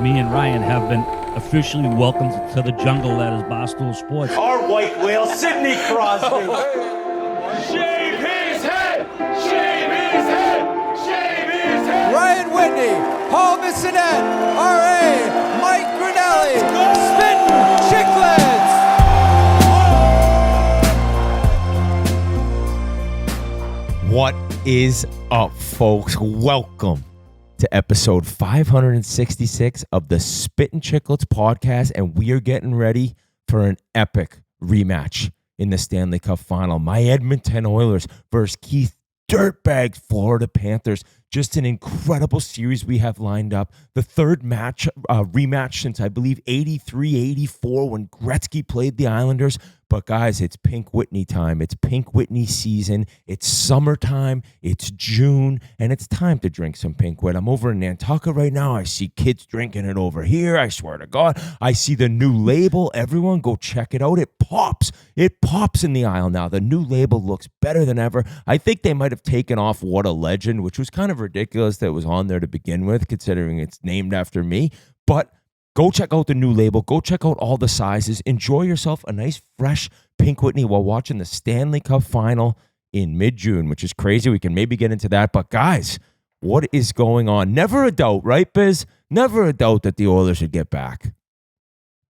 me and Ryan have been officially welcomed to the jungle that is Barstool Sports. Our white whale, Sidney Crosby. Shave his head! Shave his head! Shave his head! Ryan Whitney, Paul Bissonette, R.A., Mike Grinelli, Spittin Chiclets. What is up, folks? Welcome to episode 566 of the Spittin Chiclets podcast, and we are getting ready for an epic rematch in the Stanley Cup Final. My Edmonton Oilers versus Keith Dirtbag Florida Panthers. Just an incredible series we have lined up. The third rematch since, I believe, 83-84 when Gretzky played the Islanders. But guys, it's Pink Whitney time. It's Pink Whitney season. It's summertime. It's June, and it's time to drink some Pink Whit. I'm over in Nantucket right now. I see kids drinking it over here. I swear to God. I see the new label. Everyone go check it out. It pops. It pops in the aisle now. The new label looks better than ever. I think they might have taken off What a Legend, which was kind of ridiculous that it was on there to begin with, considering it's named after me. But go check out the new label. Go check out all the sizes. Enjoy yourself a nice, fresh Pink Whitney while watching the Stanley Cup Final in mid-June, which is crazy. We can maybe get into that. But guys, what is going on? Never a doubt, right, Biz? Never a doubt that the Oilers should get back.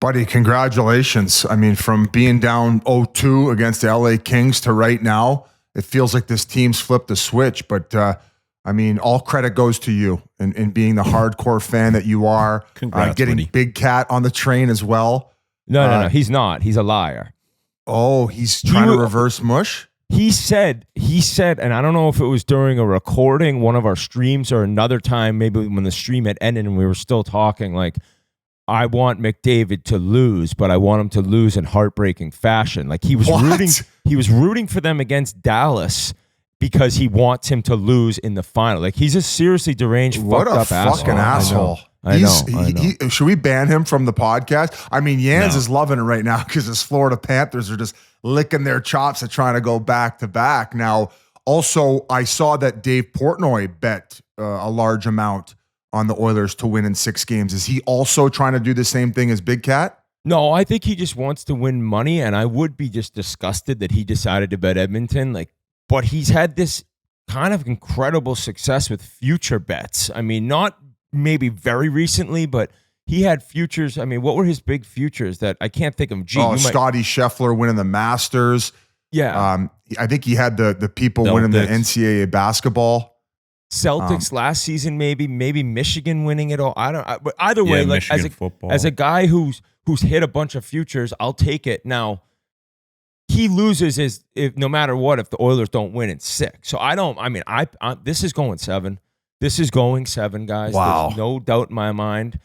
Buddy, congratulations. I mean, from being down 0-2 against the LA Kings to right now, it feels like this team's flipped a switch. But, I mean, all credit goes to you in being the hardcore fan that you are. Congrats, getting buddy. Big Cat on the train as well. No, he's not. He's a liar. Oh, he's trying to reverse mush? He said, and I don't know if it was during a recording, one of our streams, or another time, maybe when the stream had ended and we were still talking, like, I want McDavid to lose, but I want him to lose in heartbreaking fashion. Like he was rooting for them against Dallas because he wants him to lose in the final. Like he's a seriously deranged, fucked up asshole. What a fucking asshole. I know. Should we ban him from the podcast? I mean, Yans is loving it right now because his Florida Panthers are just licking their chops at trying to go back to back. Now, also, I saw that Dave Portnoy bet a large amount on the Oilers to win in 6 games. Is he also trying to do the same thing as Big Cat? No, I think he just wants to win money, and I would be just disgusted that he decided to bet Edmonton. But he's had this kind of incredible success with future bets. I mean, not maybe very recently, but he had futures. I mean, what were his big futures that I can't think of? Scotty Scheffler winning the Masters. Yeah. I think he had the people winning the NCAA basketball. Celtics last season, maybe Michigan winning it all. But either way, like as a guy who's hit a bunch of futures, I'll take it. Now he loses if no matter what if the Oilers don't win in 6. So this is going 7. This is going 7, guys. Wow. There's no doubt in my mind.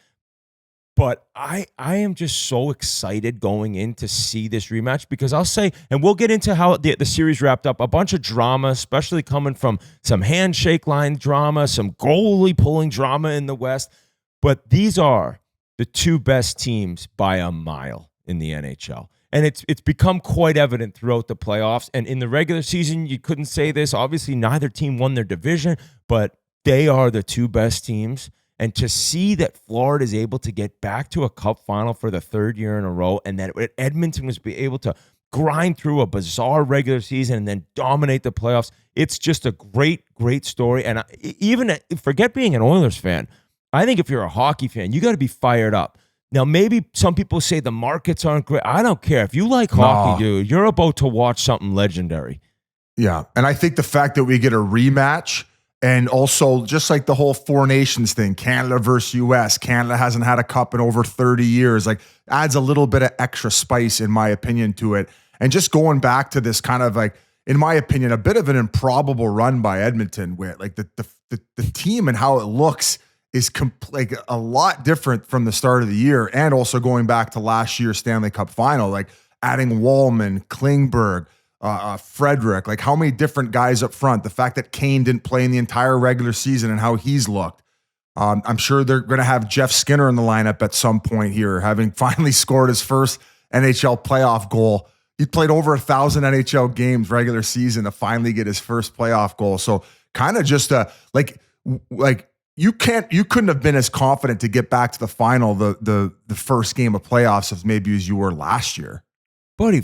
But I am just so excited going in to see this rematch because I'll say, and we'll get into how the series wrapped up, a bunch of drama, especially coming from some handshake line drama, some goalie pulling drama in the West. But these are the 2 best teams by a mile in the NHL. And it's become quite evident throughout the playoffs. And in the regular season, you couldn't say this. Obviously, neither team won their division, but they are the 2 best teams. And to see that Florida is able to get back to a cup final for the 3rd year in a row, and that Edmonton was able to grind through a bizarre regular season and then dominate the playoffs, it's just a great, great story. And even forget being an Oilers fan. I think if you're a hockey fan, you got to be fired up. Now, maybe some people say the markets aren't great. I don't care. If you like hockey, dude, you're about to watch something legendary. Yeah, and I think the fact that we get a rematch. And also, just like the whole 4 nations thing, Canada versus U.S., Canada hasn't had a cup in over 30 years, like adds a little bit of extra spice, in my opinion, to it. And just going back to this kind of like, in my opinion, a bit of an improbable run by Edmonton, where like the team and how it looks is like a lot different from the start of the year. And also going back to last year's Stanley Cup Final, like adding Wallman, Klingberg, Frederick, like how many different guys up front, the fact that Kane didn't play in the entire regular season and how he's looked. I'm sure they're going to have Jeff Skinner in the lineup at some point here, having finally scored his first NHL playoff goal. He played over 1,000 NHL games regular season to finally get his first playoff goal. So kind of just like you couldn't have been as confident to get back to the final, the first game of playoffs as maybe as you were last year. Buddy,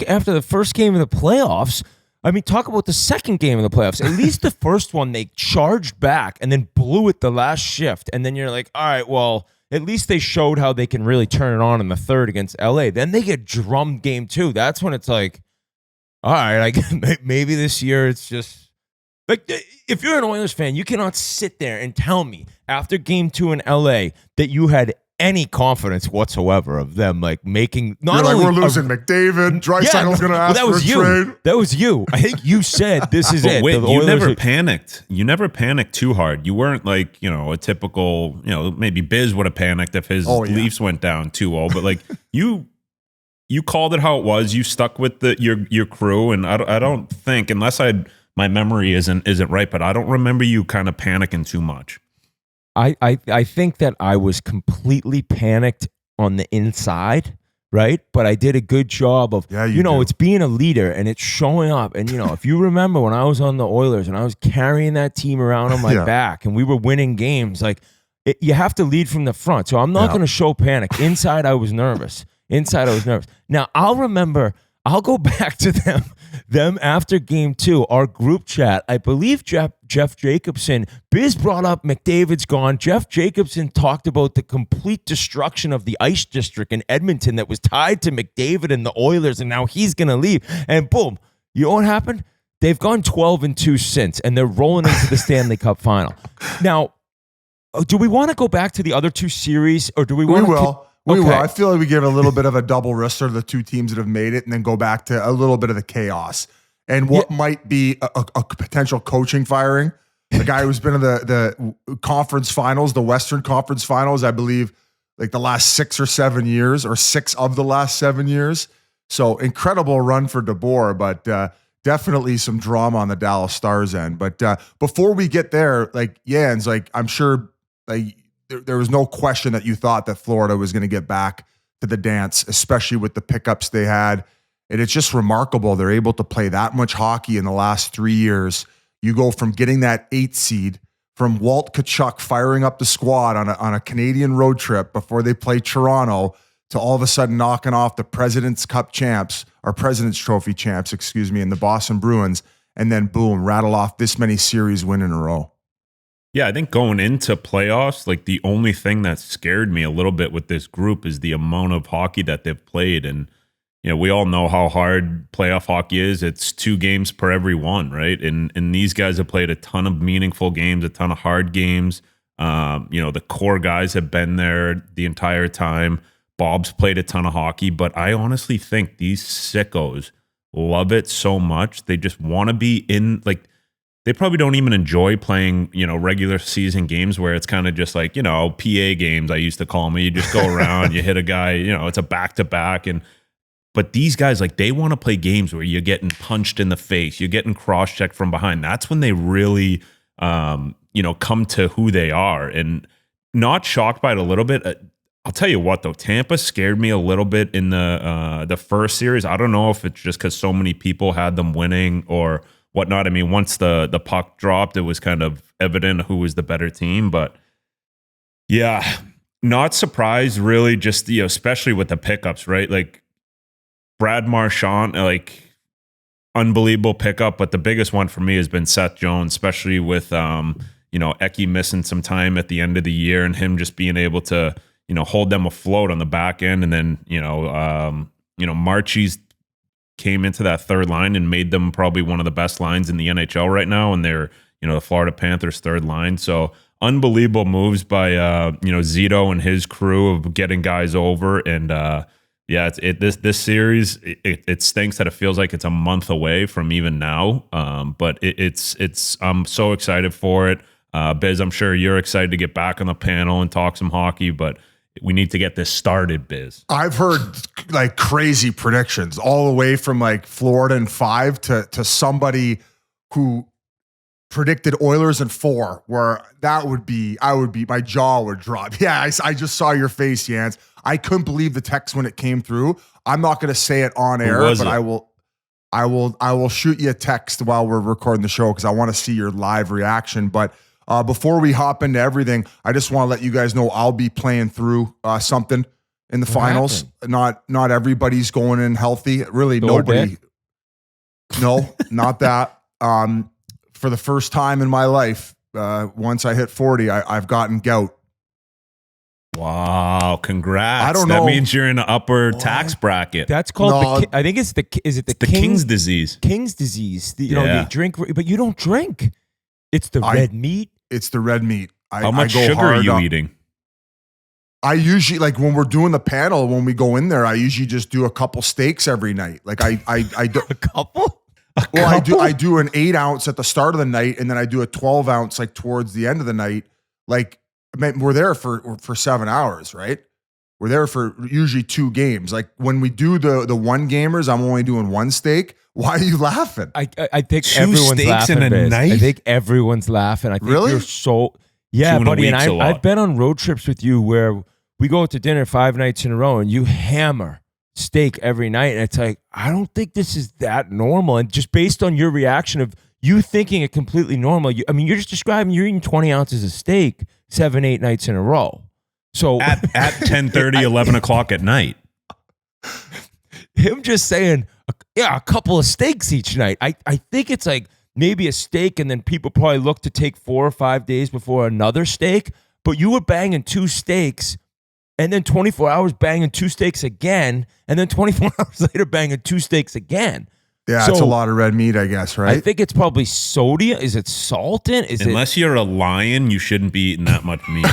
after the first game of the playoffs, I mean, talk about the second game of the playoffs. At least the first one, they charged back and then blew it the last shift. And then you're like, all right, well, at least they showed how they can really turn it on in the third against LA. Then they get drummed game 2. That's when it's like, all right, maybe this year it's just like, if you're an Oilers fan, you cannot sit there and tell me after game 2 in LA that you had any confidence whatsoever of them like making. Not You're only like, we're losing McDavid. Dreisaitl's going to ask for a trade. That was you. I think you said this is it. Wait, you never panicked. You never panicked too hard. You weren't like, a typical, maybe Biz would have panicked if his Leafs went down 2-0, but like you called it how it was. You stuck with your crew, and I don't think, unless my memory isn't right, but I don't remember you kind of panicking too much. I think that I was completely panicked on the inside, right? But I did a good job of, it's being a leader and it's showing up. And, if you remember when I was on the Oilers and I was carrying that team around on my back and we were winning games, like you have to lead from the front. So I'm not going to show panic. Inside, I was nervous. Now, I'll go back to them after game 2, our group chat. I believe Jeff Jacobson, Biz brought up McDavid's gone. Jeff Jacobson talked about the complete destruction of the ice district in Edmonton that was tied to McDavid and the Oilers, and now he's going to leave. And boom, you know what happened? They've gone 12-2 since, and they're rolling into the Stanley Cup final. Now, do we want to go back to the other 2 series, or do we want to... We will. I feel like we give a little bit of a double wrister to the 2 teams that have made it and then go back to a little bit of the chaos and what might be a potential coaching firing. The guy who's been in the conference finals, the Western Conference Finals, I believe, like the last 6 or 7 years, or 6 of the last 7 years. So incredible run for DeBoer, but definitely some drama on the Dallas Stars end. But before we get there, like Jans, like I'm sure like there was no question that you thought that Florida was going to get back to the dance, especially with the pickups they had. And it's just remarkable. They're able to play that much hockey in the last 3 years. You go from getting that 8th seed, from Walt Tkachuk firing up the squad on a Canadian road trip before they play Toronto, to all of a sudden knocking off the President's Cup champs, or President's Trophy champs, and the Boston Bruins. And then boom, rattle off this many series win in a row. Yeah, I think going into playoffs, like the only thing that scared me a little bit with this group is the amount of hockey that they've played. And, we all know how hard playoff hockey is. It's 2 games per every one, right? And these guys have played a ton of meaningful games, a ton of hard games. The core guys have been there the entire time. Bob's played a ton of hockey, but I honestly think these sickos love it so much. They just want to be in, like, they probably don't even enjoy playing, regular season games where it's kind of just like, PA games, I used to call them. You just go around, you hit a guy, it's a back-to-back. But these guys, like, they want to play games where you're getting punched in the face, you're getting cross-checked from behind. That's when they really, come to who they are. And not shocked by it a little bit. I'll tell you what, though, Tampa scared me a little bit in the first series. I don't know if it's just because so many people had them winning or whatnot. I mean, once the puck dropped, it was kind of evident who was the better team. But yeah, not surprised really, just, especially with the pickups, right? Like Brad Marchand, like unbelievable pickup. But the biggest one for me has been Seth Jones, especially with, Eki missing some time at the end of the year and him just being able to, hold them afloat on the back end. And then, Marchie's came into that third line and made them probably one of the best lines in the NHL right now. And they're, the Florida Panthers third line. So unbelievable moves by, Zito and his crew of getting guys over. And this series, it stinks that it feels like it's a month away from even now. But it's I'm so excited for it. Biz, I'm sure you're excited to get back on the panel and talk some hockey, but we need to get this started, Biz. I've heard like crazy predictions all the way from like Florida in 5 to somebody who predicted Oilers in 4, where my jaw would drop. Yeah, I just saw your face, Jans. I couldn't believe the text when it came through. I'm not going to say it on air, but I will shoot you a text while we're recording the show because I want to see your live reaction. But Before we hop into everything, I just want to let you guys know I'll be playing through something in the finals. Not everybody's going in healthy. Really, nobody. No, not that. For the first time in my life, once I hit 40, I've gotten gout. Wow, congrats. I don't That know. means you're in the upper tax bracket. That's called. No. I think it's the. Is it the King's disease. King's disease. You know, Yeah. you drink, but you don't drink. It's the red meat. It's the red meat. How much I go sugar are hard you on- eating? I usually, like when we're doing the panel, when we go in there, I usually just do a couple steaks every night. Like I do. A couple. Well, I do an 8 ounce at the start of the night, and then I do a 12 ounce like towards the end of the night. Like, man, we're there for 7 hours, right? We're there for usually 2 games. Like when we do the one gamers, I'm only doing 1 steak. Why are you laughing? I think 2 everyone's steaks laughing. in a Biz. night? I think everyone's laughing. I think Really? you're so. 2 Yeah, in a buddy. And week's a lot. I've been on road trips with you where we go out to dinner 5 nights in a row, and you hammer steak every night, and it's like, I don't think this is that normal. And just based on your reaction of you thinking it completely normal, you're just describing you're eating 20 ounces of steak 7, 8 nights in a row. So At 10:30, 11 o'clock at night. him just saying, a couple of steaks each night. I think it's like maybe a steak, and then people probably look to take 4 or 5 days before another steak. But you were banging 2 steaks, and then 24 hours banging 2 steaks again, and then 24 hours later banging 2 steaks again. Yeah, So- it's a lot of red meat, I guess, right? I think it's probably sodium. Is it salt in? Is Unless you're a lion, you shouldn't be eating that much meat.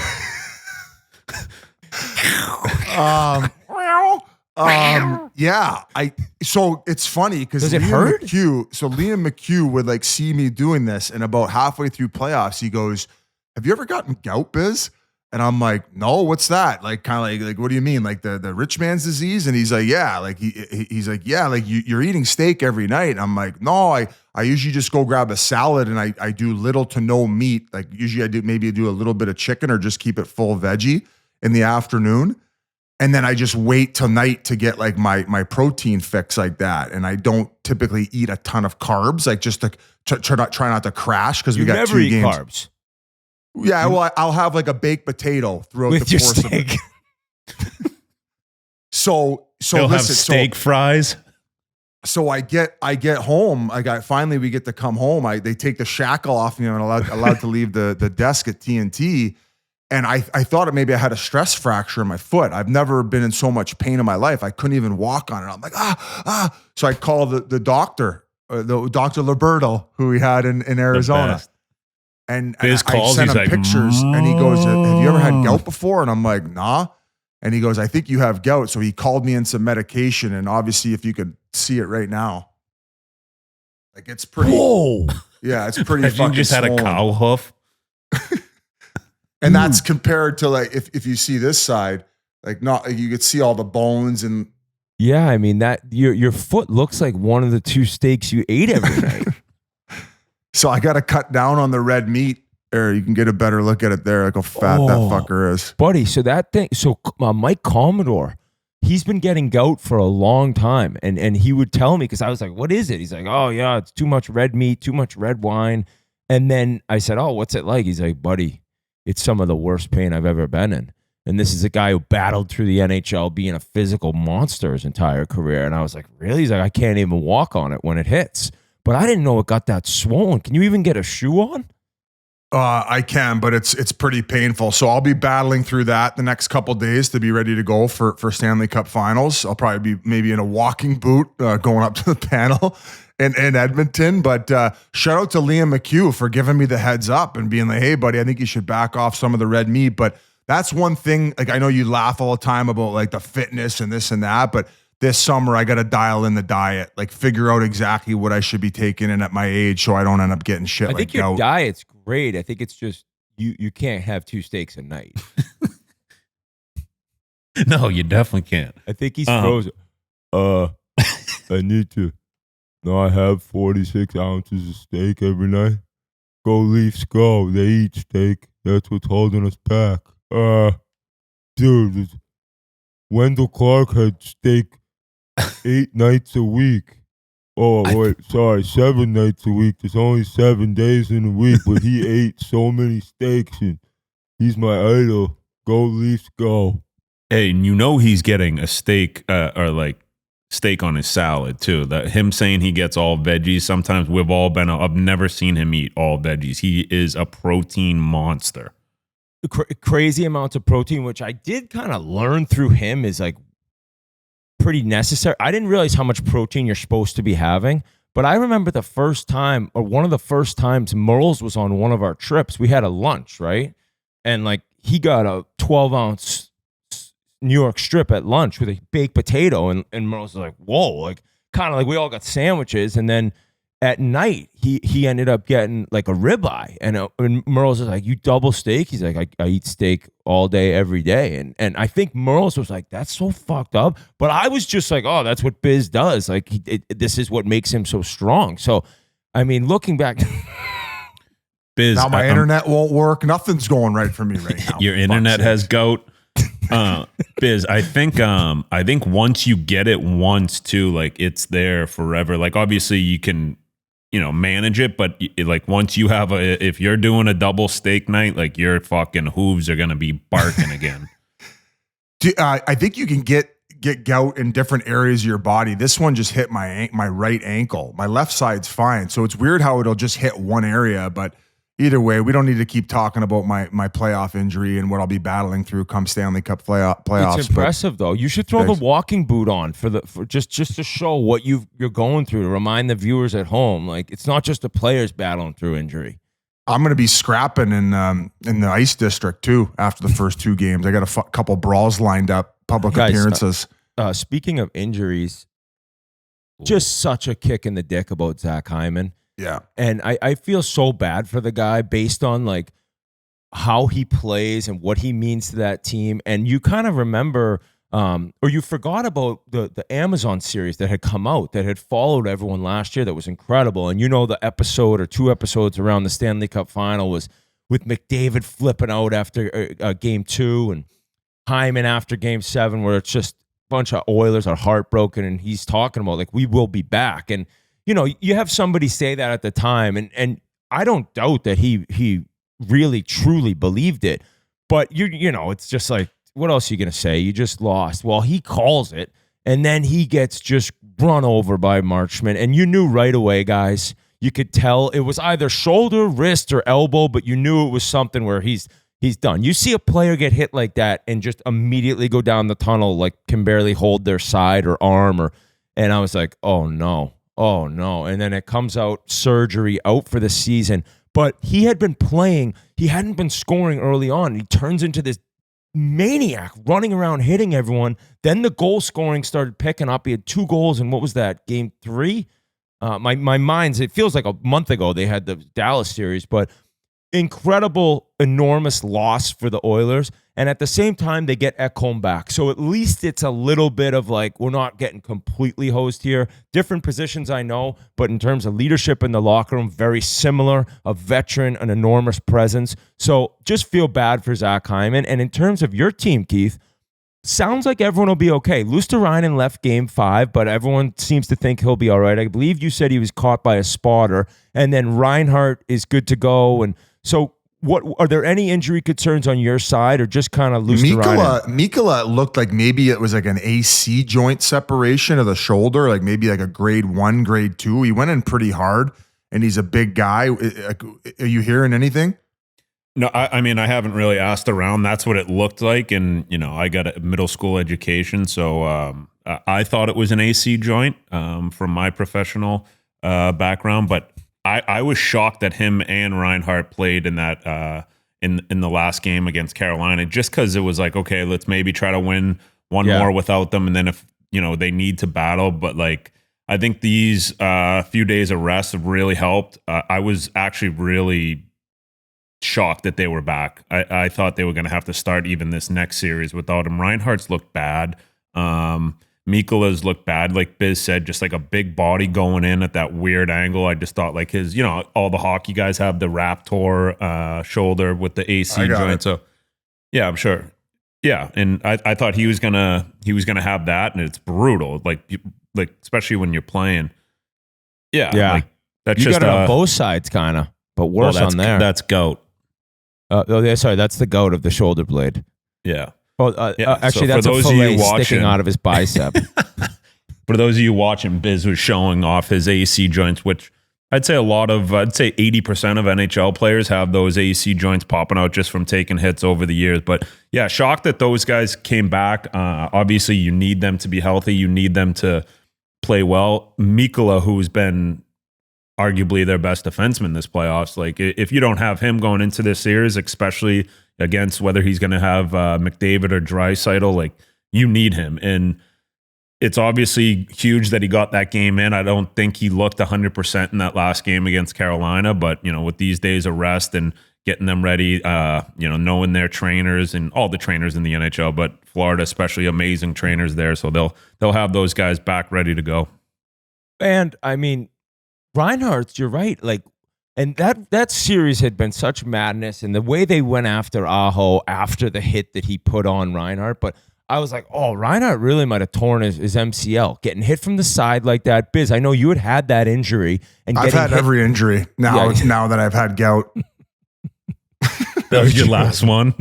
Yeah. So it's funny because Does it Liam hurt? McHugh would like see me doing this, and about halfway through playoffs, he goes, "Have you ever gotten gout, Biz?" And I'm like, "No, what's that?" Like, kind of like, what do you mean? Like the rich man's disease? And he's like, "Yeah." Like he's like, "Yeah." Like you're eating steak every night. And I'm like, "No, I usually just go grab a salad, and I do little to no meat. Like usually I do a little bit of chicken or just keep it full veggie in the afternoon." And then I just wait till night to get like my protein fix like that. And I don't typically eat a ton of carbs, like just to try not to crash because we You got never 2 eat games. carbs Yeah, well, I'll have like a baked potato throughout with the your course of it. steak. So He'll have listen, steak fries. So I get home. Finally we get to come home. They take the shackle off me, and I'm allowed to leave the desk at TNT. And I thought maybe I had a stress fracture in my foot. I've never been in so much pain in my life. I couldn't even walk on it. I'm like, So I called the doctor, the Dr. Liberto, who we had in Arizona. best. And Biz I calls, sent he's him like, pictures, and he goes, "Have you ever had gout before?" And I'm like, "Nah." And he goes, "I think you have gout." So he called me in some medication, and obviously, if you could see it right now, like it's pretty. Whoa. Yeah, it's pretty. You fucking just had a swollen. cow hoof. And that's compared to like if you see this side, like not you could see all the bones and Yeah, I mean that your foot looks like one of the 2 steaks you ate every night. so I got to cut down on the red meat. Or you can get a better look at it there, like how fat that Oh. fucker is. Buddy, so that thing, Mike Commodore, he's been getting gout for a long time. And he would tell me, because I was like, what is it? He's like, oh, yeah, it's too much red meat, too much red wine. And then I said, oh, what's it like? He's like, buddy, it's some of the worst pain I've ever been in. And this is a guy who battled through the NHL being a physical monster his entire career. And I was like, really? He's like, I can't even walk on it when it hits. But I didn't know it got that swollen. Can you even get a shoe on? I can, but it's pretty painful. So I'll be battling through that the next couple days to be ready to go for Stanley Cup Finals. I'll probably be maybe in a walking boot going up to the panel in Edmonton. But shout out to Liam McHugh for giving me the heads up and being like, "Hey, buddy, I think you should back off some of the red meat." But that's one thing. Like I know you laugh all the time about like the fitness and this and that, but this summer I got to dial in the diet, like figure out exactly what I should be taking in at my age so I don't end up getting shit I like think your gout. diet's great. I think it's just you can't have 2 steaks a night. No, you definitely can't. I think he's frozen. I need to not have 46 ounces of steak every night. Go Leafs, go. They eat steak. That's what's holding us back. Dude, Wendell Clark had steak 8 nights a week. Oh, wait, sorry, 7 nights a week. There's only 7 days in a week, but he ate so many steaks, and he's my idol. Go Leafs, go. Hey, and you know he's getting a steak or like steak on his salad too. That him saying he gets all veggies. Sometimes we've all been. I've never seen him eat all veggies. He is a protein monster. Crazy amounts of protein, which I did kind of learn through him is like pretty necessary. I didn't realize how much protein you're supposed to be having, but I remember the first time, or one of the first times Merles was on one of our trips, we had a lunch, right? And like he got a 12-ounce New York strip at lunch with a baked potato, and Merles was like, whoa, like kind of like we all got sandwiches, and then at night, he ended up getting like a ribeye, and Merles is like, "You double steak?" He's like, "I eat steak all day, every day," and I think Merles was like, "That's so fucked up," but I was just like, "Oh, that's what Biz does. Like, this is what makes him so strong." So, I mean, looking back, Biz, Now my internet won't work. Nothing's going right for me right now. Your internet has goat. Biz, I think once you get it once too, like it's there forever. Like obviously you can, manage it, but like once you have if you're doing a double steak night, like your fucking hooves are gonna be barking again. I think you can get gout in different areas of your body. This one just hit my right ankle. My left side's fine, so it's weird how it'll just hit one area, but. Either way, we don't need to keep talking about my playoff injury and what I'll be battling through come Stanley Cup playoffs. It's impressive though. You should throw the walking boot on for just to show what you're going through, to remind the viewers at home. Like it's not just the players battling through injury. I'm going to be scrapping in the ice district too after the first 2 games. I got a couple brawls lined up, public appearances. Speaking of injuries, just such a kick in the dick about Zach Hyman. Yeah. And I feel so bad for the guy based on like how he plays and what he means to that team. And you kind of remember, or you forgot about the Amazon series that had come out that had followed everyone last year that was incredible. And the episode or 2 episodes around the Stanley Cup final was with McDavid flipping out after game 2 and Hyman after game 7, where it's just a bunch of Oilers are heartbroken and he's talking about like, we will be back. And you have somebody say that at the time, and I don't doubt that he really truly believed it. But it's just like, what else are you gonna say? You just lost. Well, he calls it, and then he gets just run over by Marchment, and you knew right away, guys. You could tell it was either shoulder, wrist, or elbow, but you knew it was something where he's done. You see a player get hit like that and just immediately go down the tunnel, like can barely hold their side or arm, and I was like, oh no. Oh, no. And then it comes out, surgery, out for the season. But he had been playing. He hadn't been scoring early on. He turns into this maniac running around, hitting everyone. Then the goal scoring started picking up. He had 2 goals in, what was that, game 3? My mind's, it feels like a month ago they had the Dallas series. But incredible, enormous loss for the Oilers. And at the same time, they get Ekholm back. So at least it's a little bit of like, we're not getting completely hosed here. Different positions, I know, but in terms of leadership in the locker room, very similar. A veteran, an enormous presence. So just feel bad for Zach Hyman. And in terms of your team, Keith, sounds like everyone will be okay. Luosterainen left game 5, but everyone seems to think he'll be all right. I believe you said he was caught by a spotter. And then Reinhart is good to go. And so what are there any injury concerns on your side, or just kind of Luosterainen? Mikkola looked like maybe it was like an AC joint separation of the shoulder, like maybe like a grade 1, grade 2. He went in pretty hard, and he's a big guy. Are you hearing anything? No, I mean, I haven't really asked around. That's what it looked like. And, I got a middle school education. So I thought it was an AC joint from my professional background. But I was shocked that him and Reinhart played in that in the last game against Carolina, just because it was like, okay, let's maybe try to win one more without them. And then if, they need to battle. But like, I think these few days of rest have really helped. I was actually really shocked that they were back. I thought they were going to have to start even this next series without him. Reinhardt's looked bad. Mikkola's looked bad, like Biz said, just like a big body going in at that weird angle. I just thought like his, all the hockey guys have the Raptor shoulder with the AC joint. So yeah, I'm sure. Yeah, and I thought he was gonna have that, and it's brutal. Like especially when you're playing. Yeah. like that's You just got it on both sides, kind of, but worse that's, on there. That's goat. Sorry, that's the goat of the shoulder blade. Yeah. Actually, So that's for a those of you fillet watching- sticking out of his bicep. For those of you watching, Biz was showing off his AC joints, which I'd say 80% of NHL players have those AC joints popping out just from taking hits over the years. But yeah, shocked that those guys came back. Obviously, you need them to be healthy. You need them to play well. Mikkola, who's been arguably their best defenseman this playoffs, like if you don't have him going into this series, especially against whether he's going to have McDavid or Draisaitl, like you need him. And it's obviously huge that he got that game in. I don't think he looked 100% in that last game against Carolina, but with these days of rest and getting them ready, knowing their trainers and all the trainers in the NHL, but Florida especially, amazing trainers there, so they'll have those guys back ready to go. And I mean, Reinhardt, you're right. Like, and that series had been such madness, and the way they went after Aho after the hit that he put on Reinhardt, but I was like, oh, Reinhardt really might have torn his MCL. Getting hit from the side like that. Biz, I know you had that injury. And I've had every injury now that I've had gout. That was your last one.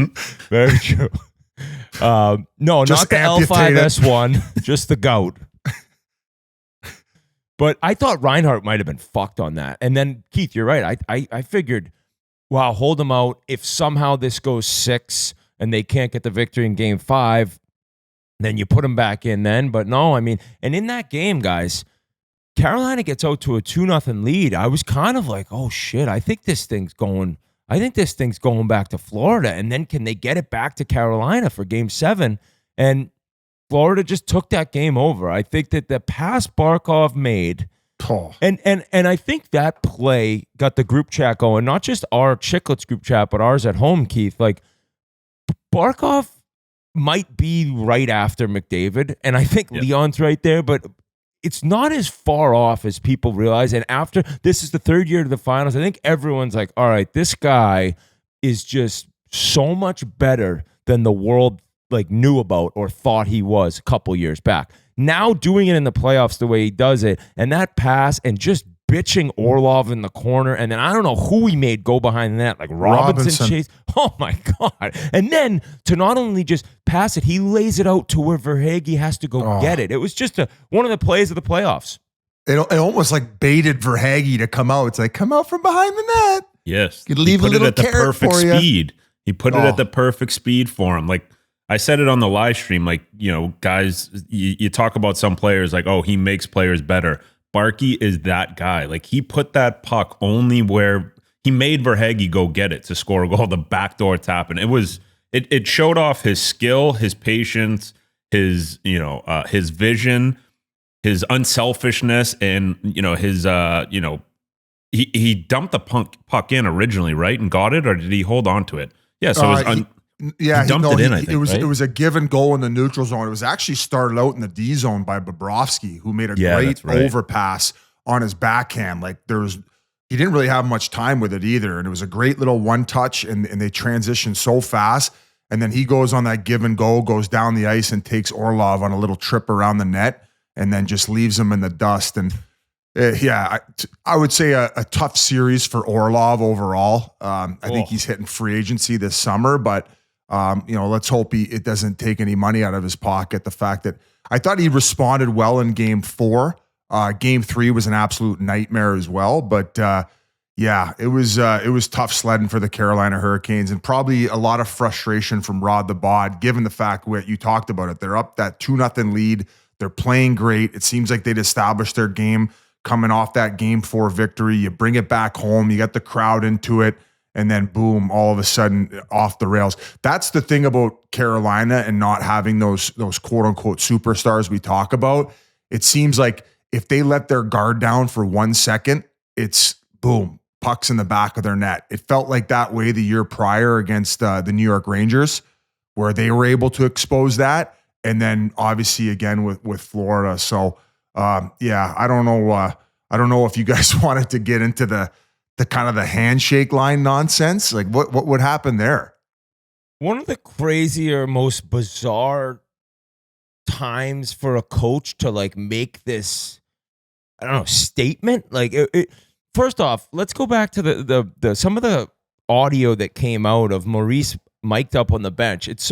Very true. No, Just not the amputate L5S1, just the gout. But I thought Reinhardt might have been fucked on that. And then, Keith, you're right. I figured, wow, hold him out. If somehow this goes 6 and they can't get the victory in game 5, then you put him back in then. But no, I mean, and in that game, guys, Carolina gets out to a 2-0 lead. I was kind of like, oh shit, I think this thing's going back to Florida. And then can they get it back to Carolina for game 7? And Florida just took that game over. I think that the pass Barkov made, and I think that play got the group chat going, not just our Chiclets group chat, but ours at home, Keith. Like, Barkov might be right after McDavid, and I think Leon's right there, but it's not as far off as people realize. And after this is the 3rd year to the finals, I think everyone's like, all right, this guy is just so much better than the world like knew about or thought he was a couple years back. Now doing it in the playoffs the way he does it, and that pass and just bitching Orlov in the corner, and then I don't know who he made go behind that, like Robinson. Chase. Oh my God. And then to not only just pass it, he lays it out to where Verhaeghe has to go get it. It was just one of the plays of the playoffs. It almost like baited Verhaeghe to come out. It's like, come out from behind the net. Yes. You leave he a put little it at the carrot perfect for you. speed. He put it at the perfect speed for him. Like I said it on the live stream, like, guys, you talk about some players like, oh, he makes players better. Barkey is that guy. Like he put that puck only where he made Verhaeghe go get it to score a goal, the backdoor tap. And it showed off his skill, his patience, his vision, his unselfishness, and he dumped the puck in originally, right? And got it, or did he hold on to it? Yeah, so it was he dumped it in, I think, it was a give and go in the neutral zone. It was actually started out in the D zone by Bobrovsky, who made a great overpass on his backhand. Like he didn't really have much time with it either. And it was a great little one touch, and they transitioned so fast. And then he goes on that give and go, goes down the ice and takes Orlov on a little trip around the net, and then just leaves him in the dust. And I would say a tough series for Orlov overall. I think he's hitting free agency this summer, but let's hope it doesn't take any money out of his pocket. The fact that I thought he responded well in game 4. Game 3 was an absolute nightmare as well. But it was tough sledding for the Carolina Hurricanes, and probably a lot of frustration from Rod the Bod, given the fact what you talked about it. They're up that 2-0 lead. They're playing great. It seems like they'd established their game coming off that game 4 victory. You bring it back home, you got the crowd into it, and then boom, all of a sudden off the rails. That's the thing about Carolina and not having those quote unquote superstars we talk about. It seems like if they let their guard down for 1 second, it's boom, pucks in the back of their net. It felt like that way the year prior against the New York Rangers, where they were able to expose that. And then obviously again with Florida. So I don't know. I don't know if you guys wanted to get into the kind of the handshake line nonsense. Like what would happen there? One of the crazier, most bizarre times for a coach to like make this I don't know, statement. Like, first off, let's go back to the some of the audio that came out of Maurice mic'd up on the bench. It's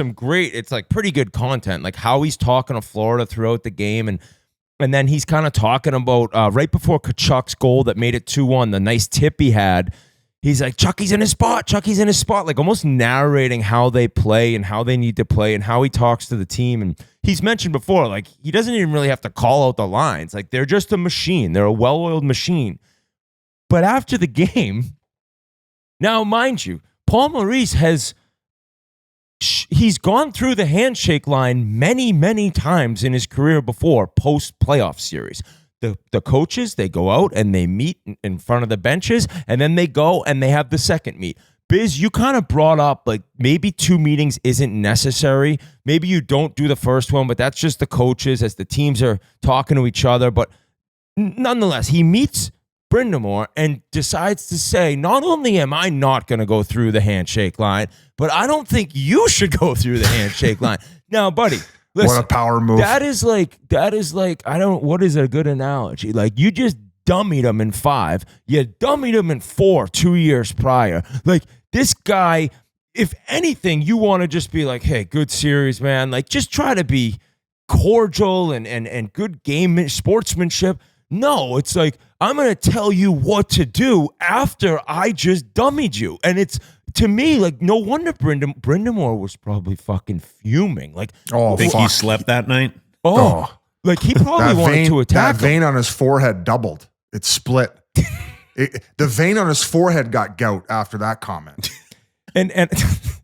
like pretty good content, like how he's talking to Florida throughout the game, and then he's kind of talking about right before Tkachuk's goal that made it 2-1, the nice tip he had. He's like, Chucky's in his spot, like almost narrating how they play and how they need to play and how he talks to the team. And he's mentioned before, like, he doesn't even really have to call out the lines. Like, they're just a machine. They're a well-oiled machine. But after the game, now, mind you, Paul Maurice he's gone through the handshake line many, many times in his career before, post-playoff series. The coaches, they go out and they meet in front of the benches, and then they go and they have the second meet. Biz, you kind of brought up, like, maybe 2 meetings isn't necessary. Maybe you don't do the first one, but that's just the coaches as the teams are talking to each other. But nonetheless, he meets Brind'Amour and decides to say, not only am I not going to go through the handshake line, but I don't think you should go through the handshake line. Now, buddy, listen, what a power move. That is like, what is a good analogy? Like, you just dummied him in 5. You dummied him in 4 2 years prior. Like, this guy, if anything, you want to just be like, hey, good series, man. Like, just try to be cordial and good game sportsmanship. No, it's like, I'm going to tell you what to do after I just dummied you. And it's, to me, like, no wonder Brind'Amour was probably fucking fuming. Like, Think he slept that night? Like, he probably wanted to attack that vein on his forehead doubled. It split. The vein on his forehead got gout after that comment. And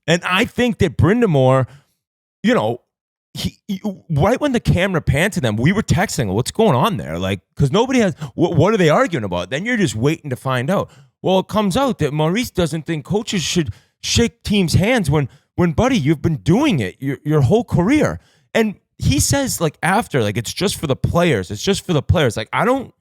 I think that Brind'Amour, you know, he right when the camera panned to them, we were texting, what's going on there? Like, because nobody has, what are they arguing about? Then you're just waiting to find out. Well, it comes out that Maurice doesn't think coaches should shake teams' hands when buddy, you've been doing it your whole career. And he says, like, after, like, it's just for the players. It's just for the players. Like, I don't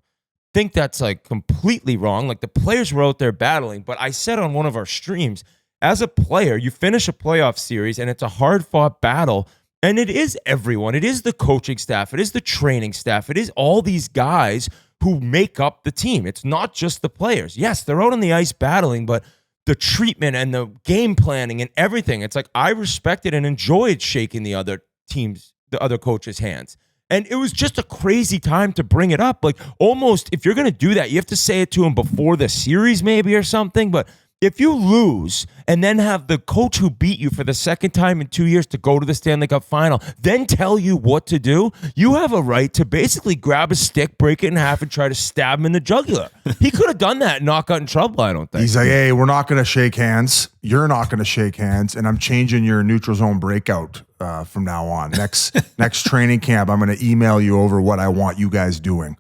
think that's, like, completely wrong. Like, the players were out there battling. But I said on one of our streams, as a player, you finish a playoff series and it's a hard-fought battle. And it is everyone. It is the coaching staff. It is the training staff. It is all these guys who make up the team. It's not just the players. Yes, they're out on the ice battling, but the treatment and the game planning and everything, it's like, I respected and enjoyed shaking the other coaches' hands. And it was just a crazy time to bring it up. Like, almost, if you're going to do that, you have to say it to him before the series maybe or something. But if you lose and then have the coach who beat you for the second time in 2 years to go to the Stanley Cup Final, then tell you what to do, you have a right to basically grab a stick, break it in half, and try to stab him in the jugular. He could have done that and not got in trouble, I don't think. He's like, hey, we're not going to shake hands. You're not going to shake hands. And I'm changing your neutral zone breakout from now on. Next training camp, I'm going to email you over what I want you guys doing.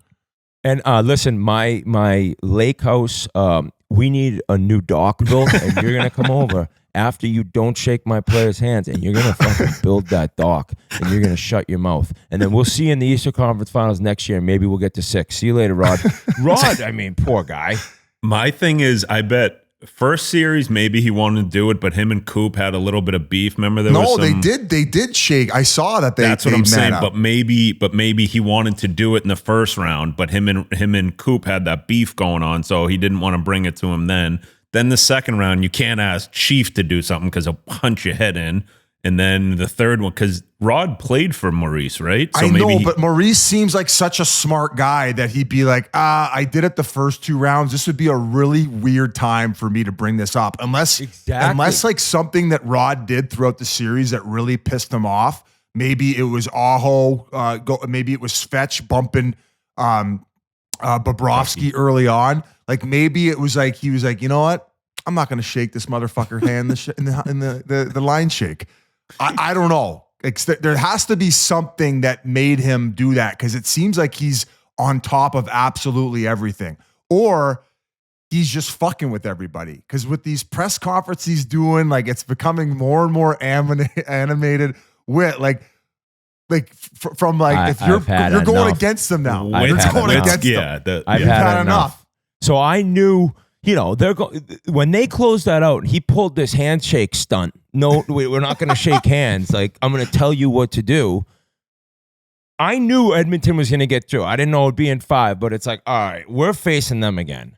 And listen, my lake house, we need a new dock built, and you're going to come over after you don't shake my players' hands, and you're going to fucking build that dock, and you're going to shut your mouth. And then we'll see you in the Eastern Conference Finals next year, and maybe we'll get to 6. See you later, Rod. Rod, I mean, poor guy. My thing is, I bet first series, maybe he wanted to do it, but him and Coop had a little bit of beef. Remember there was some... they did shake. I saw that That's what I'm saying. But maybe he wanted to do it in the first round, but him and Coop had that beef going on, so he didn't want to bring it to him then. Then the second round, you can't ask Chief to do something because he'll punch your head in. And then the third one, because Rod played for Maurice, right? So I know, but Maurice seems like such a smart guy that he'd be like, I did it the first 2 rounds. This would be a really weird time for me to bring this up. Unless like something that Rod did throughout the series that really pissed him off. Maybe it was Aho, maybe it was Fetch bumping Bobrovsky early on. Like, maybe it was like, he was like, you know what? I'm not going to shake this motherfucker hand in the line shake. I don't know. There has to be something that made him do that, because it seems like he's on top of absolutely everything. Or he's just fucking with everybody. Because with these press conferences he's doing, like, it's becoming more and more animated with from if you're going against them now. I've had enough. So I knew, you know, when they closed that out, he pulled this handshake stunt. No, we're not going to shake hands. Like, I'm going to tell you what to do. I knew Edmonton was going to get through. I didn't know it would be in 5, but it's like, all right, we're facing them again.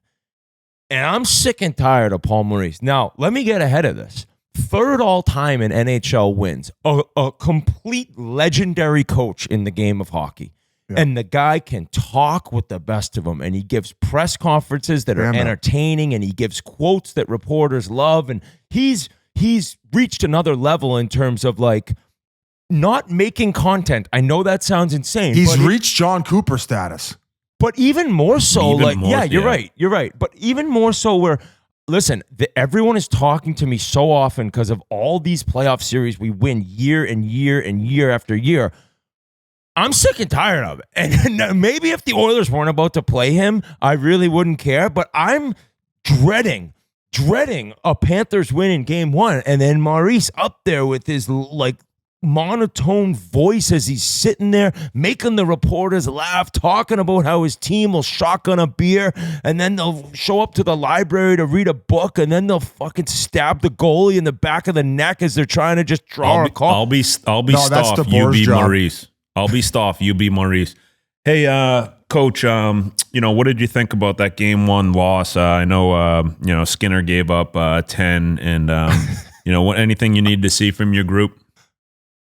And I'm sick and tired of Paul Maurice. Now, let me get ahead of this. 3rd all-time in NHL wins. A complete legendary coach in the game of hockey. Yeah. And the guy can talk with the best of them. And he gives press conferences that are entertaining. And he gives quotes that reporters love. And he's reached another level in terms of like not making content. I know that sounds insane. He's reached John Cooper status. But even more so, you're right. But even more so where, listen, everyone is talking to me so often because of all these playoff series we win year and year and year after year. I'm sick and tired of it. And maybe if the Oilers weren't about to play him, I really wouldn't care. But I'm dreading a Panthers win in game 1. And then Maurice up there with his like monotone voice as he's sitting there making the reporters laugh, talking about how his team will shotgun a beer and then they'll show up to the library to read a book and then they'll fucking stab the goalie in the back of the neck as they're trying to just draw a call. I'll be Stoff, you be Maurice. I'll be Stoff, you be Maurice. Hey, Coach, what did you think about that game 1 loss? I know, Skinner gave up 10 and, anything you need to see from your group?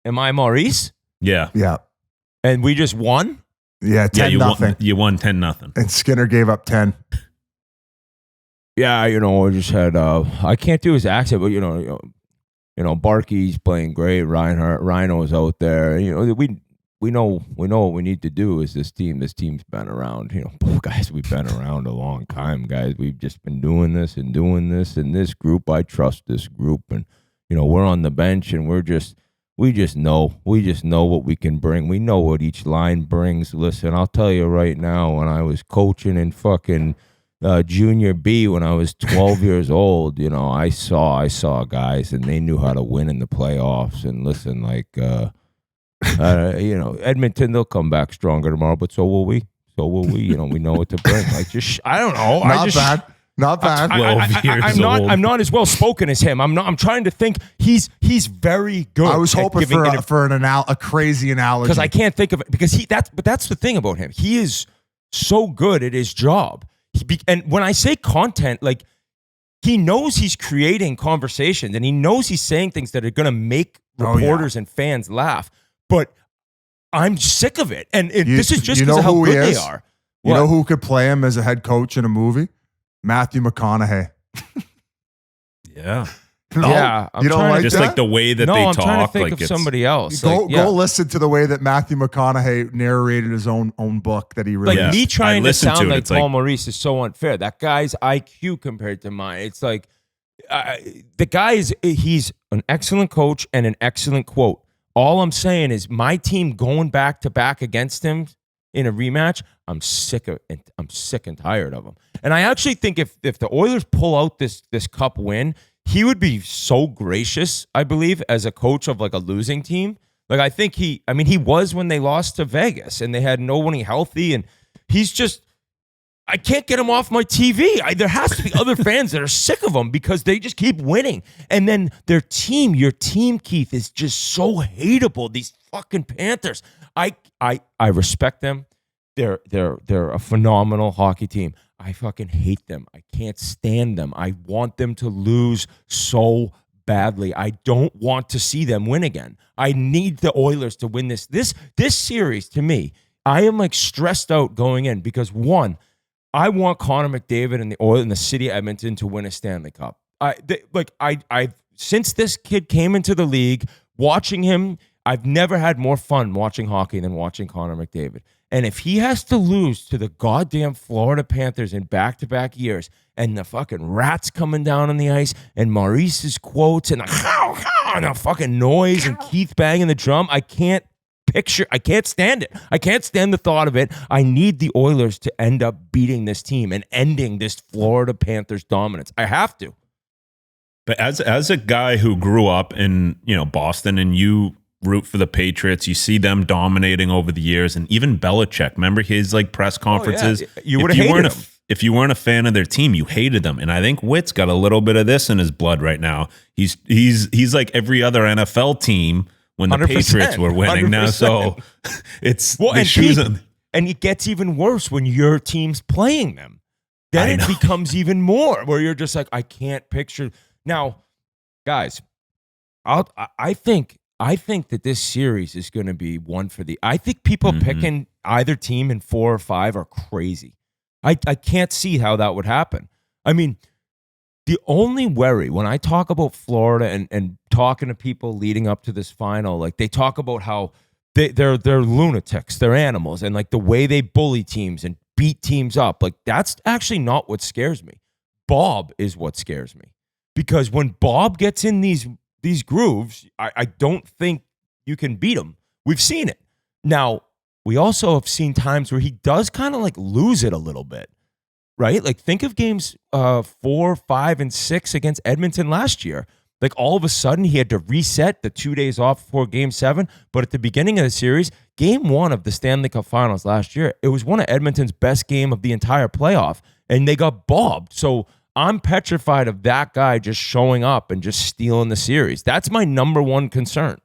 Am I Maurice? Yeah. Yeah. And we just won? Yeah, 10-0. You won 10-0. And Skinner gave up 10. Yeah, I just had I can't do his accent, but Barkey's playing great. Rhino's out there. We know what we need to do is this team. This team's been around. Guys, we've been around a long time, guys. We've just been doing this. And this group, I trust this group. And we're on the bench and we just know what we can bring. We know what each line brings. Listen, I'll tell you right now, when I was coaching in fucking junior B when I was 12 years old, I saw guys and they knew how to win in the playoffs. And listen, Edmonton, they'll come back stronger tomorrow, but so will we. We know what to bring. I don't know. Not bad. I'm not as well spoken as him. I'm trying to think. He's very good. I was hoping for a crazy analogy because I can't think of it because but that's the thing about him. He is so good at his job. And when I say content, like he knows he's creating conversations and he knows he's saying things that are going to make reporters and fans laugh. But I'm sick of it. And this is just because of how good they are. You know who could play him as a head coach in a movie? Matthew McConaughey. Yeah. No, yeah. You don't like just that? like the way that they talk. I'm trying to think of somebody else. Go listen to the way that Matthew McConaughey narrated his own book that he released. Like me trying to sound like Paul Maurice is so unfair. That guy's IQ compared to mine. It's like the guy he's an excellent coach and an excellent quote. All I'm saying is my team going back to back against him in a rematch, I'm sick and tired of him. And I actually think if the Oilers pull out this cup win, he would be so gracious, I believe, as a coach of like a losing team. Like I think he was when they lost to Vegas and they had nobody healthy, and he's just, I can't get him off my TV. There has to be other fans that are sick of him because they just keep winning. And then your team, Keith, is just so hateable. These fucking Panthers. I respect them. They're a phenomenal hockey team. I fucking hate them. I can't stand them. I want them to lose so badly. I don't want to see them win again. I need the Oilers to win this series. To me, I am like stressed out going in because one, I want Connor McDavid and the Oilers in the city of Edmonton to win a Stanley Cup. I've since this kid came into the league, watching him, I've never had more fun watching hockey than watching Connor McDavid. And if he has to lose to the goddamn Florida Panthers in back-to-back years and the fucking rats coming down on the ice and Maurice's quotes and the fucking noise and Keith banging the drum, I can't stand it. I can't stand the thought of it. I need the Oilers to end up beating this team and ending this Florida Panthers dominance. I have to. But as a guy who grew up in, Boston, and you root for the Patriots, you see them dominating over the years, and even Belichick, remember his like press conferences? Oh, yeah. You would have hated him. If you weren't a fan of their team, you hated them. And I think Witt's got a little bit of this in his blood right now. He's like every other NFL team when the 100%, Patriots were winning now. So it's the shoes. And it gets even worse when your team's playing them. Then it becomes even more where you're just like, I can't picture. Now, guys, I think that this series is going to be one for the. I think people picking either team in 4 or 5 are crazy. I can't see how that would happen. I mean, the only worry when I talk about Florida and talking to people leading up to this final, like they talk about how they're lunatics, they're animals, and like the way they bully teams and beat teams up, like that's actually not what scares me. Bob is what scares me, because when Bob gets in these grooves, I don't think you can beat him. We've seen it. Now, we also have seen times where he does kind of like lose it a little bit, right? Like think of games 4, 5, and 6 against Edmonton last year. Like all of a sudden he had to reset the 2 days off before game 7. But at the beginning of the series, game 1 of the Stanley Cup Finals last year, it was one of Edmonton's best game of the entire playoff, and they got bobbed. So I'm petrified of that guy just showing up and just stealing the series. That's my number one concern.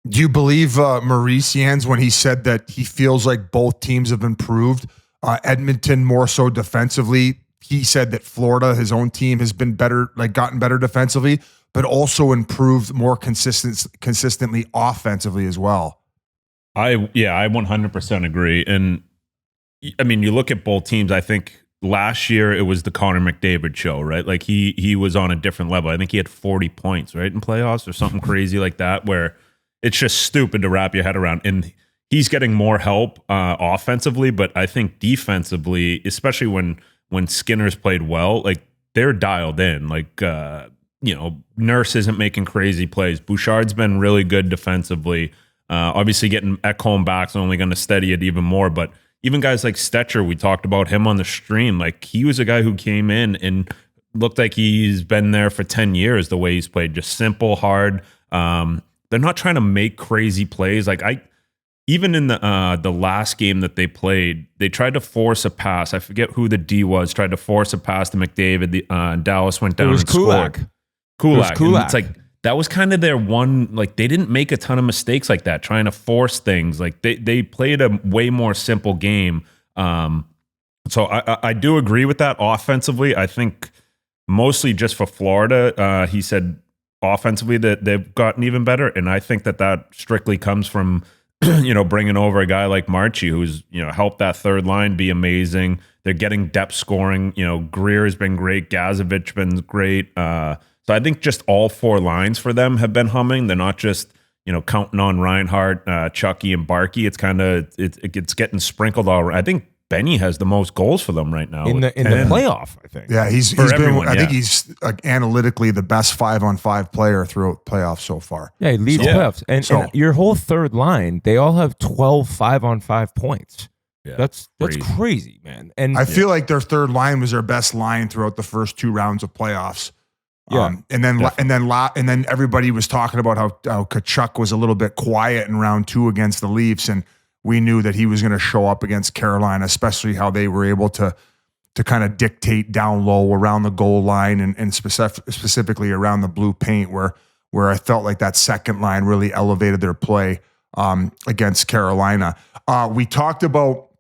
Do you believe Maurice Jans when he said that he feels like both teams have improved? Edmonton more so defensively. He said that Florida, his own team, has been better, like gotten better defensively, but also improved more consistently offensively as well. I 100% agree. And I mean, you look at both teams, I think last year it was the Connor McDavid show, right? Like he was on a different level. I think he had 40 points, right, in playoffs or something crazy like that, where it's just stupid to wrap your head around. And he's getting more help offensively, but I think defensively, especially when Skinner's played well, like they're dialed in. Like, Nurse isn't making crazy plays. Bouchard's been really good defensively. Obviously, getting Ekholm back is only going to steady it even more. But even guys like Stetcher, we talked about him on the stream. Like he was a guy who came in and looked like he's been there for 10 years. The way he's played, just simple, hard. They're not trying to make crazy plays. Like even in the last game that they played, they tried to force a pass. I forget who the D was. Tried to force a pass to McDavid. Dallas went down and scored. Kulak. And it's like that was kind of their one. Like they didn't make a ton of mistakes like that, trying to force things. Like they played a way more simple game. So I do agree with that. Offensively, I think mostly just for Florida, he said offensively that they've gotten even better, and I think that strictly comes from bringing over a guy like Marchie, who's helped that third line be amazing. They're getting depth scoring. Greer has been great. Gazovich been great. So I think just all 4 lines for them have been humming. They're not just counting on Reinhart, Chucky, and Barkey. It's kind of it's getting sprinkled all around. I think Benny has the most goals for them right now in the playoff. I think. Yeah, he's been. I think he's analytically the best 5-on-5 player throughout playoffs so far. Yeah, he leads playoffs, and your whole third line, they all have 12 5-on-5 points. Yeah, that's crazy, man. And I feel like their third line was their best line throughout the first 2 rounds of playoffs. Yeah, and then everybody was talking about how Tkachuk was a little bit quiet in round 2 against the Leafs, and we knew that he was going to show up against Carolina, especially how they were able to kind of dictate down low around the goal line and specifically around the blue paint, where I felt like that second line really elevated their play against Carolina. We talked about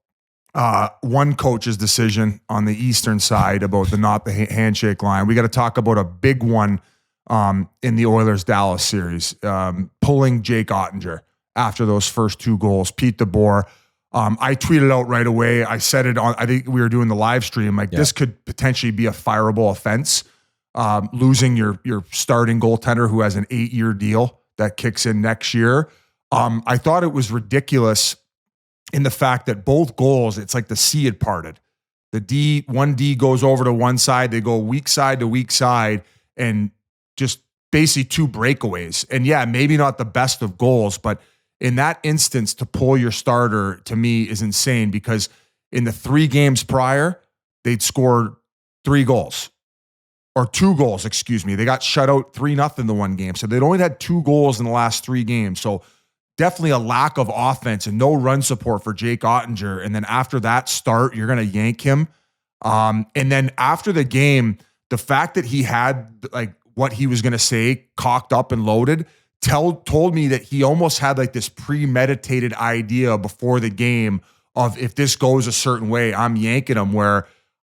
one coach's decision on the Eastern side about the handshake line. We got to talk about a big one in the Oilers-Dallas series, pulling Jake Ottinger after those first 2 goals. Pete DeBoer, I tweeted out right away. I said it on, I think we were doing the live stream, this could potentially be a fireable offense, losing your starting goaltender who has an 8-year deal that kicks in next year. I thought it was ridiculous in the fact that both goals, it's like the sea had parted. One D goes over to one side, they go weak side to weak side, and just basically 2 breakaways. And yeah, maybe not the best of goals, but in that instance, to pull your starter, to me, is insane, because in the 3 games prior, they'd scored 3 goals. Or 2 goals, excuse me. They got shut out 3-0 the one game. So they'd only had 2 goals in the last 3 games. So definitely a lack of offense and no run support for Jake Ottinger. And then after that start, you're going to yank him. And then after the game, the fact that he had like what he was going to say cocked up and loaded, told me that he almost had like this premeditated idea before the game of if this goes a certain way, I'm yanking him, where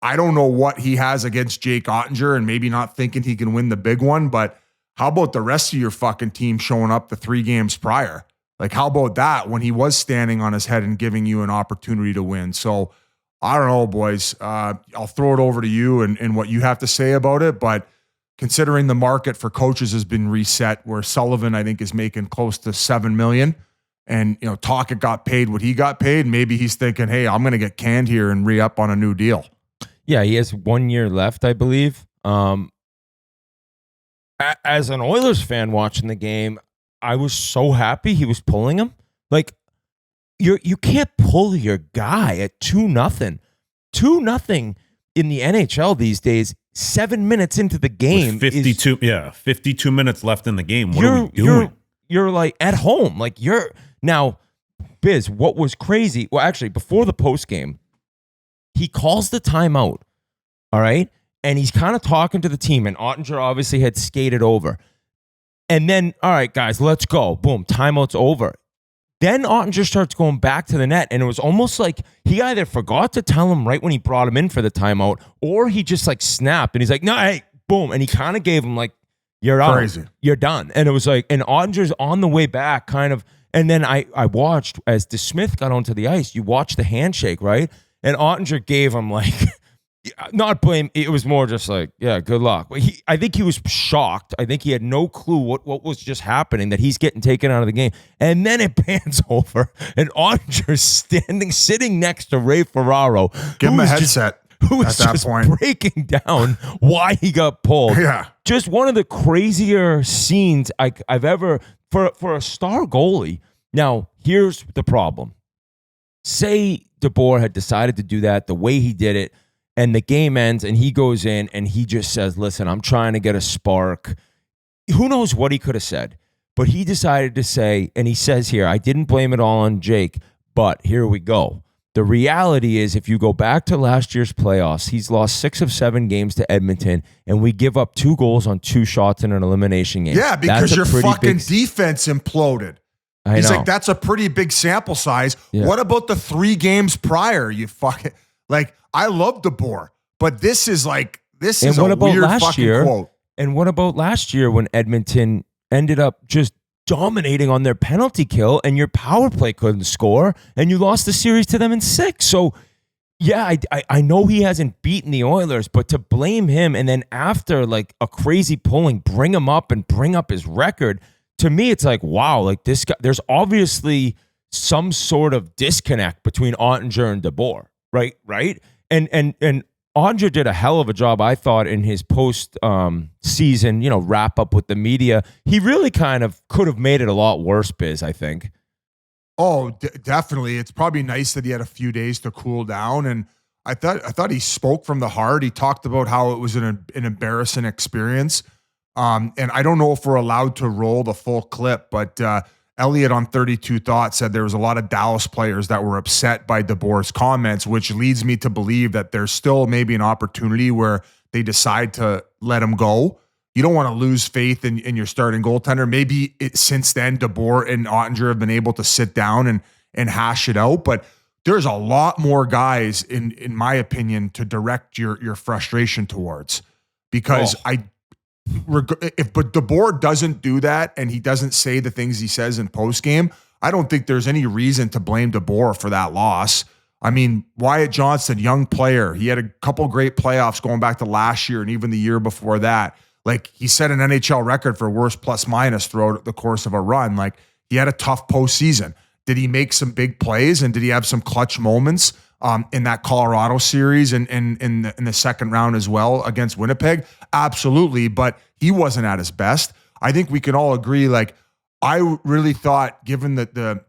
I don't know what he has against Jake Ottinger and maybe not thinking he can win the big one, but how about the rest of your fucking team showing up the 3 games prior? Like, how about that when he was standing on his head and giving you an opportunity to win? So I don't know, boys. I'll throw it over to you and what you have to say about it. But considering the market for coaches has been reset, where Sullivan, I think, is making close to $7 million, and Tkachuk got paid what he got paid, maybe he's thinking, hey, I'm going to get canned here and re-up on a new deal. Yeah, he has 1 year left, I believe. As an Oilers fan watching the game, I was so happy he was pulling him. Like, you can't pull your guy at 2-0. 2-0 in the NHL these days, 7 minutes into the game. 52 minutes left in the game. What are we doing? You're like at home. Like, now, Biz, what was crazy? Well, actually, before the post game, he calls the timeout. All right. And he's kind of talking to the team, and Ottinger obviously had skated over. And then, all right, guys, let's go. Boom, timeout's over. Then Ottinger starts going back to the net, and it was almost like he either forgot to tell him right when he brought him in for the timeout, or he just like snapped, and he's like, no, hey, boom. And he kind of gave him like, you're out. Crazy. You're done. And it was like, and Ottinger's on the way back kind of, and then I watched as DeSmith got onto the ice, you watch the handshake, right? And Ottinger gave him like, not blame, it was more just like, yeah, good luck. But I think he was shocked. I think he had no clue what was just happening, that he's getting taken out of the game. And then it pans over, and Ottinger's sitting next to Ray Ferraro. Give him a headset. Who was just breaking down why he got pulled. Yeah. Just one of the crazier scenes I've ever, for a star goalie. Now, here's the problem. Say DeBoer had decided to do that the way he did it, and the game ends, and he goes in, and he just says, listen, I'm trying to get a spark. Who knows what he could have said? But he decided to say, and he says here, I didn't blame it all on Jake, but here we go. The reality is, if you go back to last year's playoffs, he's lost 6 of 7 games to Edmonton, and we give up 2 goals on 2 shots in an elimination game. Yeah, because your fucking defense imploded. He's like, that's a pretty big sample size. Yeah. What about the 3 games prior? You fucking, like, I love DeBoer, but this is like, this is a weird fucking quote. And what about last year when Edmonton ended up just dominating on their penalty kill, and your power play couldn't score, and you lost the series to them in 6? So, yeah, I know he hasn't beaten the Oilers, but to blame him and then after like a crazy pulling, bring him up and bring up his record, to me, it's like, wow, like this guy, there's obviously some sort of disconnect between Ottinger and DeBoer, right? And Ottinger did a hell of a job, I thought, in his post season, wrap up with the media. He really kind of could have made it a lot worse, Biz, I think. Oh, definitely. It's probably nice that he had a few days to cool down. And I thought he spoke from the heart. He talked about how it was an embarrassing experience. And I don't know if we're allowed to roll the full clip, but Elliot on 32 Thoughts said there was a lot of Dallas players that were upset by DeBoer's comments, which leads me to believe that there's still maybe an opportunity where they decide to let him go. You don't want to lose faith in your starting goaltender. Maybe since then, DeBoer and Ottinger have been able to sit down and hash it out, but there's a lot more guys, in my opinion, to direct your frustration towards, because if DeBoer doesn't do that and he doesn't say the things he says in postgame, I don't think there's any reason to blame DeBoer for that loss. I mean, Wyatt Johnston, young player, he had a couple great playoffs going back to last year and even the year before that. Like, he set an NHL record for worst plus minus throughout the course of a run. Like, he had a tough postseason. Did he make some big plays, and did he have some clutch moments in that Colorado series and in the second round as well against Winnipeg? Absolutely, but he wasn't at his best. I think we can all agree, like, I really thought, given that the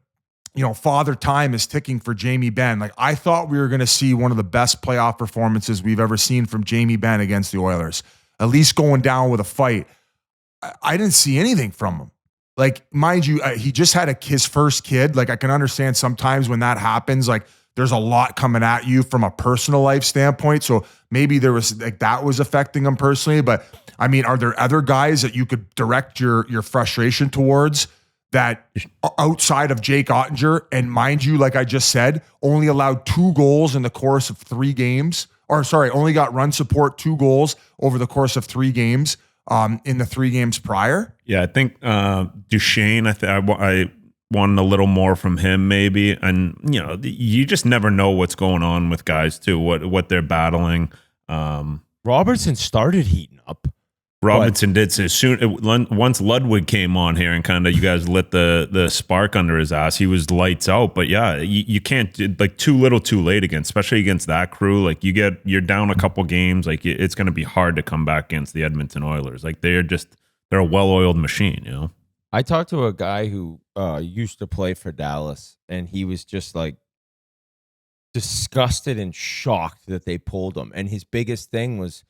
father time is ticking for Jamie Benn, like, I thought we were going to see one of the best playoff performances we've ever seen from Jamie Benn against the Oilers, at least going down with a fight. I didn't see anything from him. Like, mind you, he just had his first kid. Like, I can understand sometimes when that happens, like, there's a lot coming at you from a personal life standpoint. So maybe there was like that was affecting him personally. But I mean, are there other guys that you could direct your frustration towards that outside of Jake Ottinger? And mind you, like I just said, only allowed 2 goals in the course of 3 games. Or sorry, only got run support 2 goals over the course of 3 games in the 3 games prior. Yeah, I think Duchesne, I wanted a little more from him maybe. And, you know, you just never know what's going on with guys too, what they're battling. Robertson started heating up. Robinson did so once Ludwig came on here and kind of you guys lit the spark under his ass, he was lights out. But yeah, you can't, like, too little too late against, especially against that crew. Like you're down a couple games, like it's going to be hard to come back against the Edmonton Oilers. Like they're a well-oiled machine, you know. I talked to a guy who used to play for Dallas, and he was just like disgusted and shocked that they pulled him. And his biggest thing was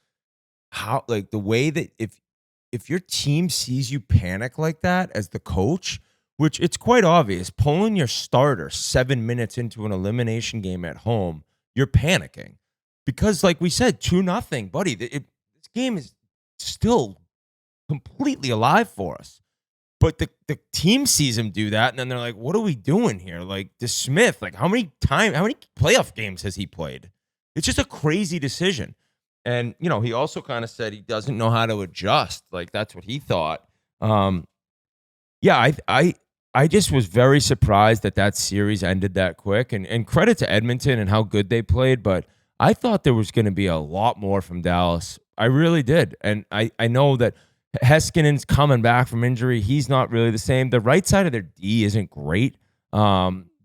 how, like, the way that if your team sees you panic like that as the coach, which it's quite obvious, pulling your starter 7 minutes into an elimination game at home, you're panicking because, like we said, 2-0, buddy. This game is still completely alive for us. But the team sees him do that, and then they're like, "What are we doing here?" Like, DeSmith, like how many playoff games has he played? It's just a crazy decision. And, you know, he also kind of said he doesn't know how to adjust. Like, that's what he thought. Yeah, I just was very surprised that series ended that quick. And credit to Edmonton and how good they played, but I thought there was going to be a lot more from Dallas. I really did. And I know that Heskinen's coming back from injury. He's not really the same. The right side of their D isn't great.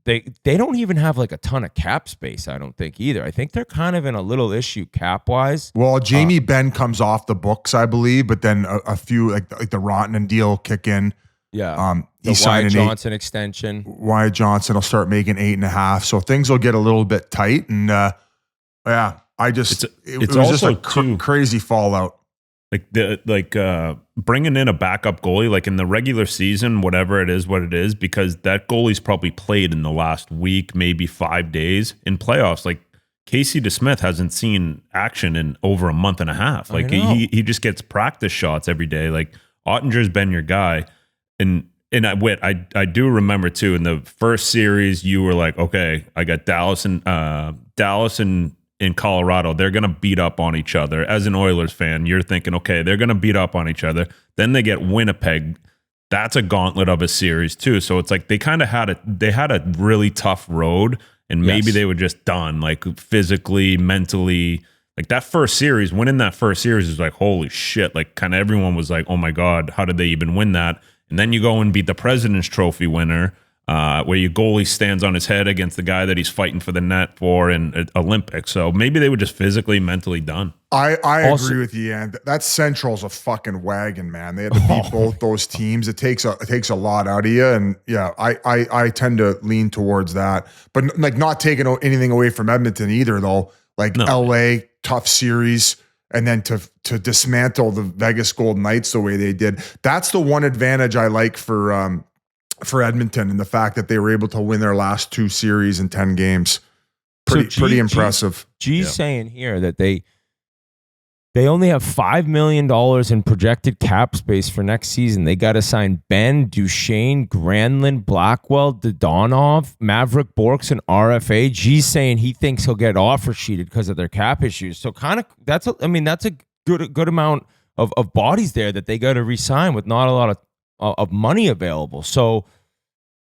They don't even have like a ton of cap space, I don't think either. I think they're kind of in a little issue cap-wise. Well, Jamie Benn comes off the books, I believe, but then a few like the Rantanen deal kick in. Yeah. He the Wyatt Johnson extension. Wyatt Johnson will start making 8.5. So things will get a little bit tight. And yeah, it was just a crazy fallout. Bringing in a backup goalie, like in the regular season, whatever it is, what it is, because that goalie's probably played in the last week, maybe 5 days. In playoffs, like Casey DeSmith hasn't seen action in over a month and a half. Like he just gets practice shots every day. Like Ottinger's been your guy. And I do remember too, in the first series, you were like, okay, I got Dallas and in Colorado, they're going to beat up on each other. As an Oilers fan, you're thinking, okay, they're going to beat up on each other. Then they get Winnipeg. That's a gauntlet of a series too. So it's like they kind of had a really tough road, and maybe they were just done, like physically, mentally. Like that first series, winning that first series is like, holy shit. Like kind of everyone was like, oh my God, how did they even win that? And then you go and beat the President's Trophy winner, where your goalie stands on his head against the guy that he's fighting for the net for in Olympics. So maybe they were just physically, mentally done. I agree with you, and that Central's a fucking wagon, man. They had to beat both those teams. It takes a lot out of you, and yeah, I tend to lean towards that. But like not taking anything away from Edmonton either, though. Like LA, tough series. And then to dismantle the Vegas Golden Knights the way they did. That's the one advantage I like for Edmonton, and the fact that they were able to win their last 2 series in 10 games. Pretty impressive. G's saying here that they only have $5 million in projected cap space for next season. They got to sign Ben, Duchesne, Granlund, Blackwell, Dodonov, Maverick Borks, and RFA. G's saying he thinks he'll get offer sheeted because of their cap issues. So kind of that's a good amount of bodies there that they got to re-sign with not a lot of money available. So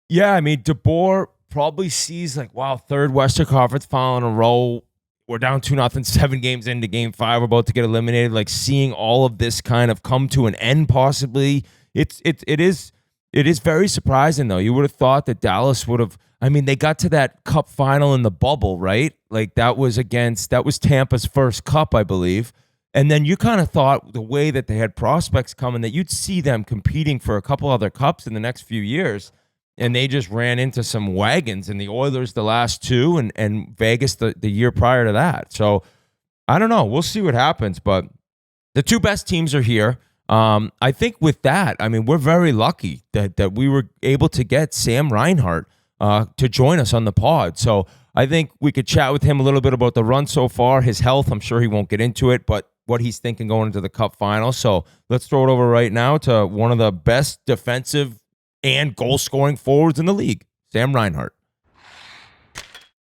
yeah, I mean, DeBoer probably sees like, wow, 3rd Western Conference final in a row. We're down 2-0, 7 games into game 5. We're about to get eliminated. Like seeing all of this kind of come to an end, possibly. It is very surprising though. You would have thought that Dallas would have. I mean, they got to that cup final in the bubble, right? Like that was Tampa's first cup, I believe. And then you kind of thought the way that they had prospects coming that you'd see them competing for a couple other cups in the next few years. And they just ran into some wagons, and the Oilers the last 2 and Vegas the year prior to that. So I don't know. We'll see what happens. But the 2 best teams are here. I think with that, I mean, we're very lucky that we were able to get Sam Reinhart to join us on the pod. So I think we could chat with him a little bit about the run so far, his health. I'm sure he won't get into it, but what he's thinking going into the Cup Finals. So let's throw it over right now to one of the best defensive and goal-scoring forwards in the league, Sam Reinhart.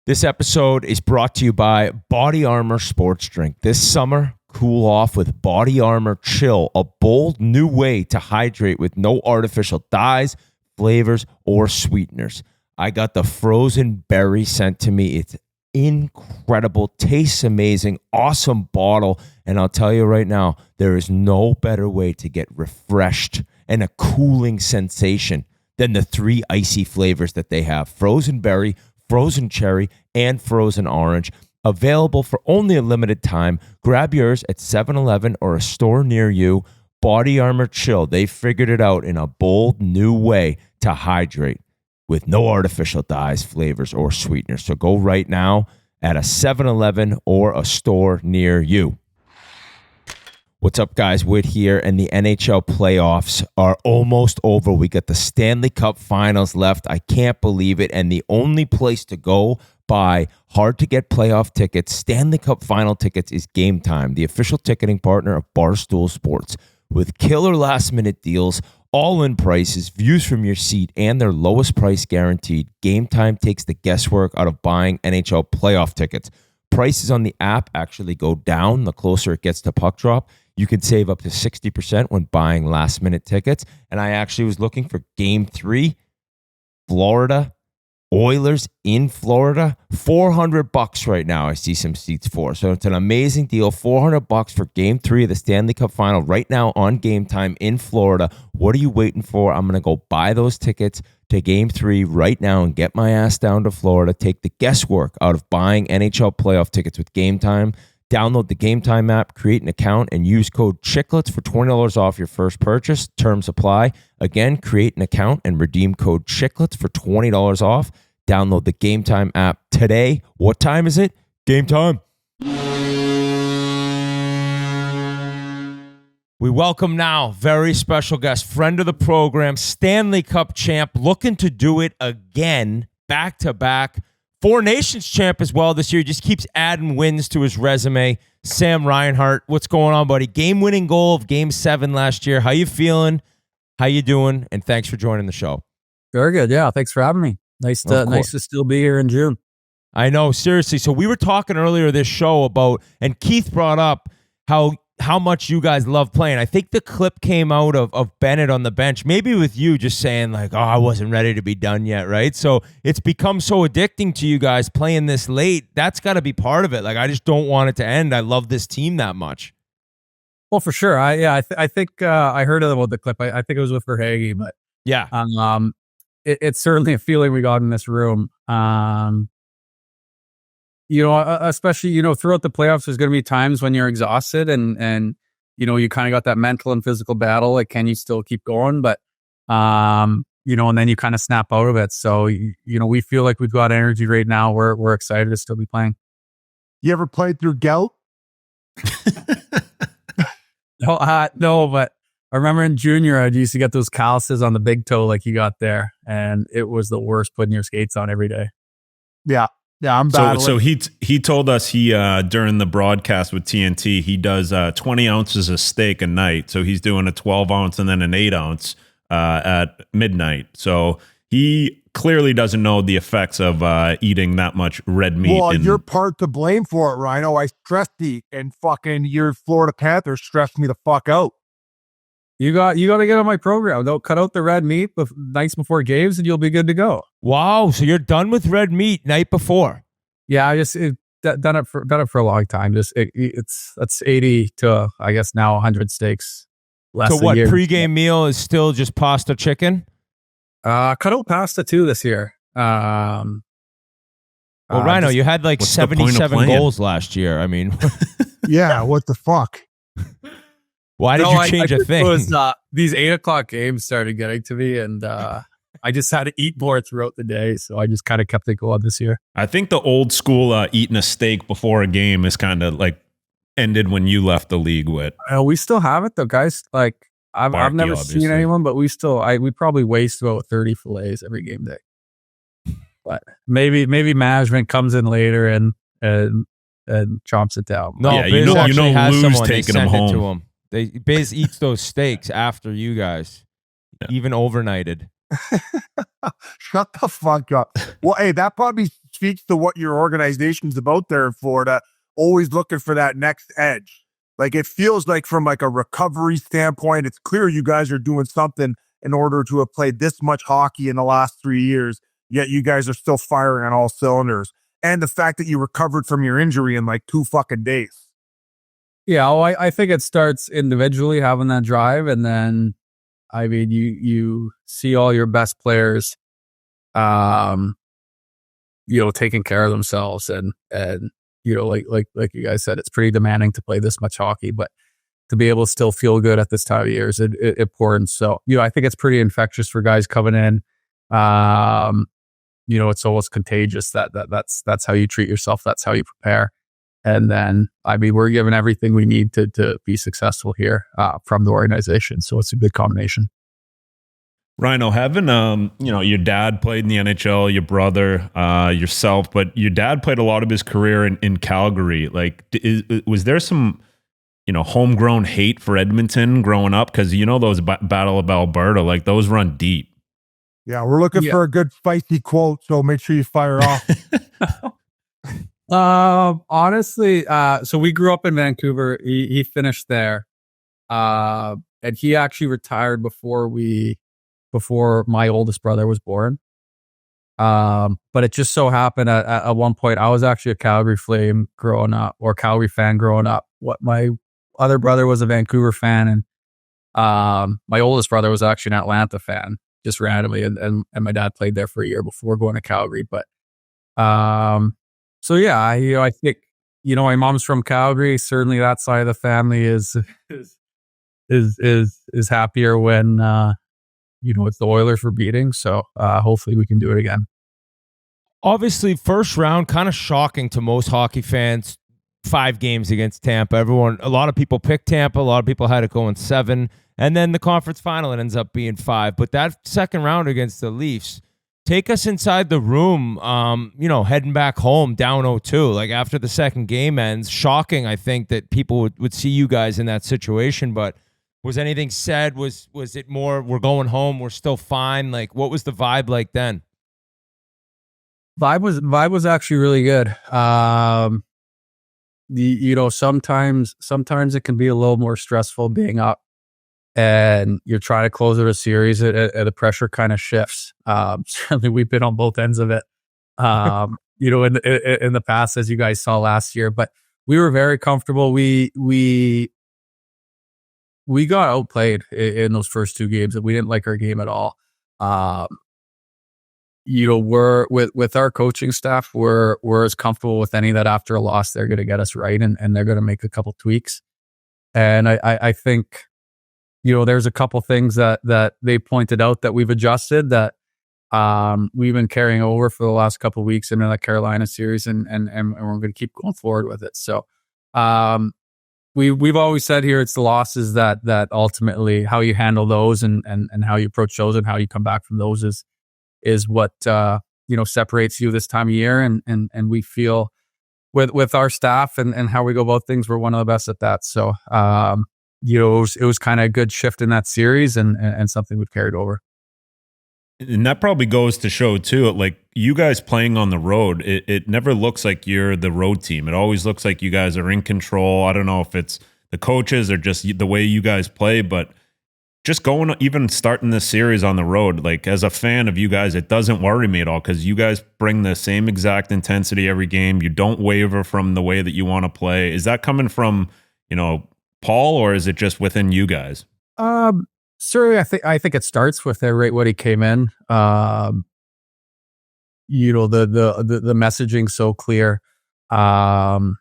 This episode is brought to you by Body Armor Sports Drink. This summer, cool off with Body Armor Chill, a bold new way to hydrate with no artificial dyes, flavors, or sweeteners. I got the frozen berry sent to me. It's incredible, tastes amazing, awesome bottle. And I'll tell you right now, there is no better way to get refreshed and a cooling sensation than the 3 icy flavors that they have: frozen berry, frozen cherry, and frozen orange. Available for only a limited time. Grab yours at 7-Eleven or a store near you. Body Armor Chill. They figured it out in a bold new way to hydrate with no artificial dyes, flavors, or sweeteners. So go right now at a 7-Eleven or a store near you. What's up, guys? Whit here, and the NHL playoffs are almost over. We got the Stanley Cup Finals left. I can't believe it. And the only place to go buy hard-to-get playoff tickets, Stanley Cup Final tickets, is Game Time, the official ticketing partner of Barstool Sports. With killer last-minute deals, all-in prices, views from your seat, and their lowest price guaranteed, Game Time takes the guesswork out of buying NHL playoff tickets. Prices on the app actually go down the closer it gets to puck drop. You can save up to 60% when buying last-minute tickets. And I actually was looking for Game 3, Florida Oilers in Florida, $400 right now. I see some seats for. So it's an amazing deal. $400 for Game 3 of the Stanley Cup Final right now on Game Time in Florida. What are you waiting for? I'm going to go buy those tickets to Game 3 right now and get my ass down to Florida. Take the guesswork out of buying NHL playoff tickets with Game Time. Download the Game Time app, create an account, and use code Chiclets for $20 off your first purchase. Terms apply. Again, create an account and redeem code Chiclets for $20 off. Download the Game Time app today. What time is it? Game time. We welcome now very special guest, friend of the program, Stanley Cup champ, looking to do it again, back-to-back. 4 Nations champ as well this year. Just keeps adding wins to his resume. Sam Reinhart, what's going on, buddy? Game-winning goal of Game 7 last year. How you feeling? How you doing? And thanks for joining the show. Very good. Yeah, thanks for having me. Nice to still be here in June. I know, seriously. So we were talking earlier this show about, and Keith brought up how much you guys love playing. I think the clip came out of Bennett on the bench, maybe with you just saying like, oh, I wasn't ready to be done yet, right? So it's become so addicting to you guys playing this late. That's got to be part of it. Like, I just don't want it to end. I love this team that much. Well, for sure. I think I heard about the clip. I think it was with Verhaeghe, but yeah, it's certainly a feeling we got in this room. Especially, throughout the playoffs, there's going to be times when you're exhausted and you kind of got that mental and physical battle. Like, can you still keep going? But, and then you kind of snap out of it. So, we feel like we've got energy right now. We're excited to still be playing. You ever played through gout? No, but I remember in junior, I used to get those calluses on the big toe like you got there. And it was the worst putting your skates on every day. Yeah. Yeah, I'm battling. So he told us during the broadcast with TNT, he does 20 ounces of steak a night. So he's doing a 12 ounce and then an 8 ounce at midnight. So he clearly doesn't know the effects of eating that much red meat. Well, you're part to blame for it, Rhino. I stressed eat, and fucking your Florida Panthers stressed me the fuck out. You got to get on my program. Don't cut out the red meat nights before games, and you'll be good to go. Wow, so you're done with red meat night before? Yeah, I just done it for a long time. That's 80 to I guess now 100 steaks. So what pregame meal is still just pasta chicken? Cut out pasta too this year. Well, Rhino, you had like 77 goals last year. I mean, yeah, what the fuck? Why did you change a thing? These 8 o'clock games started getting to me, and I just had to eat more throughout the day, so I just kind of kept it going this year. I think the old school eating a steak before a game is kind of like ended when you left the league with. We still have it though, guys. Like I've never seen anyone, but we probably waste about 30 fillets every game day. But maybe management comes in later and chomps it down. No, Yeah, Biz actually has Lou's someone. They taking him sent it to home. him. Biz eats those steaks after you guys, even overnighted. Shut the fuck up. Well, hey, that probably speaks to what your organization's about there in Florida, always looking for that next edge. Like, it feels like from like a recovery standpoint, it's clear you guys are doing something in order to have played this much hockey in the last 3 years, yet you guys are still firing on all cylinders. And the fact that you recovered from your injury in like 2 fucking days. Yeah, well, I think it starts individually having that drive, and then, I mean, you see all your best players, taking care of themselves, and like you guys said, it's pretty demanding to play this much hockey, but to be able to still feel good at this time of year is important. So, I think it's pretty infectious for guys coming in. It's almost contagious. That's how you treat yourself. That's how you prepare. And then, I mean, we're given everything we need to be successful here from the organization. So it's a good combination. Rhino, having your dad played in the NHL, your brother, yourself, but your dad played a lot of his career in Calgary. Like, was there some homegrown hate for Edmonton growing up? Because those Battle of Alberta, like, those run deep. Yeah, we're looking for a good spicy quote, so make sure you fire off. Honestly, so we grew up in Vancouver. He finished there, and he actually retired before my oldest brother was born. But it just so happened at one point I was actually a Calgary Flame growing up, or Calgary fan growing up. What my other brother was a Vancouver fan, and my oldest brother was actually an Atlanta fan, just randomly, and my dad played there for a year before going to Calgary. But so yeah, I think my mom's from Calgary. Certainly, that side of the family is happier when it's the Oilers we're beating. So hopefully we can do it again. Obviously, first round, kind of shocking to most hockey fans. 5 games against Tampa. A lot of people picked Tampa. A lot of people had it going 7. And then the conference final, it ends up being 5. But that second round against the Leafs, take us inside the room, heading back home down 0-2. Like, after the second game ends, shocking, I think, that people would see you guys in that situation. But was anything said? Was it more, we're going home, we're still fine? Like, what was the vibe like then? Vibe was actually really good. Sometimes it can be a little more stressful being up and you're trying to close out a series and the pressure kind of shifts. Certainly we've been on both ends of it, in the past, as you guys saw last year, but we were very comfortable. We got outplayed in those first 2 games, and we didn't like our game at all. We're with our coaching staff, we're as comfortable with any that after a loss, they're going to get us right. And they're going to make a couple tweaks. And I think, there's a couple things that they pointed out that we've adjusted that, we've been carrying over for the last couple of weeks into the Carolina series, and we're going to keep going forward with it. So, we've always said here, it's the losses that ultimately how you handle those and how you approach those and how you come back from those is what separates you this time of year, and we feel with our staff and how we go about things, we're one of the best at that. So it was kind of a good shift in that series and something we've carried over. And that probably goes to show too, like, you guys playing on the road, it never looks like you're the road team. It always looks like you guys are in control. I don't know if it's the coaches or just the way you guys play, but just even starting this series on the road, like, as a fan of you guys, it doesn't worry me at all, because you guys bring the same exact intensity every game. You don't waver from the way that you want to play. Is that coming from, Paul, or is it just within you guys? Certainly, I think it starts with right when he came in. The messaging so clear. And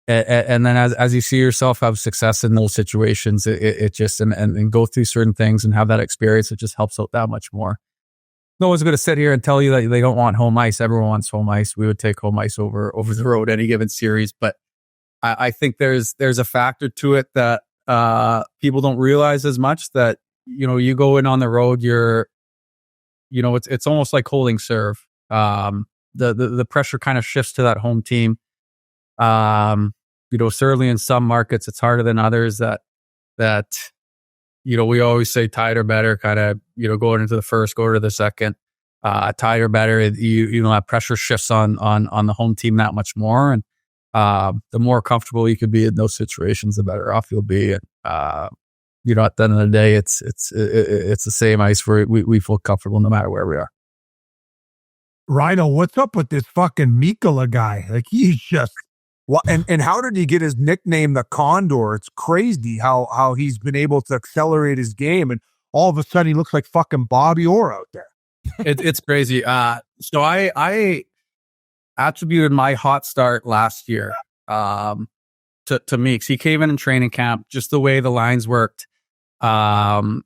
then as you see yourself have success in those situations, it just and go through certain things and have that experience, it just helps out that much more. No one's going to sit here and tell you that they don't want home ice. Everyone wants home ice. We would take home ice over the road any given series, but I think there's a factor to it that people don't realize as much, that you go in on the road, it's almost like holding serve. The pressure kind of shifts to that home team. Certainly in some markets it's harder than others. That we always say tied or better, kind of going into the first, go to the second. Tied or better, that pressure shifts on the home team that much more, and the more comfortable you could be in those situations, the better off you'll be. And at the end of the day, it's the same ice where we feel comfortable no matter where we are. Rhino, what's up with this fucking Mikkola guy? Like, he's just and how did he get his nickname the Condor? It's crazy how he's been able to accelerate his game, and all of a sudden he looks like fucking Bobby Orr out there. It's crazy. So I attributed my hot start last year to Meeks. He came in training camp, just the way the lines worked. I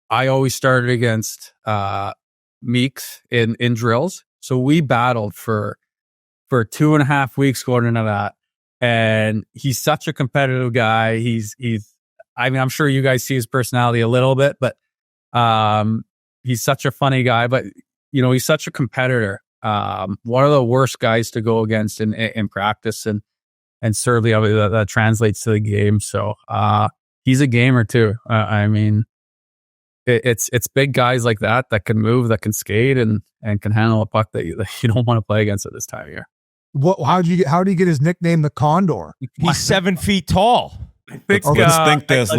always started against Meeks in drills. So we battled for 2.5 weeks going into that. And he's such a competitive guy. I'm sure you guys see his personality a little bit, but he's such a funny guy, but he's such a competitor. One of the worst guys to go against in practice, and certainly that translates to the game. So he's a gamer too. It's big guys like that can move, that can skate, and can handle a puck that you don't want to play against at this time of year. How did he get his nickname the Condor? He's 7 feet tall. Let's think this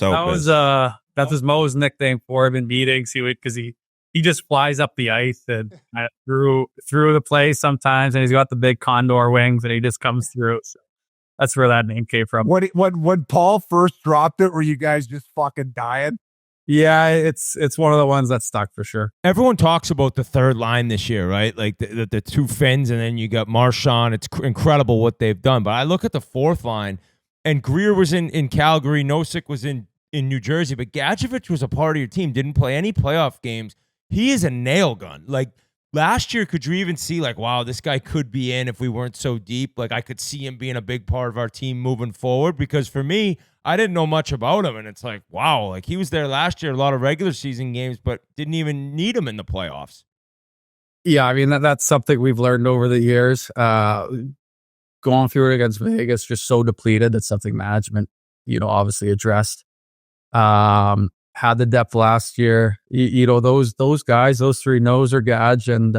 out. That was Mo's nickname for him in meetings. Because he just flies up the ice and through the play sometimes, and he's got the big condor wings, and he just comes through. So that's where that name came from. When Paul first dropped it, were you guys just fucking dying? Yeah, it's one of the ones that stuck for sure. Everyone talks about the third line this year, right? Like the two Finns, and then you got Marchand. It's incredible what they've done. But I look at the fourth line, and Greer was in Calgary, Nosek was in New Jersey, but Gadjevich was a part of your team, didn't play any playoff games. He is a nail gun. Like, last year, could you even see, like, wow, this guy could be in if we weren't so deep? Like, I could see him being a big part of our team moving forward, because for me, I didn't know much about him, and it's like, wow, like, he was there last year, a lot of regular season games, but didn't even need him in the playoffs. Yeah, that's something we've learned over the years. Going through it against Vegas, just so depleted. That's something management, obviously addressed. Had the depth last year. Those guys, those three, Noser, Gadge, and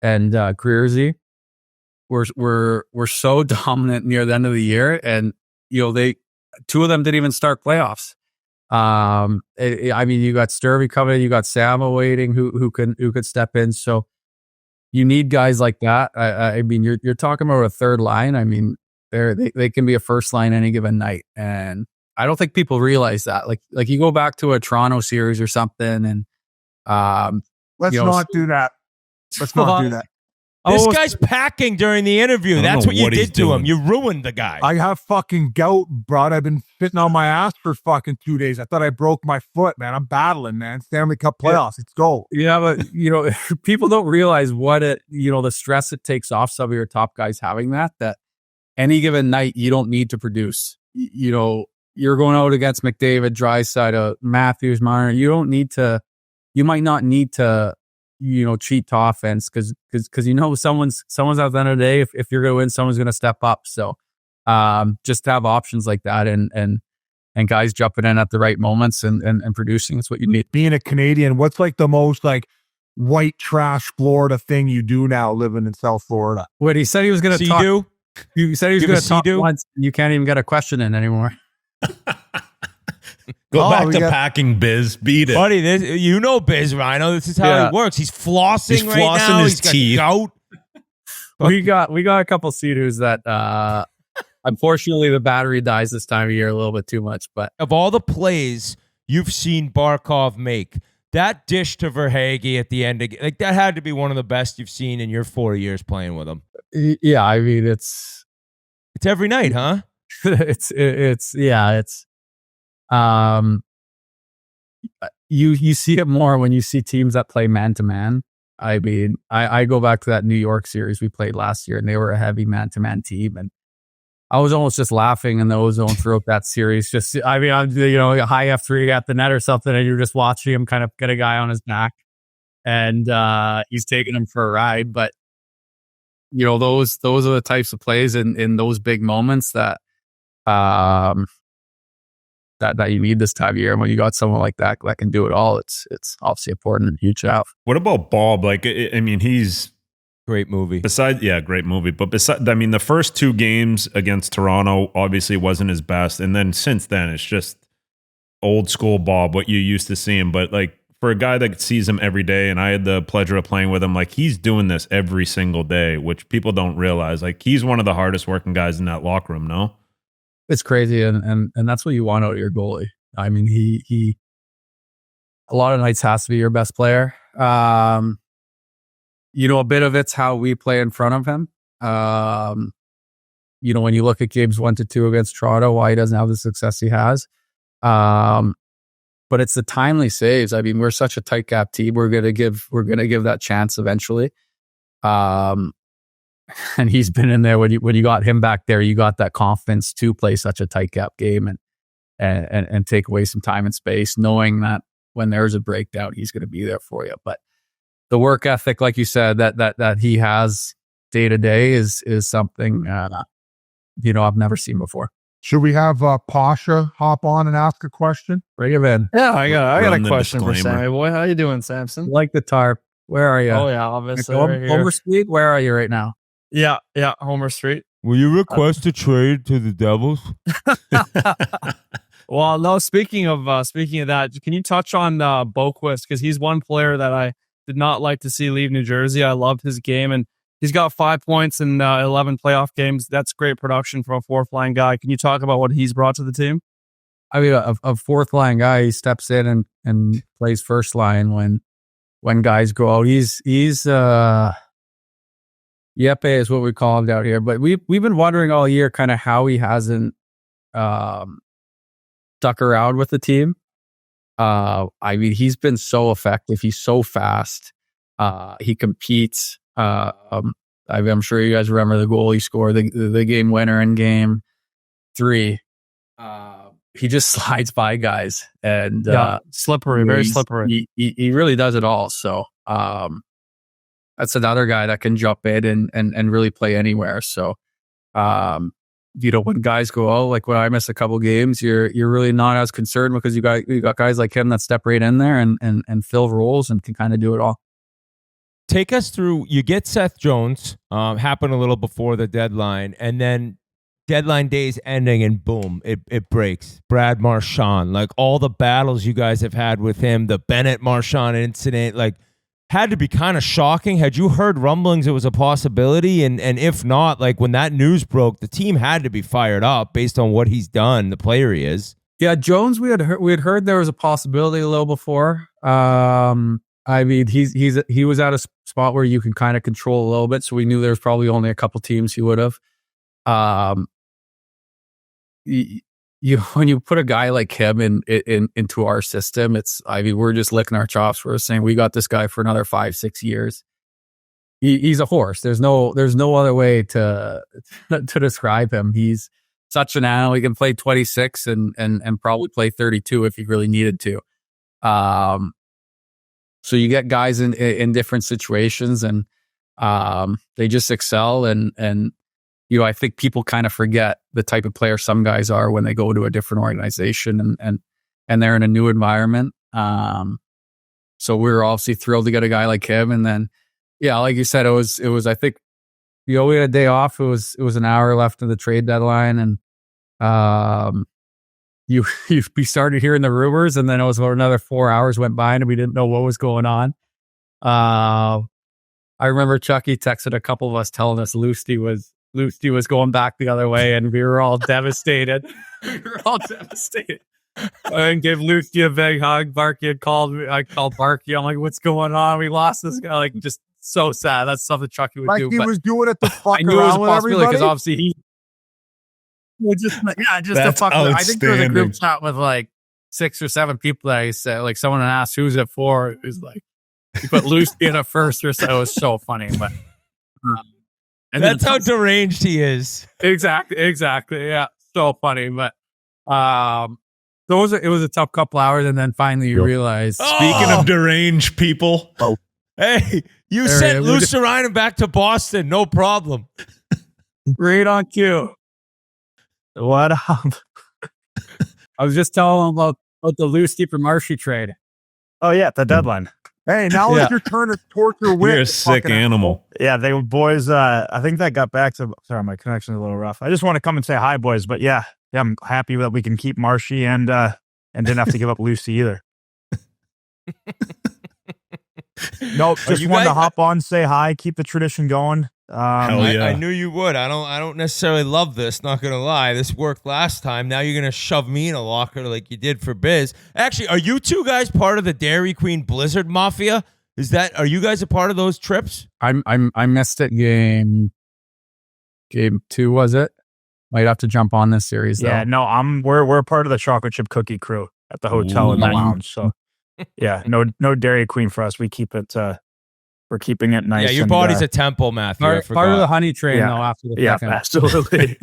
Greerzy, were so dominant near the end of the year, and two of them didn't even start playoffs. You got Sturvey coming, you got Sam waiting, who could step in. So you need guys like that. You're talking about a third line. They can be a first line any given night, and I don't think people realize that. Like you go back to a Toronto series or something, and let's not do that. Let's not do that. This guy's packing during the interview. That's what you did to him. You ruined the guy. I have fucking gout, bro. I've been sitting on my ass for fucking 2 days. I thought I broke my foot, man. I'm battling, man. Stanley Cup playoffs. Let's go. Yeah, but people don't realize what the stress it takes off some of your top guys having that any given night you don't need to produce. You're going out against McDavid, Draisaitl, Matthews, Marner. You might not need to, cheat to offense because someone's at the end of the day. If you're going to win, someone's going to step up. So just to have options like that and guys jumping in at the right moments and producing is what you need. Being a Canadian, what's like the most like white trash Florida thing you do now living in South Florida? What he said he was going to talk. You said he was going to talk once. You can't even get a question in anymore. Go back to packing, Biz. Beat it. Buddy, Biz, Rhino. This is how he works. He's flossing right now. His teeth. Got gout. We got a couple Sea-Doos that unfortunately the battery dies this time of year a little bit too much. But of all the plays you've seen Barkov make, that dish to Verhaeghe at the end, that had to be one of the best you've seen in your 4 years playing with him. Yeah, it's every night, huh? You see it more when you see teams that play man to man. I go back to that New York series we played last year, and they were a heavy man to man team, and I was almost just laughing in the ozone throughout that series. I'm a high F3 at the net or something, and you're just watching him kind of get a guy on his back, and he's taking him for a ride. But those are the types of plays in those big moments that that you need this time of year. And when you got someone like that can do it all, it's obviously important and huge out. What about Bob? Like, I mean, he's Great movie. great movie. But the first 2 games against Toronto obviously wasn't his best. And then since then, it's just old school Bob, what you used to see him. But like for a guy that sees him every day, and I had the pleasure of playing with him, like he's doing this every single day, which people don't realize. Like he's one of the hardest working guys in that locker room, no? It's crazy, and that's what you want out of your goalie. I mean, he a lot of nights has to be your best player. A bit of it's how we play in front of him. When you look at games 1-2 against Toronto, why he doesn't have the success he has. But it's the timely saves. I mean, we're such a tight gap team. We're gonna give that chance eventually. And he's been in there when you got him back there, you got that confidence to play such a tight gap game and take away some time and space, knowing that when there's a breakdown, he's going to be there for you. But the work ethic, like you said, that he has day to day is something I've never seen before. Should we have Pasha hop on and ask a question? Bring him in. Yeah, I got Run a the question for disclaimer. Sammy boy. How you doing, Samson? Like the tarp. Where are you? Oh yeah, obviously. Right here. Homer Street. Where are you right now? Yeah, Homer Street. Will you request a trade to the Devils? Well, no. Speaking of that, can you touch on Boquist, because he's one player that I did not like to see leave New Jersey. I loved his game, and he's got 5 points in 11 playoff games. That's great production from a fourth line guy. Can you talk about what he's brought to the team? I mean, a fourth line guy, he steps in and plays first line when guys go out. He's Yepe is what we call him out here. But we've been wondering all year kind of how he hasn't stuck around with the team. I mean, he's been so effective. He's so fast. He competes. I'm sure you guys remember the goal he scored, the game winner in game 3. He just slides by guys and slippery, very slippery. He really does it all. So that's another guy that can jump in and really play anywhere. So when guys go out, like when I miss a couple games, you're really not as concerned because you got guys like him that step right in there and fill roles and can kind of do it all. Take us through, you get Seth Jones, happened a little before the deadline, and then deadline day's ending and boom, it breaks. Brad Marchand, like all the battles you guys have had with him, the Bennett Marchand incident, like had to be kind of shocking. Had you heard rumblings it was a possibility? And if not, like when that news broke, the team had to be fired up based on what he's done, the player he is. Yeah, Jones, we had heard there was a possibility a little before. I mean, he was at a spot where you can kind of control a little bit, so we knew there was probably only a couple teams he would have. When you put a guy like him into our system, we're just licking our chops. We're saying we got this guy for another 5-6 years. He's a horse. There's no other way to describe him. He's such an animal. He can play 26 and probably play 32 if he really needed to. So you get guys in different situations and they just excel and I think people kind of forget the type of player some guys are when they go to a different organization and they're in a new environment. So we were obviously thrilled to get a guy like him. And then, yeah, like you said, it was, I think, we had a day off. It was an hour left of the trade deadline. And, we started hearing the rumors, and then it was about another 4 hours went by and we didn't know what was going on. I remember Chucky texted a couple of us telling us Lusty was going back the other way, and we were all devastated. And gave Lusty a big hug. Barky had called me. I called Barky. I'm like, what's going on? We lost this guy. Like, just so sad. That's stuff that Chucky would do. He was doing it to fuck I knew it was a around with possibility everybody. because obviously he was just to fuck with. I think there was a group chat with like 6 or 7 people that I said, like someone asked who's it for. It was like, you put Lusty in a first or so. It was so funny, but and that's how deranged he is. Exactly. Yeah, so funny. But it was a tough couple hours, and then finally you realize. Speaking of deranged people, Hey, you There sent we go. Lucerainen back to Boston. No problem. Right on cue. What up? I was just telling him about the Lucy for Marshy trade. Oh yeah, the deadline. Hey, now Yeah. it's your turn to torture Whit. You're a sick fucking animal. Yeah, they boys. I think that got back to. Sorry, my connection's a little rough. I just want to come and say hi, boys. But yeah, I'm happy that we can keep Marshy and didn't have to give up Lucy either. Nope, just you wanted to guys- hop on, say hi, keep the tradition going. Hell yeah. I knew you would. I don't necessarily love this, not gonna lie. This worked last time. Now you're gonna shove me in a locker like you did for Biz. Actually, are you two guys part of the Dairy Queen Blizzard Mafia? Are you guys a part of those trips? I missed it. Game 2 was it? Might have to jump on this series though. Yeah, no, we're part of the chocolate chip cookie crew at the hotel in the Ooh. lounge. So yeah, no Dairy Queen for us. We keep it. We're keeping it nice. Yeah, your and, body's a temple, Matthew. I Part of forgot. the honey train Yeah. though. After the yeah, second absolutely.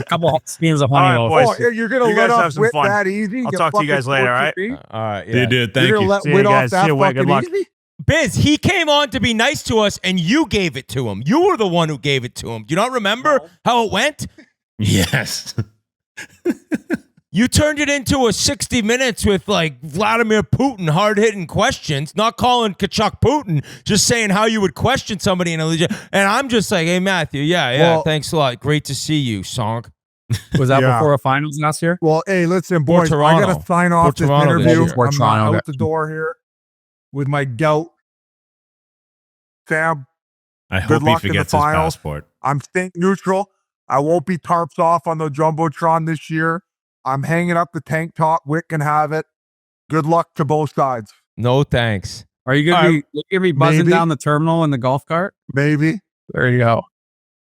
couple spoons of honey. All right, loaf. boys. Oh, you're going You to let guys have off some Whit fun. that easy? I'll talk to you guys later, all right? All right, You yeah. did. Thank You're going you. to let See you Whit off guys. See that you, Whit. Good fucking luck. easy? Biz, he came on to be nice to us, and you gave it to him. You were the one who gave it to him. Do you not remember how it went? Yes. You turned it into a 60 minutes with like Vladimir Putin hard-hitting questions, not calling Tkachuk Putin, just saying how you would question somebody in a legion. And I'm just like, hey, Matthew, yeah, Well- thanks a lot. Great to see you, Sonk. Was that Yeah. before a finals last year? Well, hey, listen, For boys, I Toronto. got to sign off For this Toronto this interview. year. For I'm Toronto. out the door here with my gout. Sam, I Good hope he luck in the forgets his finals. passport. I'm stink neutral. I won't be tarps off on the Jumbotron this year. I'm hanging up the tank top. Whit can have it. Good luck to both sides. No thanks. Are you gonna be buzzing maybe. down the terminal in the golf cart? Maybe. There you go.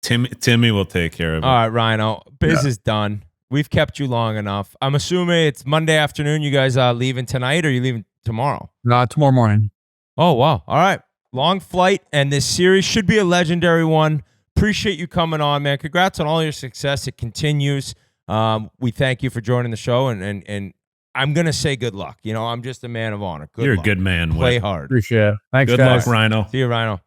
Timmy will take care of it. All right, Rhino. Biz is done. We've kept you long enough. I'm assuming it's Monday afternoon. You guys are leaving tonight or you leaving tomorrow? Tomorrow morning. Oh, wow. All right. Long flight, and this series should be a legendary one. Appreciate you coming on, man. Congrats on all your success. It continues. We thank you for joining the show, and I'm going to say good luck. You know, I'm just a man of honor. Good You're luck. a good man, Play Whit. hard. Appreciate it. Thanks, Good guys. luck, Rhino. See you, Rhino.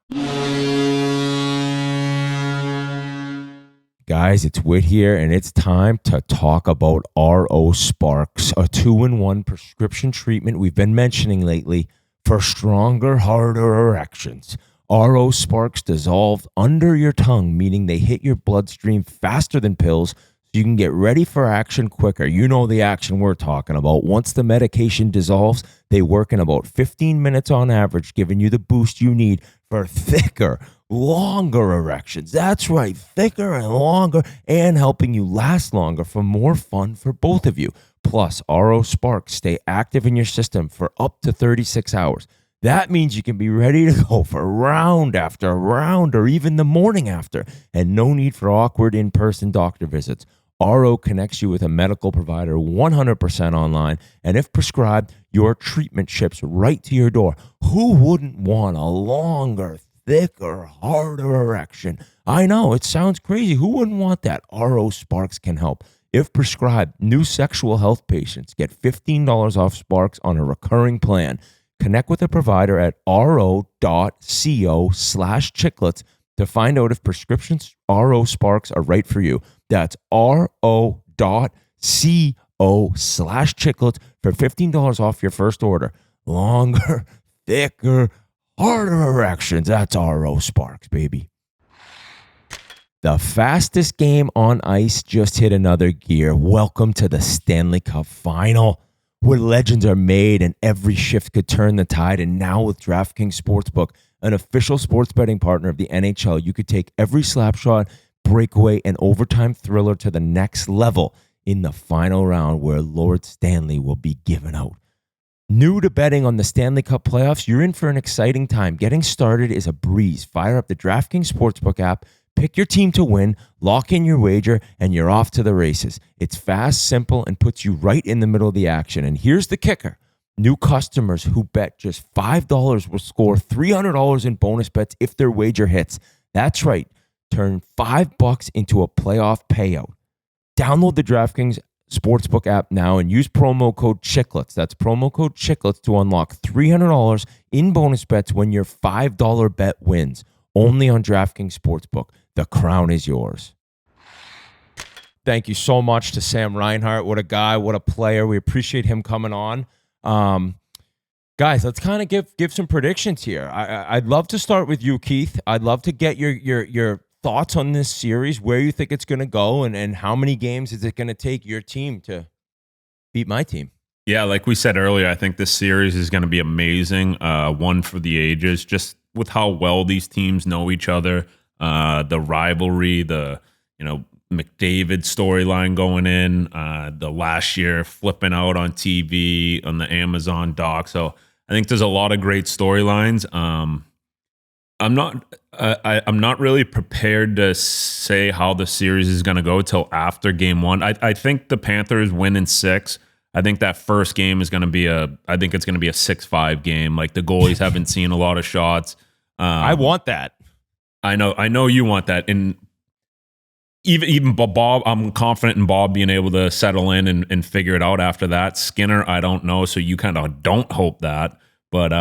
Guys, it's Whit here, and it's time to talk about RO Sparks, a 2-in-1 prescription treatment we've been mentioning lately for stronger, harder erections. RO Sparks dissolve under your tongue, meaning they hit your bloodstream faster than pills, so you can get ready for action quicker. You know the action we're talking about. Once the medication dissolves, they work in about 15 minutes on average, giving you the boost you need for thicker, longer erections. That's right, thicker and longer, and helping you last longer for more fun for both of you. Plus, RO Sparks stay active in your system for up to 36 hours. That means you can be ready to go for round after round or even the morning after, and no need for awkward in-person doctor visits. RO connects you with a medical provider 100% online, and if prescribed, your treatment ships right to your door. Who wouldn't want a longer, thicker, harder erection? I know, it sounds crazy. Who wouldn't want that? RO Sparks can help. If prescribed, new sexual health patients get $15 off Sparks on a recurring plan. Connect with a provider at ro.co/chiclets to find out if prescriptions RO Sparks are right for you. That's ro.co/chiclets for $15 off your first order. Longer, thicker, harder erections. That's RO Sparks, baby. The fastest game on ice just hit another gear. Welcome to the Stanley Cup Final, where legends are made and every shift could turn the tide. And now with DraftKings Sportsbook, an official sports betting partner of the NHL, you could take every slap shot, breakaway, and overtime thriller to the next level in the final round, where Lord Stanley will be given out. New to betting on the Stanley Cup playoffs, you're in for an exciting time. Getting started is a breeze. Fire up the DraftKings Sportsbook app, pick your team to win, lock in your wager, and you're off to the races. It's fast, simple, and puts you right in the middle of the action. And here's the kicker. New customers who bet just $5 will score $300 in bonus bets if their wager hits. That's right. Turn $5 into a playoff payout. Download the DraftKings Sportsbook app now and use promo code Chiclets. That's promo code Chiclets to unlock $300 in bonus bets when your $5 bet wins. Only on DraftKings Sportsbook. The crown is yours. Thank you so much to Sam Reinhart. What a guy, what a player. We appreciate him coming on. Guys, let's kind of give some predictions here. I'd love to start with you, Keith. I'd love to get your thoughts on this series, where you think it's going to go, and how many games is it going to take your team to beat my team? Yeah, like we said earlier, I think this series is going to be amazing. One for the ages, just with how well these teams know each other, the rivalry, the McDavid storyline going in, the last year flipping out on TV on the Amazon doc. So I think there's a lot of great storylines. I'm not really prepared to say how the series is going to go till after game one. I think the Panthers win in 6. I think that first game is going to be a 6-5 game. Like, the goalies haven't seen a lot of shots. I want that. I know you want that. And even Bob, I'm confident in Bob being able to settle in and figure it out after that. Skinner, I don't know. So you kind of don't hope that. But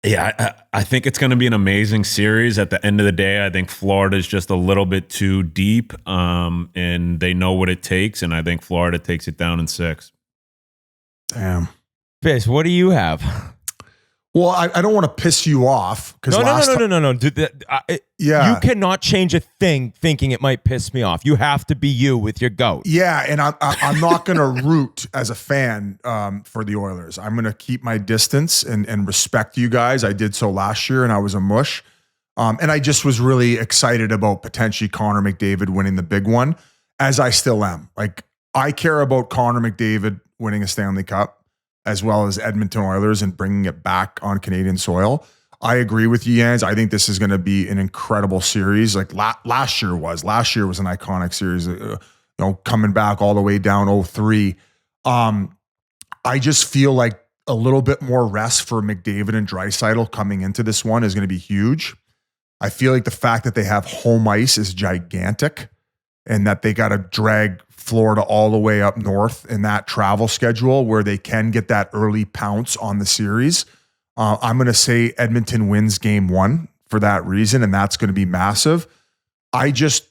yeah, I think it's going to be an amazing series. At the end of the day, I think Florida's just a little bit too deep, and they know what it takes. And I think Florida takes it down in 6. Damn. Fish, what do you have? Well, I don't want to piss you off because no. Dude, yeah, you cannot change a thing thinking it might piss me off. You have to be you with your goat. Yeah, and I'm not going to root as a fan for the Oilers. I'm going to keep my distance and respect you guys. I did so last year, and I was a mush. And I just was really excited about potentially Connor McDavid winning the big one, as I still am. Like, I care about Connor McDavid winning a Stanley Cup, as well as Edmonton Oilers and bringing it back on Canadian soil. I agree with you, Jans. I think this is going to be an incredible series. Like last year was. Last year was an iconic series, coming back all the way down 0-3. I just feel like a little bit more rest for McDavid and Draisaitl coming into this one is going to be huge. I feel like the fact that they have home ice is gigantic, and that they got to drag Florida all the way up north in that travel schedule where they can get that early pounce on the series. I'm going to say Edmonton wins game 1 for that reason, and that's going to be massive. I just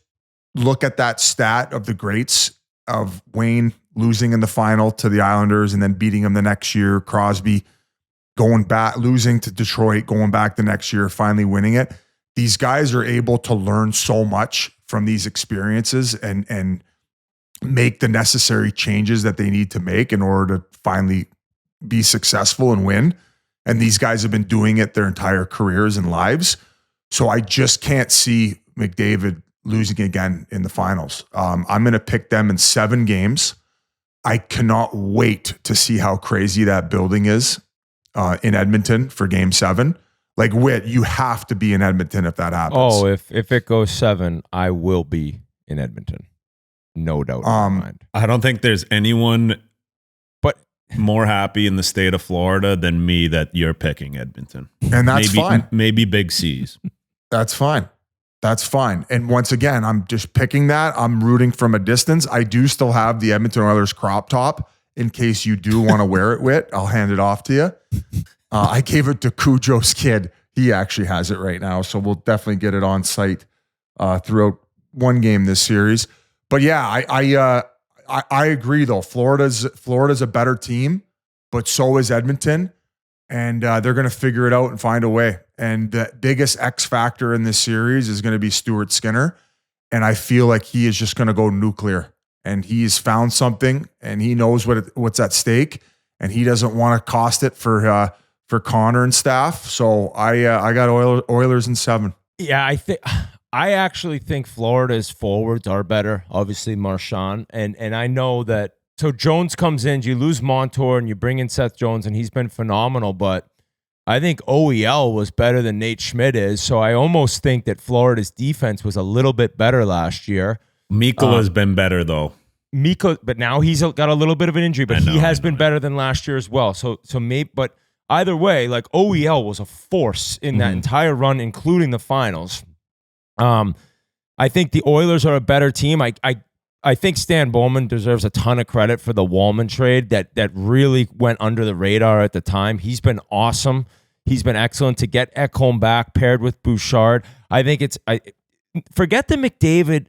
look at that stat of the greats of Wayne losing in the final to the Islanders and then beating them the next year, Crosby going back, losing to Detroit, going back the next year, finally winning it. These guys are able to learn so much from these experiences and make the necessary changes that they need to make in order to finally be successful and win. And these guys have been doing it their entire careers and lives. So I just can't see McDavid losing again in the finals. I'm going to pick them in 7 games. I cannot wait to see how crazy that building is in Edmonton for game 7. Like, Whit, you have to be in Edmonton if that happens. Oh, if it goes 7, I will be in Edmonton. No doubt in my mind. I don't think there's anyone more happy in the state of Florida than me that you're picking Edmonton. And that's fine. Maybe Big C's. That's fine. That's fine. And once again, I'm just picking that. I'm rooting from a distance. I do still have the Edmonton Oilers crop top in case you do want to wear it, Whit. I'll hand it off to you. I gave it to Cujo's kid. He actually has it right now. So we'll definitely get it on site throughout one game this series. But yeah, I agree though. Florida's a better team, but so is Edmonton, and they're going to figure it out and find a way. And the biggest X factor in this series is going to be Stuart Skinner, and I feel like he is just going to go nuclear. And he's found something, and he knows what's at stake, and he doesn't want to cost it for Connor and staff. So I got Oilers in 7. Yeah, I actually think Florida's forwards are better. Obviously, Marchand. And I know that. So Jones comes in, you lose Montour, and you bring in Seth Jones, and he's been phenomenal. But I think OEL was better than Nate Schmidt is. So I almost think that Florida's defense was a little bit better last year. Mikko has been better, though. But now he's got a little bit of an injury, but he has been better than last year as well. So maybe, but either way, like OEL was a force in that entire run, including the finals. I think the Oilers are a better team. I I think Stan Bowman deserves a ton of credit for the Wallman trade that really went under the radar at the time. He's been awesome. He's been excellent to get Ekholm back paired with Bouchard. I think forget the McDavid.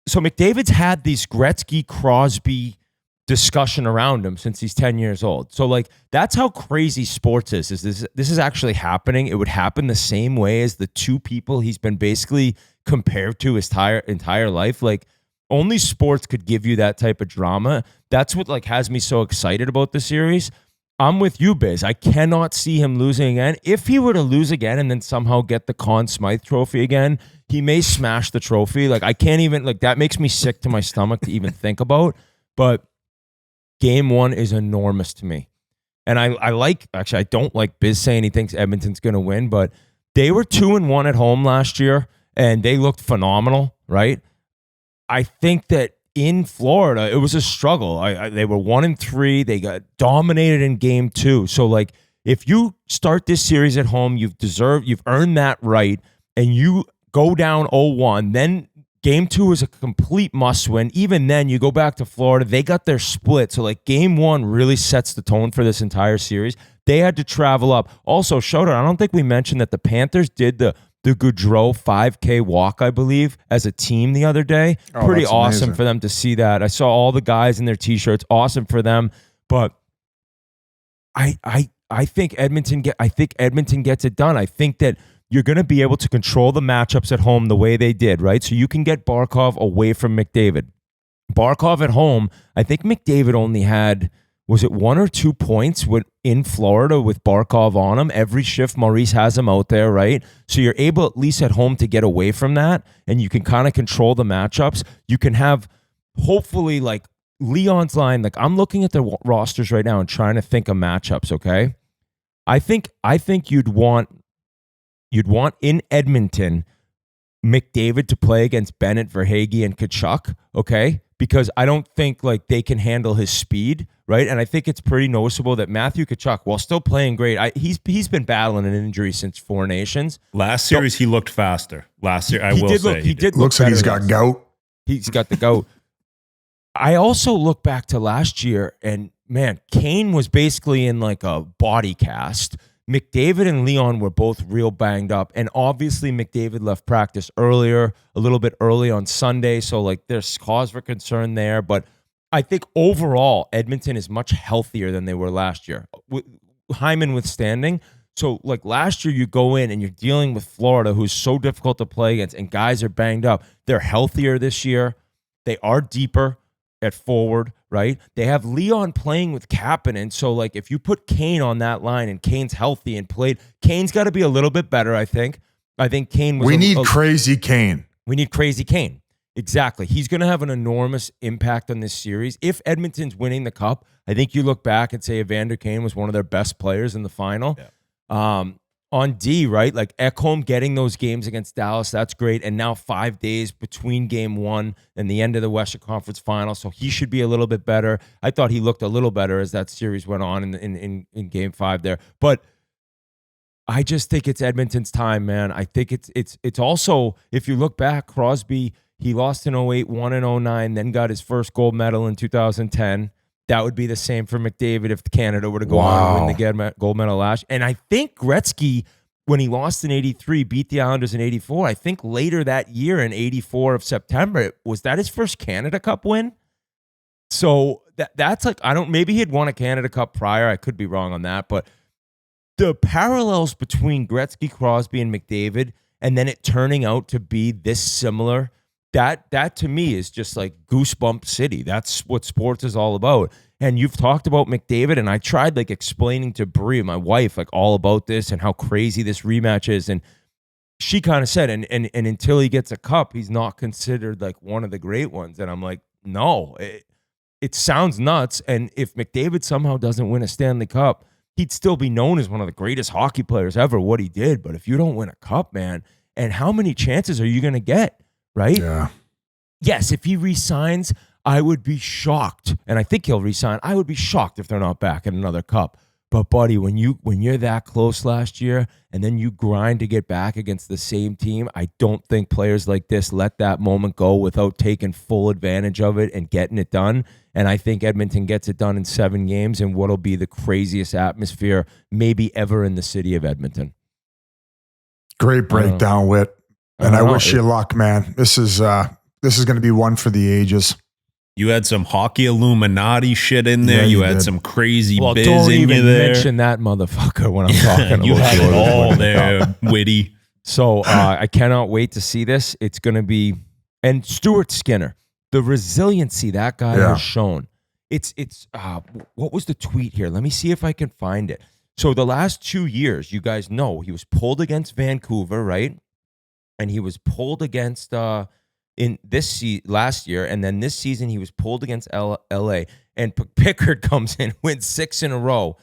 So McDavid's had these Gretzky, Crosby discussion around him since he's 10 years old. So like that's how crazy sports is this is actually happening. It would happen the same way as the two people he's been basically compared to his entire life. Like only sports could give you that type of drama. That's what like has me so excited about the series. I'm with you, Biz. I cannot see him losing again. If he were to lose again and then somehow get the Conn Smythe trophy again, he may smash the trophy. Like I can't even, like that makes me sick to my stomach to even think about. But Game 1 is enormous to me. And I don't like Biz saying he thinks Edmonton's going to win, but they were 2-1 at home last year and they looked phenomenal, right? I think that in Florida, it was a struggle. They were 1-3. They got dominated in Game 2. So like if you start this series at home, you've earned that right, and you go down 0-1, then Game 2 is a complete must-win. Even then, you go back to Florida. They got their split. So, like, Game 1 really sets the tone for this entire series. They had to travel up. Also, shout out, I don't think we mentioned that the Panthers did the Gaudreau 5K walk, I believe, as a team the other day. Pretty awesome for them to see that. I saw all the guys in their T-shirts. Awesome for them. But I think Edmonton gets it done. I think that you're going to be able to control the matchups at home the way they did, right? So you can get Barkov away from McDavid. Barkov at home, I think McDavid only had, was it 1 or 2 points in Florida with Barkov on him? Every shift, Maurice has him out there, right? So you're able, at least at home, to get away from that, and you can kind of control the matchups. You can have, hopefully, like, Leon's line. Like, I'm looking at the rosters right now and trying to think of matchups, okay? I think you'd want in Edmonton McDavid to play against Bennett, Verhaeghe, and Tkachuk, okay? Because I don't think like they can handle his speed, right? And I think it's pretty noticeable that Matthew Tkachuk, while still playing great, he's been battling an injury since Four Nations. Last series, he looked faster. Last year, he did looks like he's got gout. He's got the gout. I also look back to last year, and man, Kane was basically in like a body cast. McDavid and Leon were both real banged up. And obviously McDavid left practice a little bit early on Sunday. So like there's cause for concern there. But I think overall, Edmonton is much healthier than they were last year. Hyman withstanding. So like last year you go in and you're dealing with Florida, who's so difficult to play against, and guys are banged up. They're healthier this year. They are deeper at forward, right? They have Leon playing with Kapanen. So, like, if you put Kane on that line and Kane's healthy and played, Kane's got to be a little bit better, I think. I think Kane was... We need crazy Kane. We need crazy Kane. Exactly. He's going to have an enormous impact on this series. If Edmonton's winning the Cup, I think you look back and say Evander Kane was one of their best players in the final. Yeah. On D, right? Like Ekholm getting those games against Dallas, that's great. And now 5 days between Game 1 and the end of the Western Conference Final, so he should be a little bit better. I thought he looked a little better as that series went on in Game 5 there. But I just think it's Edmonton's time, man. I think it's also, if you look back, Crosby, he lost in 08, won in 09, then got his first gold medal in 2010. That would be the same for McDavid if Canada were to go on and win the gold medal last. And I think Gretzky, when he lost in 83, beat the Islanders in 84. I think later that year in 84 of September, was that his first Canada Cup win? So that's like, maybe he had won a Canada Cup prior. I could be wrong on that. But the parallels between Gretzky, Crosby, and McDavid, and then it turning out to be this similar, that to me is just like goosebump city. That's what sports is all about. And you've talked about McDavid, and I tried like explaining to Brie, my wife, like all about this and how crazy this rematch is. And she kind of said, and until he gets a cup, he's not considered like one of the great ones. And I'm like, no, it sounds nuts. And if McDavid somehow doesn't win a Stanley Cup, he'd still be known as one of the greatest hockey players ever, what he did. But if you don't win a cup, man, and how many chances are you going to get? Right? Yeah. Yes, if he resigns, I would be shocked. And I think he'll resign. I would be shocked if they're not back at another cup. But buddy, when you're that close last year and then you grind to get back against the same team, I don't think players like this let that moment go without taking full advantage of it and getting it done. And I think Edmonton gets it done in 7 games in what'll be the craziest atmosphere maybe ever in the city of Edmonton. Great breakdown, Whit. And I wish you luck, man. This is going to be one for the ages. You had some hockey Illuminati shit in there. Yeah, you you had did. some crazy Well, biz don't in even you there. mention that motherfucker when I'm talking You about had it the Oilers all winning the there, cup. Whitty. So I cannot wait to see this. It's going to be, and Stuart Skinner, the resiliency that guy has shown. It's what was the tweet here? Let me see if I can find it. So the last 2 years, you guys know, he was pulled against Vancouver, right? And he was pulled against in this last year, and then this season he was pulled against LA. And Pickard comes in, wins 6 in a row.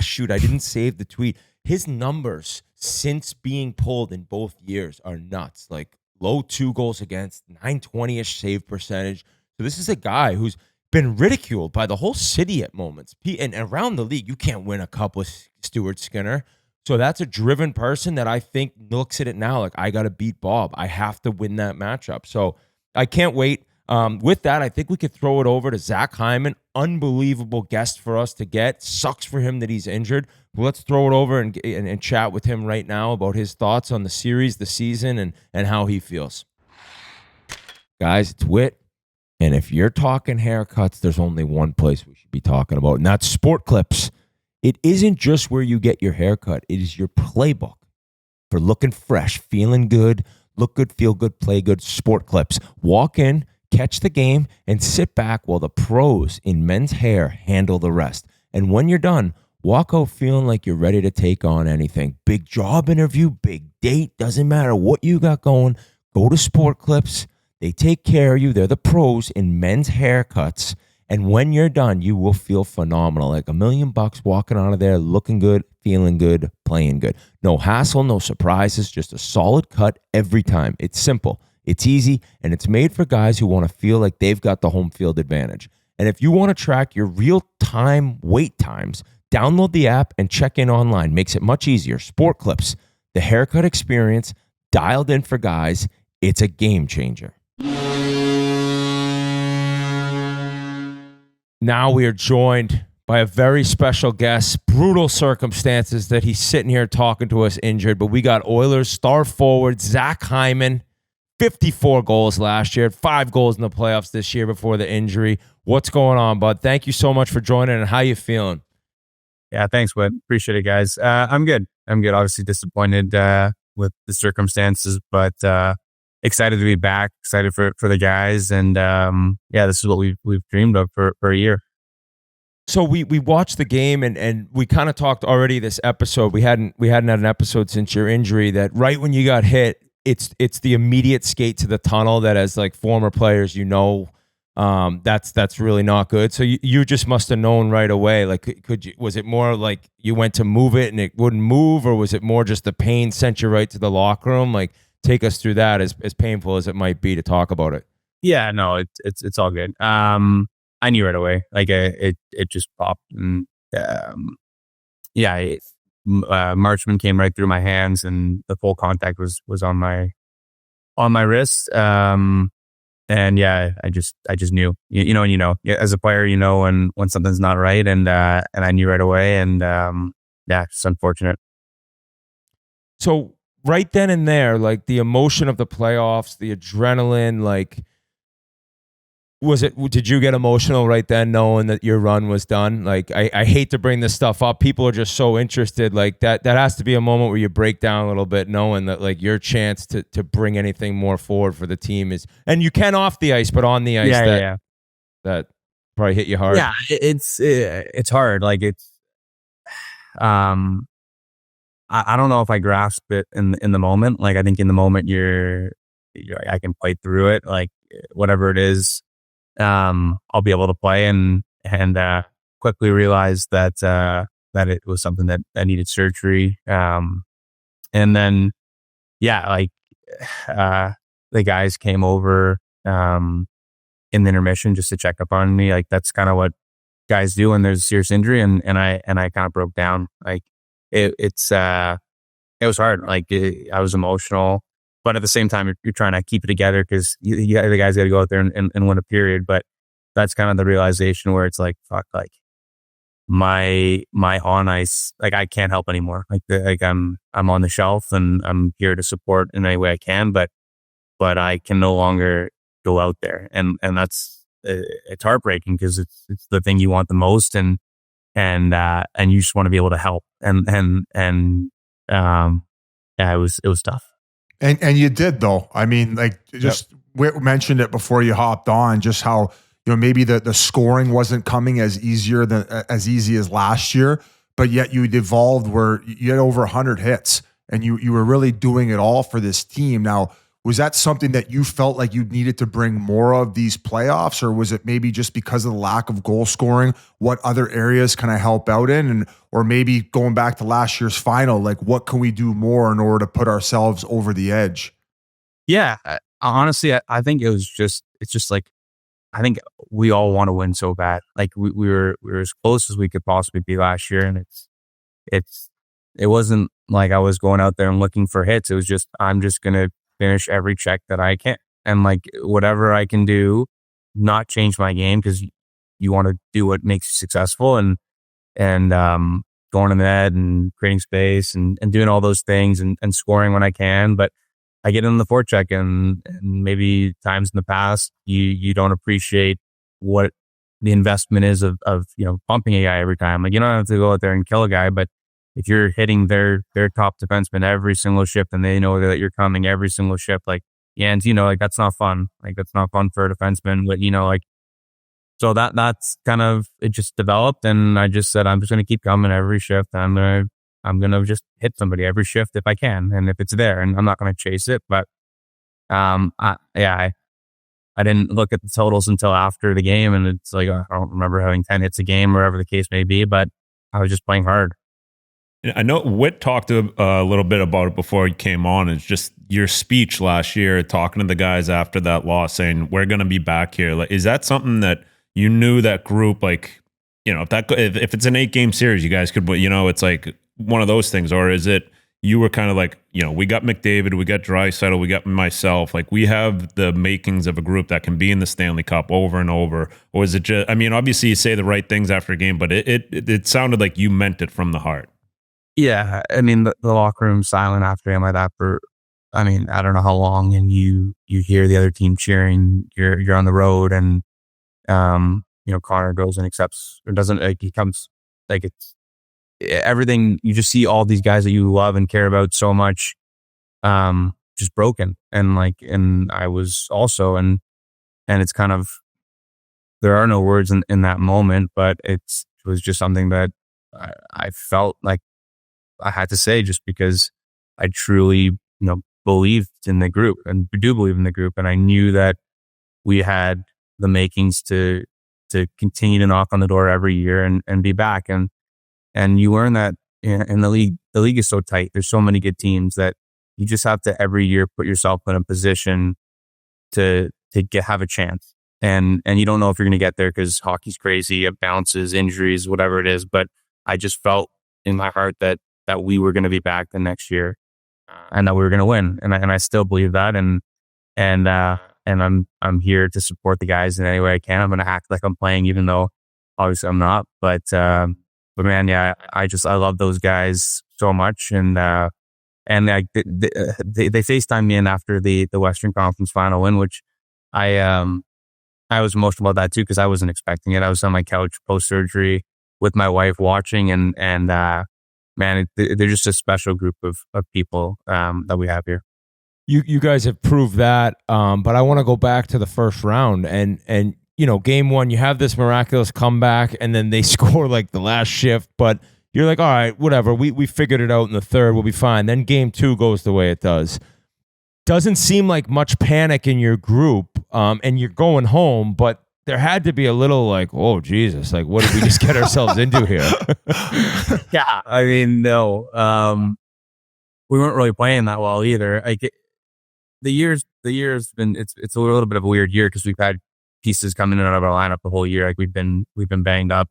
Shoot, I didn't save the tweet. His numbers since being pulled in both years are nuts. Like low 2 goals against, 920-ish save percentage. So this is a guy who's been ridiculed by the whole city at moments. And around the league, you can't win a cup with Stuart Skinner. So that's a driven person that I think looks at it now like, I got to beat Bob. I have to win that matchup. So I can't wait. With that, I think we could throw it over to Zach Hyman. Unbelievable guest for us to get. Sucks for him that he's injured. But let's throw it over and chat with him right now about his thoughts on the series, the season, and how he feels. Guys, it's Whit. And if you're talking haircuts, there's only one place we should be talking about, and that's Sport Clips. It isn't just where you get your haircut. It is your playbook for looking fresh, feeling good, look good, feel good, play good. Sport Clips. Walk in, catch the game, and sit back while the pros in men's hair handle the rest. And when you're done, walk out feeling like you're ready to take on anything. Big job interview, big date, doesn't matter what you got going. Go to Sport Clips. They take care of you. They're the pros in men's haircuts. And when you're done, you will feel phenomenal. Like $1 million walking out of there, looking good, feeling good, playing good. No hassle, no surprises, just a solid cut every time. It's simple, it's easy, and it's made for guys who want to feel like they've got the home field advantage. And if you want to track your real-time wait times, download the app and check in online. Makes it much easier. Sport Clips, the haircut experience, dialed in for guys. It's a game changer. Now we are joined by a very special guest. Brutal circumstances that he's sitting here talking to us injured, but we got Oilers star forward Zach Hyman, 54 goals last year, 5 goals in the playoffs this year before the injury. What's going on, bud? Thank you so much for joining, and how you feeling? Yeah, thanks, Whit. Appreciate it, guys. I'm good. Obviously disappointed with the circumstances, but excited to be back. Excited for the guys, and this is what we've dreamed of for a year. So we watched the game, and we kind of talked already this episode. We hadn't had an episode since your injury. That right when you got hit, it's the immediate skate to the tunnel. That as like former players, that's really not good. So you just must have known right away. Like, was it more like you went to move it and it wouldn't move, or was it more just the pain sent you right to the locker room? Like, take us through that, as painful as it might be to talk about it. Yeah, no, it's all good. I knew right away. Like it just popped, and Marchman came right through my hands, and the full contact was on my wrist. And yeah, I just knew, as a player, when something's not right, and I knew right away, and it's unfortunate. So right then and there, like the emotion of the playoffs, the adrenaline, like, did you get emotional right then knowing that your run was done? Like, I hate to bring this stuff up. People are just so interested. Like that has to be a moment where you break down a little bit, knowing that like your chance to bring anything more forward for the team is, and you can off the ice, but on the ice, that probably hit you hard. Yeah, it's hard. Like I don't know if I grasp it in the moment. Like, I think in the moment I can play through it. Like whatever it is, I'll be able to play and quickly realize that it was something that needed surgery. And then, the guys came over in the intermission just to check up on me. Like, that's kind of what guys do when there's a serious injury, and I kind of broke down. Like it was hard. Like I was emotional, but at the same time, you're trying to keep it together because the guys got to go out there and win a period. But that's kind of the realization where it's like, fuck, like my on ice, like I can't help anymore. Like I'm on the shelf and I'm here to support in any way I can, but I can no longer go out there, and that's it's heartbreaking because it's the thing you want the most, and you just want to be able to help, and yeah, it was tough. And you did, though. I mean, like, just we mentioned it before you hopped on, just how, you know, maybe the scoring wasn't coming as easy as last year, but yet you evolved where you had over 100 hits and you were really doing it all for this team. Now, was that something that you felt like you needed to bring more of these playoffs, or was it maybe just because of the lack of goal scoring? What other areas can I help out in? And, or maybe going back to last year's final, like what can we do more in order to put ourselves over the edge? Yeah, honestly, I think it's just like, I think we all want to win so bad. Like we were as close as we could possibly be last year, and it wasn't like I was going out there and looking for hits. It was just, I'm just gonna finish every check that I can, and like whatever I can do, not change my game, because you want to do what makes you successful, and going to the net and creating space and doing all those things and scoring when I can. But I get in the forecheck, and maybe times in the past you don't appreciate what the investment is of you know, pumping a guy every time. Like you don't have to go out there and kill a guy, but if you're hitting their top defenseman every single shift, and they know that you're coming every single shift, like, and you know, like that's not fun. Like that's not fun for a defenseman. But you know, like, so that's kind of, it just developed, and I just said, I'm just going to keep coming every shift. I'm gonna just hit somebody every shift if I can, and if it's there, and I'm not going to chase it. But I didn't look at the totals until after the game, and it's like I don't remember having 10 hits a game, wherever the case may be. But I was just playing hard. I know Whit talked a little bit about it before he came on. It's just your speech last year, talking to the guys after that loss, saying we're going to be back here. Like, is that something that you knew that group, like, you know, if it's an 8-game series, you guys could, you know, it's like one of those things, or is it you were kind of like, you know, we got McDavid, we got Draisaitl, we got myself, like we have the makings of a group that can be in the Stanley Cup over and over? Or is it just, I mean, obviously you say the right things after a game, but it sounded like you meant it from the heart. Yeah, I mean, the locker room silent after a game like that for, I mean, I don't know how long, and you hear the other team cheering, you're on the road, and you know, Connor goes and accepts, or doesn't, like, he comes, like, it's everything. You just see all these guys that you love and care about so much, just broken, and I was also, and it's kind of, there are no words in that moment, but it was just something that I felt like I had to say, just because I truly, you know, believed in the group, and do believe in the group. And I knew that we had the makings to continue to knock on the door every year and be back. And you learn that in the league. The league is so tight. There's so many good teams that you just have to every year put yourself in a position to have a chance. And you don't know if you're going to get there, because hockey's crazy. It bounces, injuries, whatever it is. But I just felt in my heart that we were going to be back the next year, and that we were going to win. And I still believe that. And I'm here to support the guys in any way I can. I'm going to act like I'm playing, even though obviously I'm not. But man, yeah, I love those guys so much. And they FaceTimed me in after the Western Conference final win, which I was emotional about that too, because I wasn't expecting it. I was on my couch post surgery with my wife watching, and man, they're just a special group of people that we have here. You guys have proved that, but I want to go back to the first round, and you know, game one, you have this miraculous comeback, and then they score like the last shift, but you're like, all right, whatever, we figured it out in the third, we'll be fine. Then game two goes the way it does. Doesn't seem like much panic in your group, and you're going home, but there had to be a little like, oh, Jesus, like, what did we just get ourselves into here? Yeah, I mean, no, we weren't really playing that well either. Like, the year's been, it's a little bit of a weird year, because we've had pieces coming in and out of our lineup the whole year. Like we've been banged up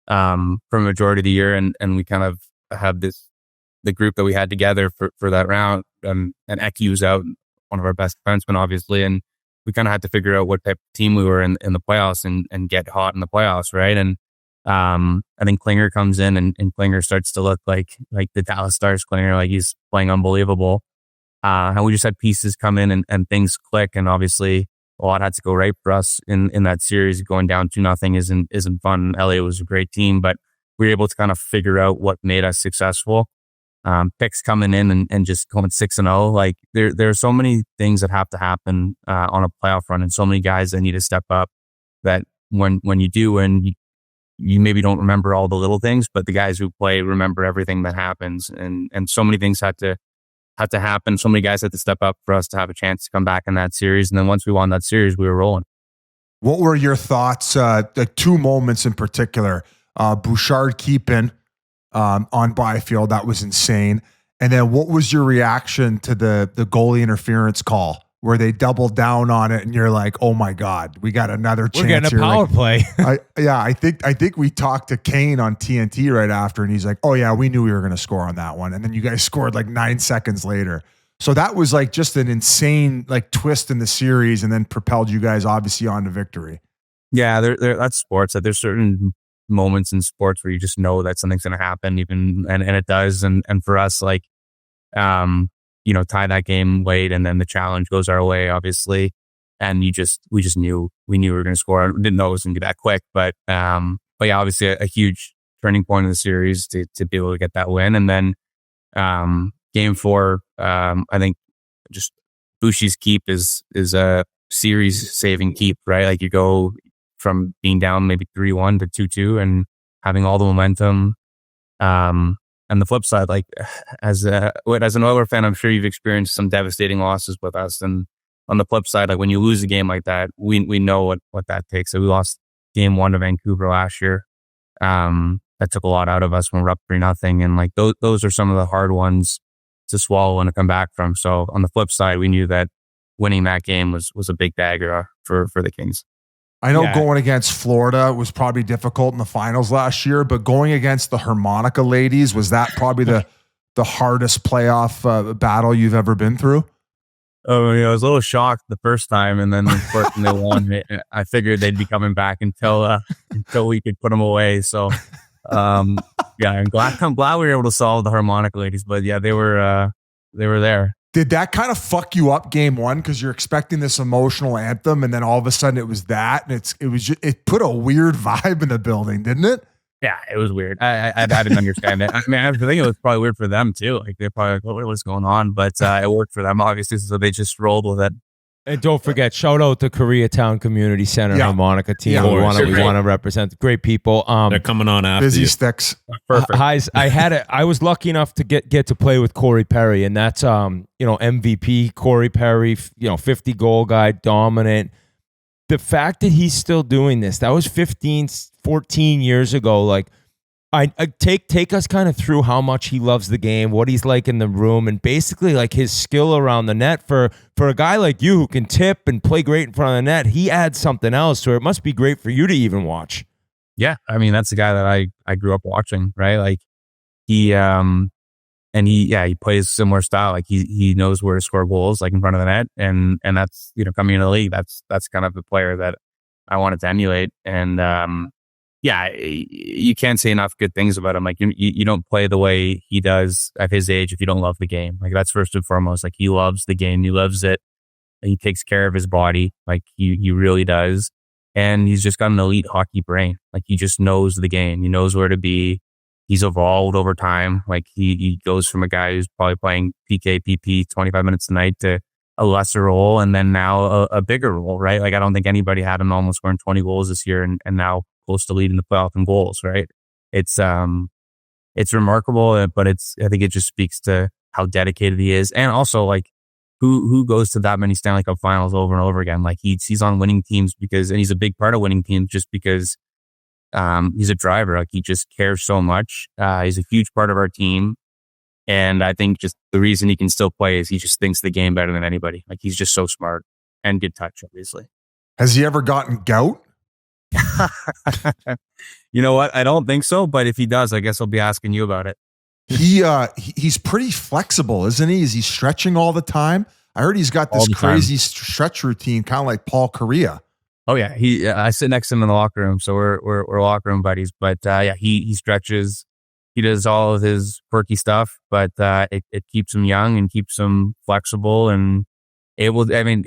for a majority of the year. And we kind of have the group that we had together for that round. And Eki was out, one of our best defensemen, obviously. And we kind of had to figure out what type of team we were in the playoffs and get hot in the playoffs, right? And I think Klinger comes in and Klinger starts to look like the Dallas Stars Klinger, like he's playing unbelievable. And we just had pieces come in and things click. And obviously a lot had to go right for us in that series. Going down 2-0 isn't fun. LA was a great team, but we were able to kind of figure out what made us successful. Picks coming in and just going 6-0. Like there are so many things that have to happen on a playoff run, and so many guys that need to step up that when you do, and you maybe don't remember all the little things, but the guys who play remember everything that happens. And so many things had to happen. So many guys had to step up for us to have a chance to come back in that series. And then once we won that series, we were rolling. What were your thoughts? The two moments in particular, Bouchard keeping on Byfield, that was insane. And then what was your reaction to the goalie interference call where they doubled down on it and you're like, oh my God, we got another chance. We're getting here. a power play. I think we talked to Kane on TNT right after, and he's like, oh yeah, we knew we were going to score on that one. And then you guys scored like 9 seconds later. So that was like just an insane like twist in the series, and then propelled you guys obviously on to victory. Yeah, that's sports. There's certain moments in sports where you just know that something's going to happen, even and it does. And for us, like, tie that game late, and then the challenge goes our way, obviously. And we just knew we were going to score. Didn't know it was going to be that quick, but yeah, obviously a huge turning point in the series to be able to get that win. And then game 4, I think just Bushi's keep is a series saving keep, right? Like you go from being down maybe 3-1 to 2-2 and having all the momentum. And the flip side, like as an Oilers fan, I'm sure you've experienced some devastating losses with us. And on the flip side, like when you lose a game like that, we know what that takes. So we lost game 1 to Vancouver last year. That took a lot out of us when we're up 3-0. And like those are some of the hard ones to swallow and to come back from. So on the flip side, we knew that winning that game was a big dagger for the Kings. I know going against Florida was probably difficult in the finals last year, but going against the Harmonica ladies, was that probably the hardest playoff battle you've ever been through? Oh, I was a little shocked the first time, and then of course when they won, I figured they'd be coming back until we could put them away. So, I'm glad we were able to solve the Harmonica ladies. But yeah, they were there. Did that kind of fuck you up game 1? Because you're expecting this emotional anthem, and then all of a sudden it was that, and it put a weird vibe in the building, didn't it? Yeah, it was weird. I didn't understand it. I mean, I think it was probably weird for them too. Like they're probably like, what's going on? But it worked for them, obviously, so they just rolled with it. And don't forget, shout out to Koreatown Community Center Harmonica team. Yeah, we want to represent great people. They're coming on after Busy you. sticks. Perfect. I was lucky enough to get to play with Corey Perry, and that's MVP Corey Perry, 50 goal guy, dominant. The fact that he's still doing this, that was 15, 14 years ago. Like, I take us kind of through how much he loves the game, what he's like in the room, and basically like his skill around the net for a guy like you who can tip and play great in front of the net. He adds something else, so it must be great for you to even watch. Yeah, I mean that's the guy that I grew up watching, right? Like he plays similar style. Like he knows where to score goals, like in front of the net, and that's coming into the league, that's kind of the player that I wanted to emulate. And you can't say enough good things about him. Like you don't play the way he does at his age if you don't love the game. Like that's first and foremost. Like he loves the game, he loves it. He takes care of his body, like he really does. And he's just got an elite hockey brain. Like he just knows the game. He knows where to be. He's evolved over time. Like he goes from a guy who's probably playing PK, PP 25 minutes a night to a lesser role, and then now a bigger role, right? Like I don't think anybody had him almost scoring 20 goals this year, and now close to leading the playoff in goals, right? It's remarkable, but I think it just speaks to how dedicated he is, and also like who goes to that many Stanley Cup Finals over and over again. Like he's on winning teams and he's a big part of winning teams just because he's a driver. Like he just cares so much. He's a huge part of our team, and I think just the reason he can still play is he just thinks the game better than anybody. Like he's just so smart and good touch, obviously. Has he ever gotten gout? You know what? I don't think so, but if he does, I guess I'll be asking you about it. He's pretty flexible, isn't he? Is he stretching all the time? I heard he's got this crazy stretch routine, kind of like Paul Correa. Oh yeah, I sit next to him in the locker room, so we're locker room buddies. But yeah, he stretches. He does all of his quirky stuff, but it keeps him young and keeps him flexible and able. I mean,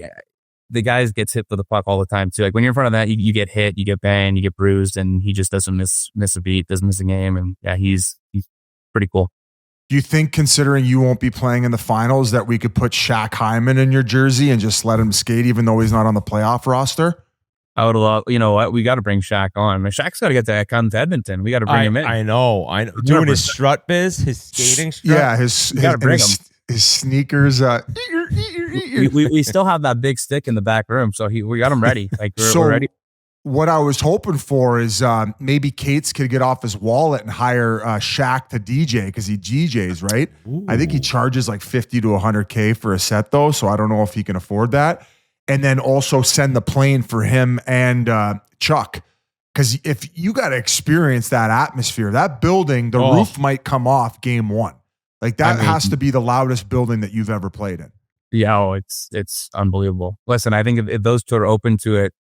the guys gets hit for the puck all the time too. Like when you're in front of that, you get hit, you get banged, you get bruised, and he just doesn't miss a beat, doesn't miss a game, and yeah, he's pretty cool. Do you think, considering you won't be playing in the finals, that we could put Shaq Hyman in your jersey and just let him skate, even though he's not on the playoff roster? I would love, you know what? We got to bring Shaq on. Shaq's got to get to come to Edmonton. We got to bring him in. I know. Doing his strut biz, his skating strut. Yeah, his sneakers. We still have that big stick in the back room, so we got him ready. Like we're ready. What I was hoping for is maybe Cates could get off his wallet and hire Shaq to DJ because he DJs, right? Ooh. I think he charges like $50 to $100K for a set though, so I don't know if he can afford that. And then also send the plane for him and Chuck. Because if you got to experience that atmosphere, that building, the roof might come off game one. Like that has to be the loudest building that you've ever played in. Yeah, it's unbelievable. Listen, I think if those two are open to it,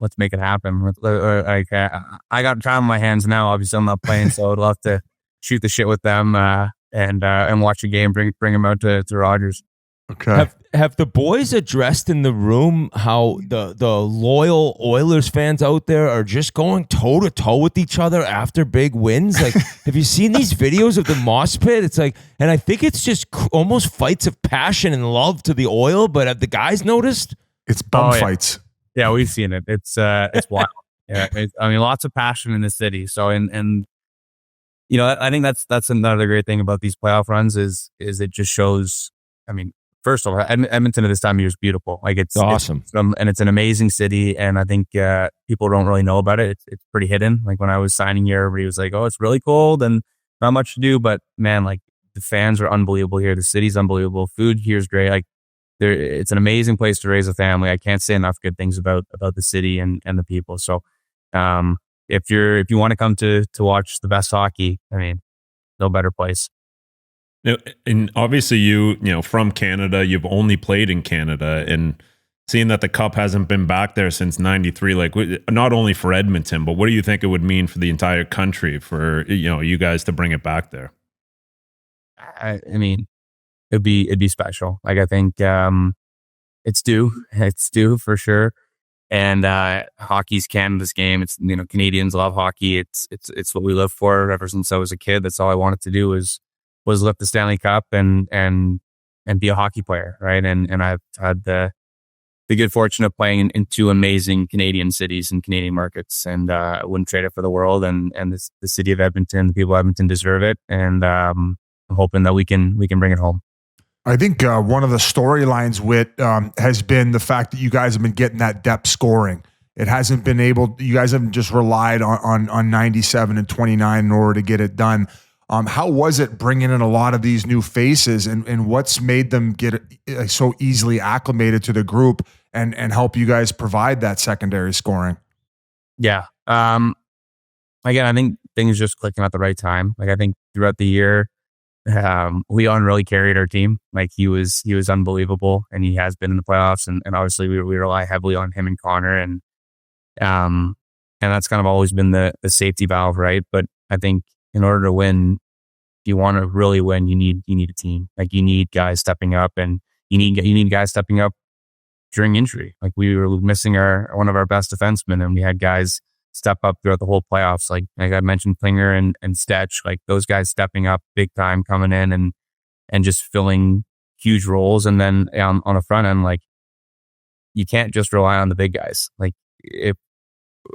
let's make it happen. Like I got time on my hands now. Obviously, I'm not playing, so I'd love to shoot the shit with them and watch a game. Bring them out to Rogers. Okay. Have the boys addressed in the room how the loyal Oilers fans out there are just going toe to toe with each other after big wins? Like, have you seen these videos of the mosh pit? It's like, and I think it's just almost fights of passion and love to the Oil. But have the guys noticed? It's bum fights. Yeah, we've seen it. It's wild. Yeah, I mean, lots of passion in the city. So, and you know, I think that's another great thing about these playoff runs is it just shows. I mean, first of all, Edmonton at this time of year is beautiful. Like it's awesome, and it's an amazing city. And I think people don't really know about it. It's pretty hidden. Like when I was signing here, everybody was like, "Oh, it's really cold and not much to do." But man, like the fans are unbelievable here. The city's unbelievable. Food here is great. Like it's an amazing place to raise a family. I can't say enough good things about the city and the people. So if you want to come to watch the best hockey, I mean, no better place. And obviously you know, from Canada, you've only played in Canada, and seeing that the cup hasn't been back there since 93, like not only for Edmonton, but what do you think it would mean for the entire country for, you know, you guys to bring it back there? I mean, it'd be special. Like I think it's due for sure. And hockey's Canada's game. It's, you know, Canadians love hockey. It's what we live for. Ever since I was a kid, that's all I wanted to do was lift the Stanley Cup and be a hockey player, right? And I've had the good fortune of playing in two amazing Canadian cities and Canadian markets, and I wouldn't trade it for the world. And the city of Edmonton, the people of Edmonton deserve it, and I'm hoping that we can bring it home. I think one of the storylines has been the fact that you guys have been getting that depth scoring. It hasn't been you guys haven't just relied on 97 and 29 in order to get it done. How was it bringing in a lot of these new faces, and what's made them get so easily acclimated to the group and help you guys provide that secondary scoring? Yeah. Again, I think things just clicking at the right time. Like I think throughout the year, Leon really carried our team. Like he was unbelievable, and he has been in the playoffs, and obviously we rely heavily on him and Connor, and that's kind of always been the safety valve, right? But I think in order to win, if you want to really win, you need a team. Like you need guys stepping up, and you need guys stepping up during injury. Like we were missing one of our best defensemen, and we had guys step up throughout the whole playoffs. Like I mentioned, Klinger and Stetch, like those guys stepping up big time, coming in and just filling huge roles. And then on the front end, like you can't just rely on the big guys. Like if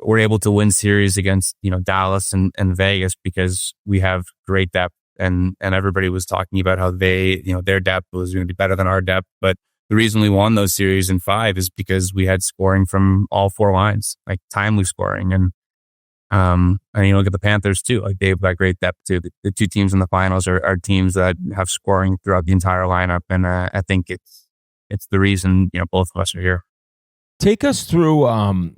we're able to win series against, you know, Dallas and Vegas because we have great depth, and everybody was talking about how their depth was going to be better than our depth. But the reason we won those series in 5 is because we had scoring from all 4 lines, like timely scoring. And you look at the Panthers too, like they've got great depth too. The 2 teams in the finals are teams that have scoring throughout the entire lineup. And I think it's the reason, you know, both of us are here. take us through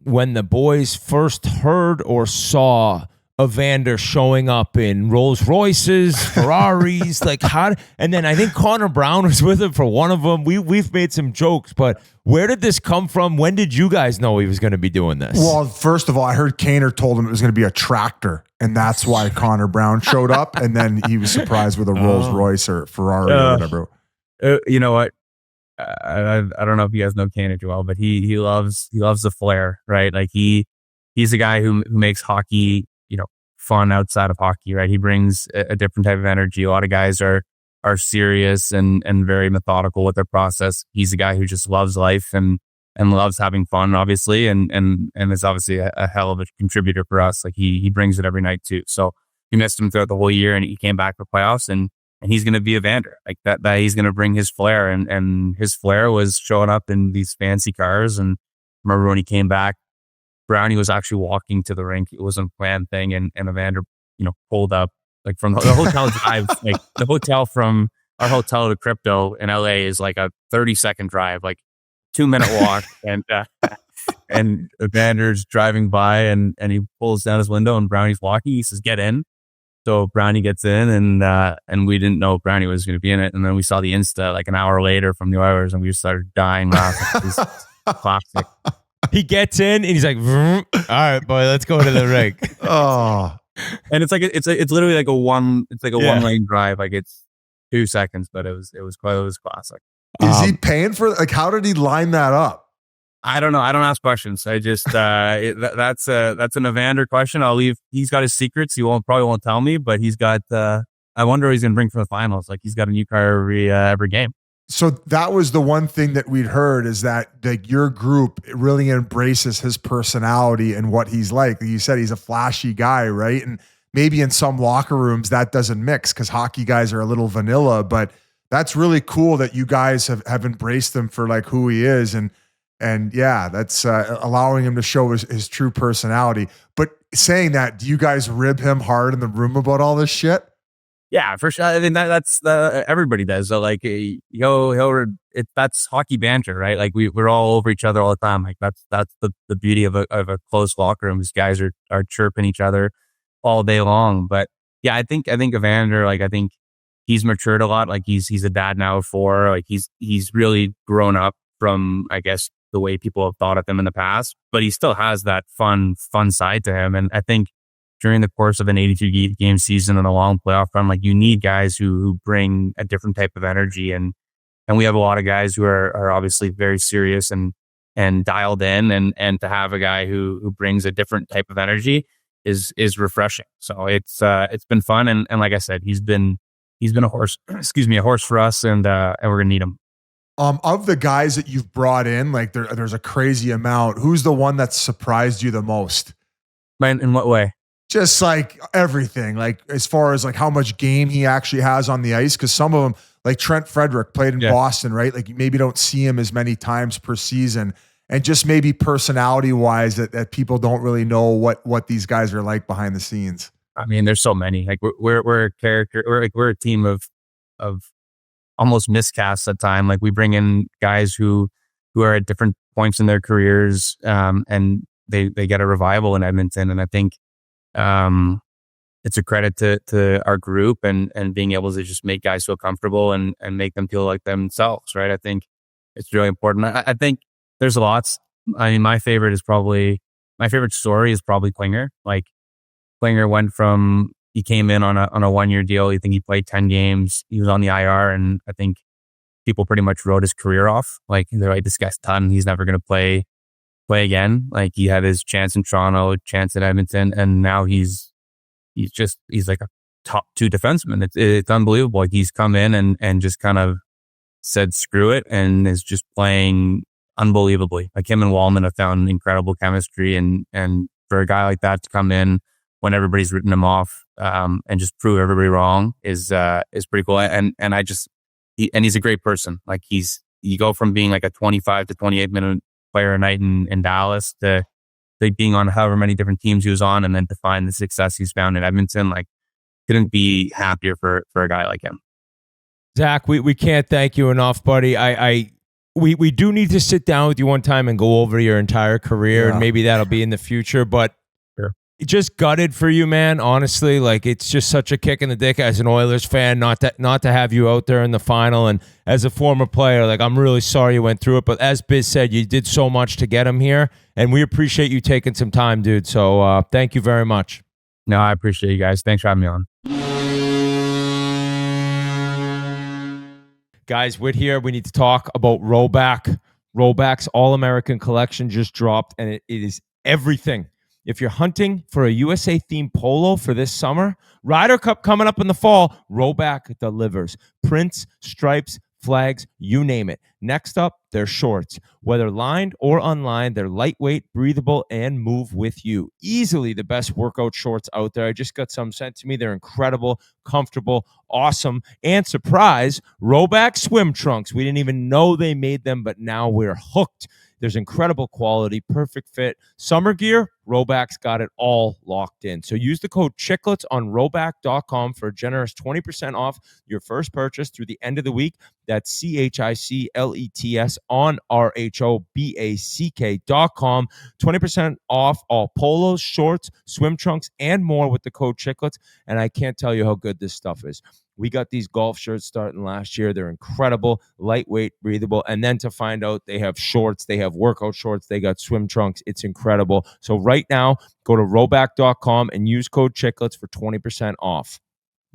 when the boys first heard or saw Evander showing up in Rolls Royces, Ferraris, like how? And then I think Connor Brown was with him for one of them. We've made some jokes, but where did this come from? When did you guys know he was going to be doing this? Well, first of all, I heard Kaner told him it was going to be a tractor, and that's why Connor Brown showed up. And then he was surprised with a Rolls Royce or Ferrari or whatever. You know what? I don't know if you guys know Kaner too well, but he loves the flair, right? Like he's a guy who makes hockey, fun outside of hockey, right? He brings a different type of energy. A lot of guys are serious and very methodical with their process. He's a guy who just loves life and loves having fun, obviously, and is obviously a hell of a contributor for us. Like he brings it every night too. So we missed him throughout the whole year, and he came back for playoffs, and he's going to be Evander. Like that he's going to bring his flair, and his flair was showing up in these fancy cars. And remember when he came back, Brownie was actually walking to the rink. It wasn't a planned thing, and Evander, pulled up like from the hotel drive. Like the hotel from our hotel to Crypto in LA is like a 30-second drive, like 2-minute walk, and Evander's driving by, and he pulls down his window, and Brownie's walking. He says, "Get in." So Brownie gets in, and we didn't know Brownie was going to be in it. And then we saw the Insta like an hour later from the Oilers, and we just started dying laughing. It was classic. He gets in and he's like, "Vroom. All right, boy, let's go to the rink." Oh, and it's like it's literally like a one lane drive. Like it's 2 seconds, but it was classic. Is he paying for? Like, how did he line that up? I don't know. I don't ask questions. I just that's an Evander question. I'll leave. He's got his secrets. He probably won't tell me, but he's got. I wonder what he's gonna bring for the finals. Like he's got a new car every game. So that was the one thing that we'd heard, is that like your group really embraces his personality and what he's like. You said he's a flashy guy, right? And maybe in some locker rooms that doesn't mix because hockey guys are a little vanilla, but that's really cool that you guys have embraced him for like who he is. And yeah, that's allowing him to show his true personality. But saying that, do you guys rib him hard in the room about all this shit? Yeah, for sure. I mean, that's everybody does. So like, that's hockey banter, right? Like we're all over each other all the time. Like that's the beauty of a close locker room. These guys are chirping each other all day long. But yeah, I think Evander, like I think he's matured a lot. Like he's a dad now of 4. Like he's really grown up from, I guess, the way people have thought of him in the past. But he still has that fun side to him. And I think during the course of an 82 game season and a long playoff run, like you need guys who bring a different type of energy. And we have a lot of guys who are obviously very serious and dialed in, and to have a guy who brings a different type of energy is refreshing. So it's been fun. And like I said, he's been a horse, a horse for us, and we're going to need him. Of the guys that you've brought in, like there's a crazy amount. Who's the one that surprised you the most? In what way? Just like everything, like as far as like how much game he actually has on the ice. Cause some of them, like Trent Frederick played in Boston, right? Like you maybe don't see him as many times per season, and just maybe personality wise that people don't really know what these guys are like behind the scenes. I mean, there's so many, like we're a character. We're a team of almost miscasts at time. Like we bring in guys who are at different points in their careers. And they get a revival in Edmonton. And I think, it's a credit to our group and being able to just make guys feel comfortable and make them feel like themselves. Right. I think it's really important. I think there's lots. I mean, my favorite story is probably Klinger. Like Klinger went from, he came in on a 1-year deal. I think he played 10 games. He was on the IR, and I think people pretty much wrote his career off. Like they're like, this guy's done. He's never going to play again. Like he had his chance in Toronto, chance at Edmonton, and now he's like a top 2 defenseman. It's unbelievable. Like he's come in and just kind of said screw it and is just playing unbelievably. Like him and Wallman have found incredible chemistry, and for a guy like that to come in when everybody's written him off and just prove everybody wrong is pretty cool. And he's a great person. Like you go from being like a 25 to 28 minute player a night in Dallas to being on however many different teams he was on, and then to find the success he's found in Edmonton. Like couldn't be happier for a guy like him. Zach, we can't thank you enough, buddy. I we do need to sit down with you one time and go over your entire career, and maybe that'll be in the future. But just gutted for you, man. Honestly, like it's just such a kick in the dick as an Oilers fan not to have you out there in the final. And as a former player, like I'm really sorry you went through it. But as Biz said, you did so much to get him here, and we appreciate you taking some time, dude. So thank you very much. No, I appreciate you guys. Thanks for having me on. Guys, we're here. We need to talk about Rhoback. Rhoback's All-American collection just dropped, and it is everything. If you're hunting for a USA-themed polo for this summer, Ryder Cup coming up in the fall, Rhoback delivers. Prints, stripes, flags, you name it. Next up, their shorts. Whether lined or unlined, they're lightweight, breathable, and move with you. Easily the best workout shorts out there. I just got some sent to me. They're incredible, comfortable, awesome, and surprise, Rhoback swim trunks. We didn't even know they made them, but now we're hooked. There's incredible quality, perfect fit. Summer gear, Rhoback's got it all locked in. So use the code Chiclets on Rhoback.com for a generous 20% off your first purchase through the end of the week. That's CHICLETS on RHOBACK.com. 20% off all polos, shorts, swim trunks, and more with the code Chiclets. And I can't tell you how good this stuff is. We got these golf shirts starting last year. They're incredible, lightweight, breathable. And then to find out they have shorts, they have workout shorts, they got swim trunks. It's incredible. So right now, go to Rhoback.com and use code Chiclets for 20% off.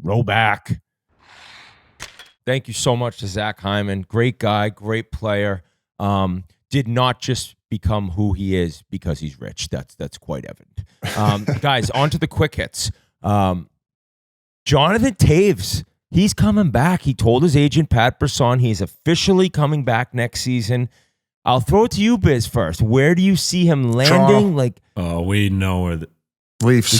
Rhoback. Thank you so much to Zach Hyman. Great guy, great player. Did not just become who he is because he's rich. That's quite evident. Guys, on to the quick hits. Jonathan Toews. He's coming back. He told his agent, Pat Brisson, he's officially coming back next season. I'll throw it to you, Biz, first. Where do you see him landing? Oh, we know where the Leafs.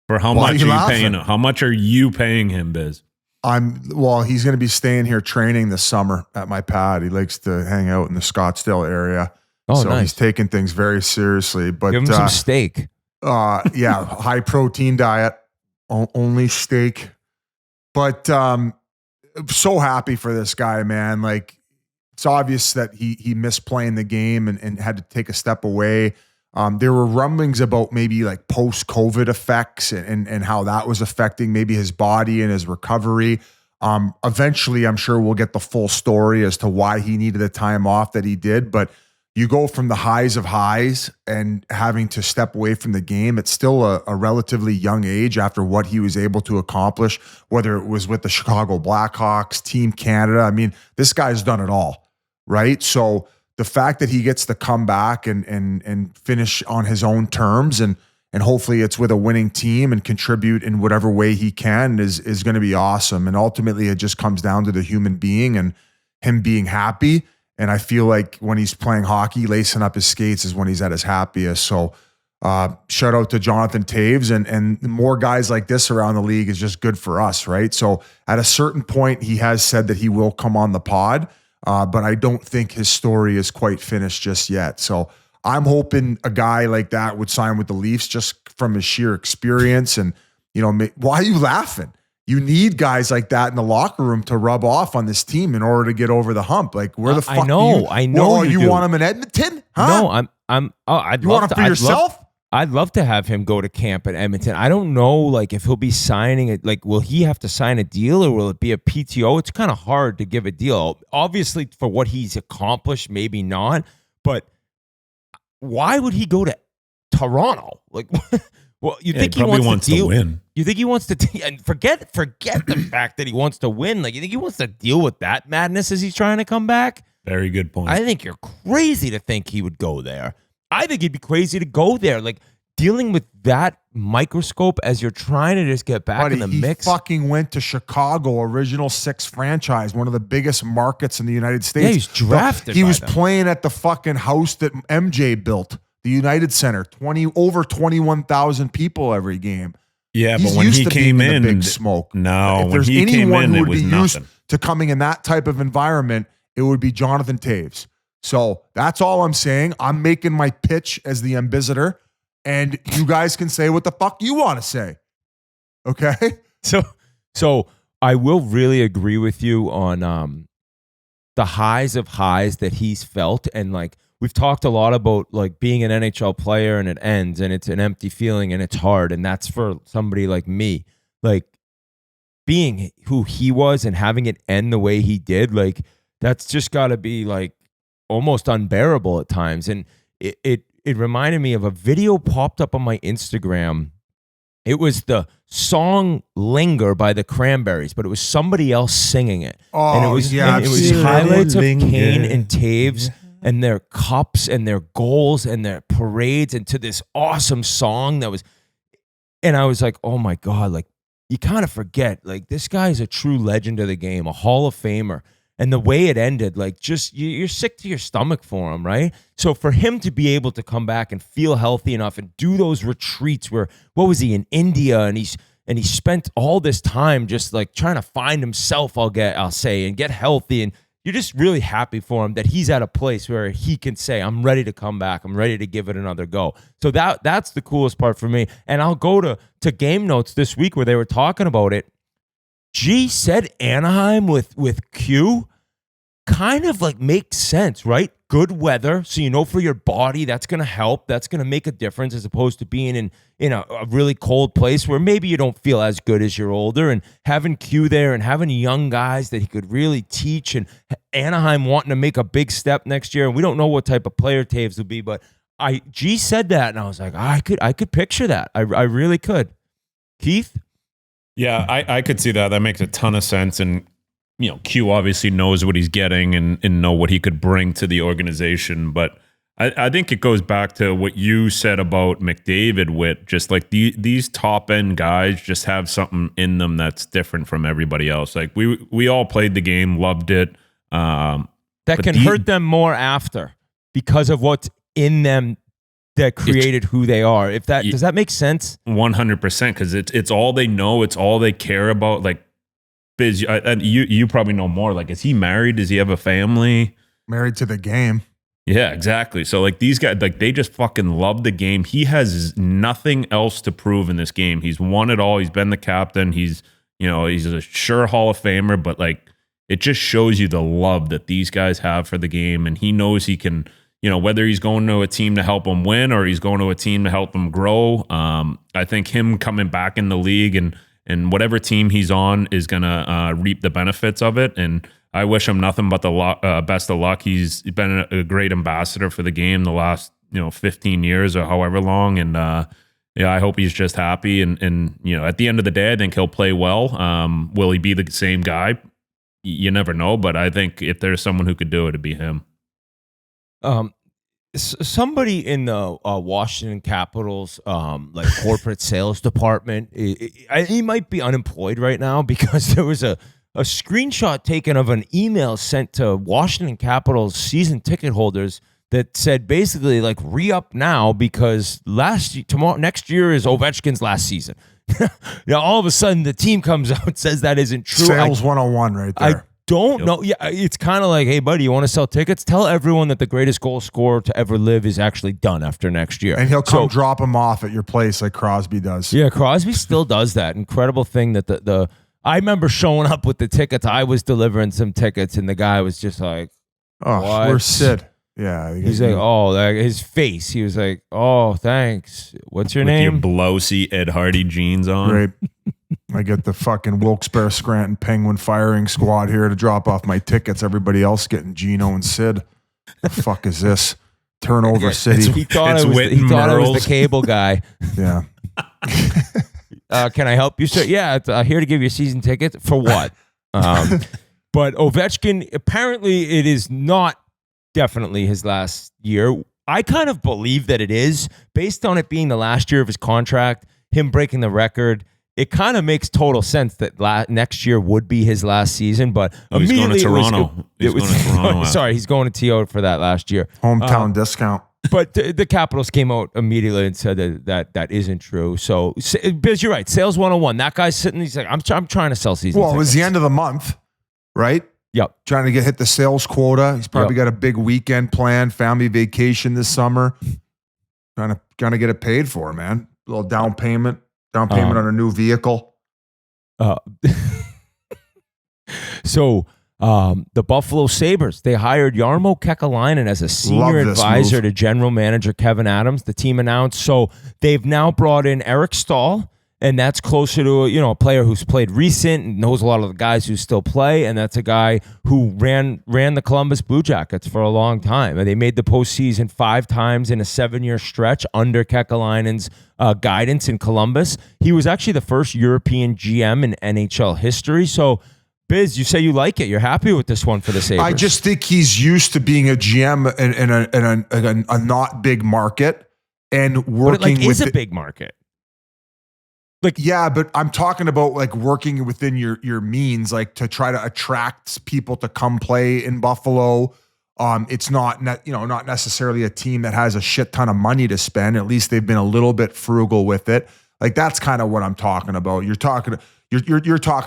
For how much are you paying him? How much are you paying him, Biz? He's going to be staying here training this summer at my pad. He likes to hang out in the Scottsdale area. Oh, so nice. He's taking things very seriously. But give him some steak. High protein diet, only steak. But so happy for this guy, man. Like it's obvious that he missed playing the game and had to take a step away. There were rumblings about maybe like post-COVID effects and how that was affecting maybe his body and his recovery. Eventually, I'm sure we'll get the full story as to why he needed the time off that he did. But you go from the highs of highs and having to step away from the game. It's still a relatively young age after what he was able to accomplish, whether it was with the Chicago Blackhawks, Team Canada. I mean, this guy's done it all, right? So the fact that he gets to come back and finish on his own terms and hopefully it's with a winning team and contribute in whatever way he can is going to be awesome. And ultimately it just comes down to the human being and him being happy. And I feel like when he's playing hockey, lacing up his skates is when he's at his happiest. So shout out to Jonathan Toews and more guys like this around the league is just good for us, right? So at a certain point, he has said that he will come on the pod, but I don't think his story is quite finished just yet. So I'm hoping a guy like that would sign with the Leafs just from his sheer experience. And, why are you laughing? You need guys like that in the locker room to rub off on this team in order to get over the hump. Like, where the fuck? I know. You want him in Edmonton? Huh? No, I'd you love want him to, for yourself? I'd love to have him go to camp at Edmonton. I don't know, like, if he'll be signing it. Like, will he have to sign a deal or will it be a PTO? It's kind of hard to give a deal. Obviously, for what he's accomplished, maybe not. But why would he go to Toronto? Like, well, you think he wants to win? You think he wants to and forget the fact that he wants to win? Like, you think he wants to deal with that madness as he's trying to come back? Very good point. I think you're crazy to think he would go there. I think he'd be crazy to go there. Like, dealing with that microscope as you're trying to just get back in the mix. He fucking went to Chicago, Original Six franchise, one of the biggest markets in the United States. Yeah, he's drafted. He was playing at the fucking house that MJ built, the United Center, over 21,000 people every game. Yeah, but when he came in, big smoke. No, if there's when he came in, who it would was be nothing. used to coming in that type of environment, it would be Jonathan Toews. So that's all I'm saying. I'm making my pitch as the ambassador, and you guys can say what the fuck you want to say. Okay? So I will really agree with you on the highs of highs that he's felt. And like, we've talked a lot about like being an NHL player and it ends and it's an empty feeling and it's hard. And that's for somebody like me, like being who he was and having it end the way he did. Like, that's just got to be like almost unbearable at times. And it reminded me of a video popped up on my Instagram. It was the song "Linger" by the Cranberries, but it was somebody else singing it. Oh, and it was, yeah, and it was highlights of Kane and Taves and their cups and their goals and their parades and to this awesome song that was. And I was like, oh my God, like you kind of forget, like this guy is a true legend of the game, a Hall of Famer. And the way it ended, like just you're sick to your stomach for him, right? So for him to be able to come back and feel healthy enough and do those retreats where, what was he, in India, and he spent all this time just like trying to find himself, I'll say, and get healthy. And you're just really happy for him that he's at a place where he can say, I'm ready to come back. I'm ready to give it another go. So that's the coolest part for me. And I'll go to game notes this week where they were talking about it. G said Anaheim with Q kind of like makes sense, right? Good weather, so you know for your body that's going to help. That's going to make a difference as opposed to being in a really cold place where maybe you don't feel as good as you're older. And having Q there and having young guys that he could really teach, and Anaheim wanting to make a big step next year. And we don't know what type of player Taves will be, but G said that, and I was like, I could picture that. I really could. Keith? Yeah, I could see that. That makes a ton of sense. And, you know, Q obviously knows what he's getting and know what he could bring to the organization. But I think it goes back to what you said about McDavid, with just like these top end guys just have something in them that's different from everybody else. Like we all played the game, loved it. That can hurt them more after because of what's in them that created who they are. Does that make sense? 100%, because it's all they know, it's all they care about. Like Biz, you probably know more. Like, is he married? Does he have a family? Married to the game. Yeah, exactly. So like these guys, like they just fucking love the game. He has nothing else to prove in this game. He's won it all. He's been the captain. He's a sure Hall of Famer. But like, it just shows you the love that these guys have for the game, and he knows he can. You know, whether he's going to a team to help him win or he's going to a team to help him grow. I think him coming back in the league and whatever team he's on is going to reap the benefits of it. And I wish him nothing but the best of luck. He's been a great ambassador for the game the last 15 years or however long. And I hope he's just happy. And at the end of the day, I think he'll play well. Will he be the same guy? You never know. But I think if there's someone who could do it, it'd be him. Somebody in the Washington Capitals like corporate sales department, he might be unemployed right now because there was a screenshot taken of an email sent to Washington Capitals season ticket holders that said basically like re-up now because next year is Ovechkin's last season. All of a sudden the team comes out and says that isn't true. Sales 101 right there. Don't know. Yeah, it's kind of like, hey, buddy, you want to sell tickets? Tell everyone that the greatest goal scorer to ever live is actually done after next year. And he'll come drop him off at your place like Crosby does. Yeah, Crosby still does that. Incredible thing that I remember showing up with the tickets. I was delivering some tickets, and the guy was just like, oh, what? Where's Sid? Yeah. He's like, oh, his face. He was like, oh, thanks. What's your name? Your blousy Ed Hardy jeans on. Right. I get the fucking Wilkes-Barre Scranton Penguin firing squad here to drop off my tickets. Everybody else getting Gino and Sid. The fuck is this? Turnover City. He thought it was the cable guy. Yeah. Can I help you, sir? Yeah, I'm here to give you season tickets. For what? But Ovechkin, apparently it is not definitely his last year. I kind of believe that it is, based on it being the last year of his contract, him breaking the record. It kind of makes total sense that next year would be his last season, but he's going to Toronto. Toronto. Sorry, he's going to TO for that last year. Hometown discount. But the Capitals came out immediately and said that isn't true. So, Biz, you're right. Sales 101. That guy's sitting. He's like, I'm trying to sell season. Well, it was the end of the month, right? Yep. Trying to hit the sales quota. He's probably got a big weekend planned, family vacation this summer. Trying to get it paid for, man. A little down payment on a new vehicle. So the Buffalo Sabres, they hired Jarmo Kekalainen as a senior advisor to general manager Kevin Adams, the team announced. So they've now brought in Eric Stahl, and that's closer to a player who's played recent and knows a lot of the guys who still play, and that's a guy who ran the Columbus Blue Jackets for a long time. And they made the postseason 5 times in a 7-year stretch under Kekalainen's guidance in Columbus. He was actually the first European GM in NHL history. So, Biz, you say you like it. You're happy with this one for the Sabres. I just think he's used to being a GM in a not big market and working but is a big market. Yeah, but I'm talking about like working within your means, like to try to attract people to come play in Buffalo. It's not necessarily a team that has a shit ton of money to spend. At least they've been a little bit frugal with it. Like that's kind of what I'm talking about. You're talking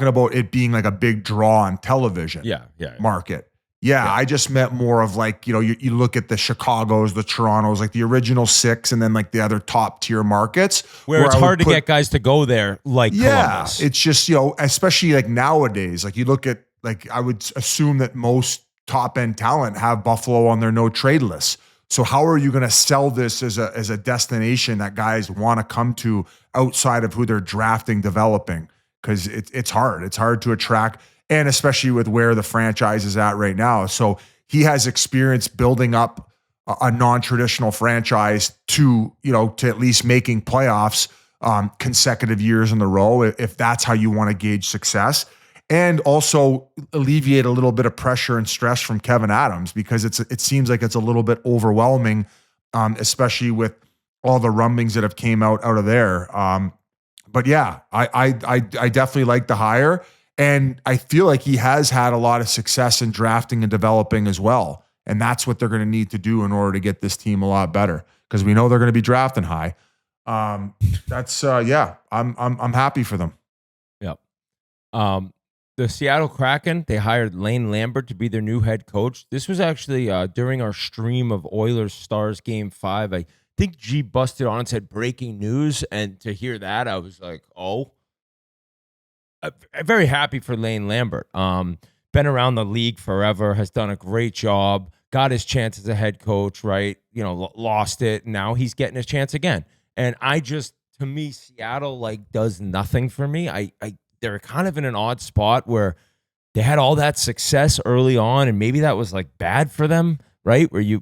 about it being like a big draw on television. Yeah. Market. Yeah, I just meant more of like, you look at the Chicagos, the Torontos, like the original 6, and then like the other top tier markets. Where it's hard to get guys to go there like Columbus. It's just, especially like nowadays, like you look at, like I would assume that most top end talent have Buffalo on their no trade list. So how are you going to sell this as a destination that guys want to come to outside of who they're drafting, developing? Because it's hard. It's hard to attract. And especially with where the franchise is at right now. So he has experience building up a non-traditional franchise to at least making playoffs consecutive years in a row, if that's how you want to gauge success. And also alleviate a little bit of pressure and stress from Kevin Adams, because it seems like it's a little bit overwhelming, especially with all the rumblings that have came out of there. But yeah, I definitely like the hire. And I feel like he has had a lot of success in drafting and developing as well. And that's what they're going to need to do in order to get this team a lot better, because we know they're going to be drafting high. I'm happy for them. Yep. The Seattle Kraken, they hired Lane Lambert to be their new head coach. This was actually during our stream of Oilers Stars Game 5. I think G busted on and said breaking news. And to hear that, I was like, oh. I'm very happy for Lane Lambert. Been around the league forever, has done a great job, got his chance as a head coach, right? Lost it. Now he's getting his chance again. And to me, Seattle does nothing for me. They're kind of in an odd spot where they had all that success early on, and maybe that was bad for them, right? Where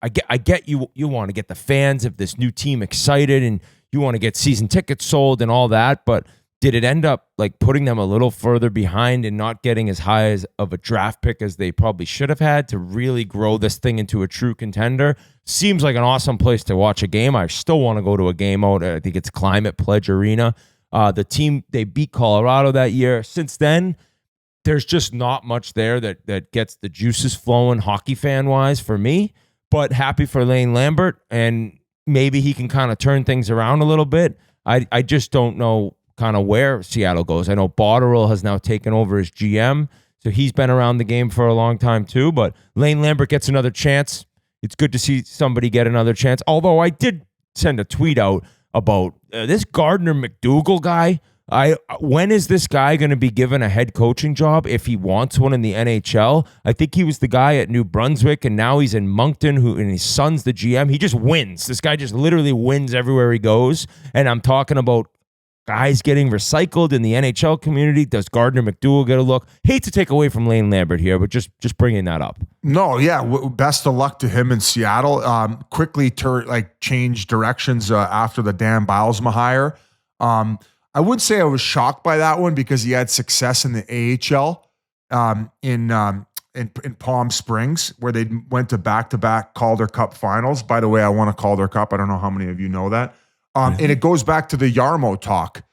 I get you want to get the fans of this new team excited, and you want to get season tickets sold and all that, but did it end up putting them a little further behind and not getting as high as of a draft pick as they probably should have had to really grow this thing into a true contender? Seems like an awesome place to watch a game. I still want to go to a game out. I think it's Climate Pledge Arena. The team, they beat Colorado that year. Since then, there's just not much there that gets the juices flowing hockey fan-wise for me. But happy for Lane Lambert, and maybe he can kind of turn things around a little bit. I just don't know kind of where Seattle goes. I know Botterill has now taken over as GM, so he's been around the game for a long time too, but Lane Lambert gets another chance. It's good to see somebody get another chance, although I did send a tweet out about this Gardner McDougall guy. When is this guy going to be given a head coaching job if he wants one in the NHL? I think he was the guy at New Brunswick, and now he's in Moncton, and his son's the GM. He just wins. This guy just literally wins everywhere he goes, and I'm talking about guys getting recycled in the NHL community. Does Gardner McDougall get a look? Hate to take away from Lane Lambert here, but just bringing that up. No, yeah. Best of luck to him in Seattle. Quickly change directions after the Dan Bylsma hire. I would say I was shocked by that one because he had success in the AHL in Palm Springs, where they went to back-to-back Calder Cup finals. By the way, I won a Calder Cup. I don't know how many of you know that. And it goes back to the Jarmo talk.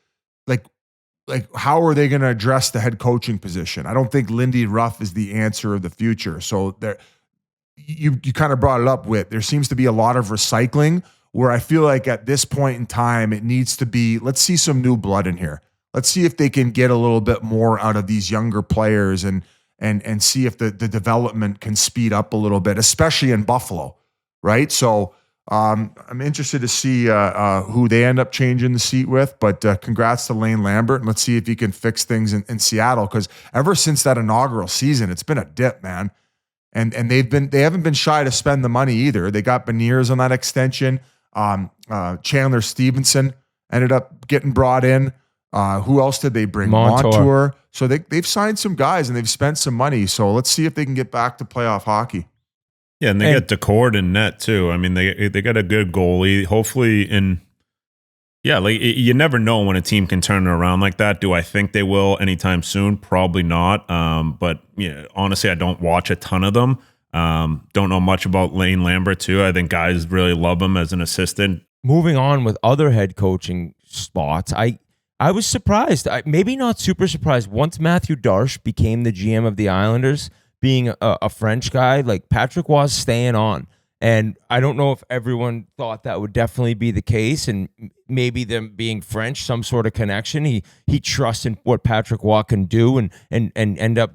Like how are they going to address the head coaching position? I don't think Lindy Ruff is the answer of the future. So there, you kind of brought it up with, there seems to be a lot of recycling where I feel like at this point in time, it needs to be, let's see some new blood in here. Let's see if they can get a little bit more out of these younger players and see if the development can speed up a little bit, especially in Buffalo, right? So I'm interested to see who they end up changing the seat with, but congrats to Lane Lambert, and let's see if he can fix things in Seattle, because ever since that inaugural season, it's been a dip, man. And they haven't been shy to spend the money either. They got Beniers on that extension. Chandler Stevenson ended up getting brought in. Who else did they bring? Montour. So they've signed some guys and they've spent some money. So let's see if they can get back to playoff hockey. Yeah, and they got Decord in net too. I mean, they got a good goalie. Hopefully, you never know when a team can turn it around like that. Do I think they will anytime soon? Probably not. But honestly, I don't watch a ton of them. Don't know much about Lane Lambert too. I think guys really love him as an assistant. Moving on with other head coaching spots, I was surprised. Maybe not super surprised. Once Matthew Darche became the GM of the Islanders, being a French guy, like Patrick was staying on. And I don't know if everyone thought that would definitely be the case, and maybe them being French, some sort of connection. He trusts in what Patrick Waugh can do and end up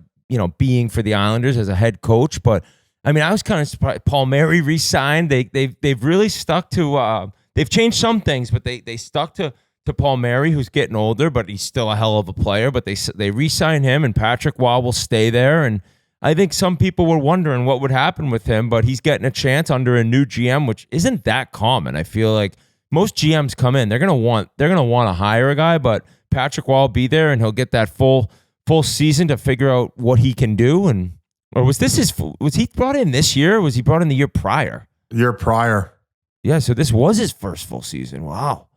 being for the Islanders as a head coach. But I mean, I was kind of surprised. Paul Mary re-signed. They've really stuck to. They've changed some things, but they stuck to Paul Mary, who's getting older, but he's still a hell of a player. But they re-signed him, and Patrick Waugh will stay there. And I think some people were wondering what would happen with him, but he's getting a chance under a new GM, which isn't that common. I feel like most GMs come in, they're gonna want to hire a guy, but Patrick Waugh will be there and he'll get that full season to figure out what he can do. And or was he brought in this year? Or was he brought in the year prior? Year prior. Yeah, so this was his first full season. Wow.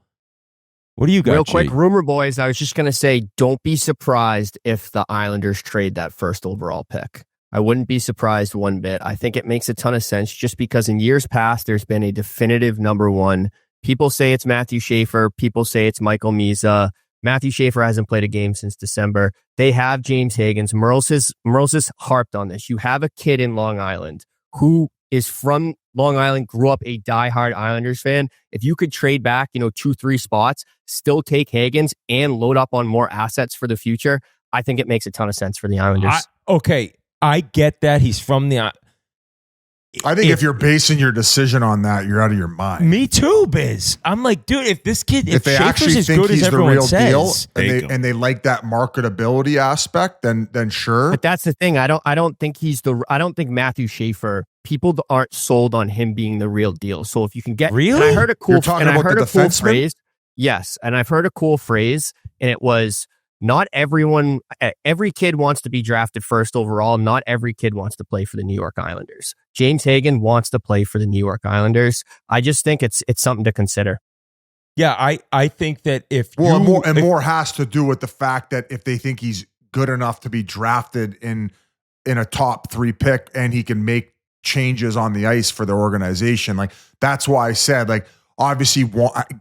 What do you got? Real quick, rumor boys, I was just gonna say, don't be surprised if the Islanders trade that first overall pick. I wouldn't be surprised one bit. I think it makes a ton of sense just because in years past, there's been a definitive number one. People say it's Matthew Schaefer. People say it's Michael Misa. Matthew Schaefer hasn't played a game since December. They have James Higgins. Merles has harped on this. You have a kid in Long Island who is from Long Island, grew up a diehard Islanders fan. If you could trade back, 2-3 spots, still take Higgins and load up on more assets for the future, I think it makes a ton of sense for the Islanders. I get that he's from the. I think if you're basing your decision on that, you're out of your mind. Me too, Biz. I'm like, dude, if this kid, if they Schaefer's actually as think good he's as the everyone real says, deal, and they like that marketability aspect, then sure. But that's the thing. I don't think Matthew Schaefer. People aren't sold on him being the real deal. So if you can get, really, and I heard a cool. You're talking about the defenseman? Phrase. Yes, and I've heard a cool phrase, and it was. Not every kid wants to be drafted first overall. Not every kid wants to play for the New York Islanders. James Hagan wants to play for the New York Islanders. I just think it's something to consider. Yeah, I think that more has to do with the fact that if they think he's good enough to be drafted in a top 3 pick and he can make changes on the ice for the organization, like that's why I said, like, obviously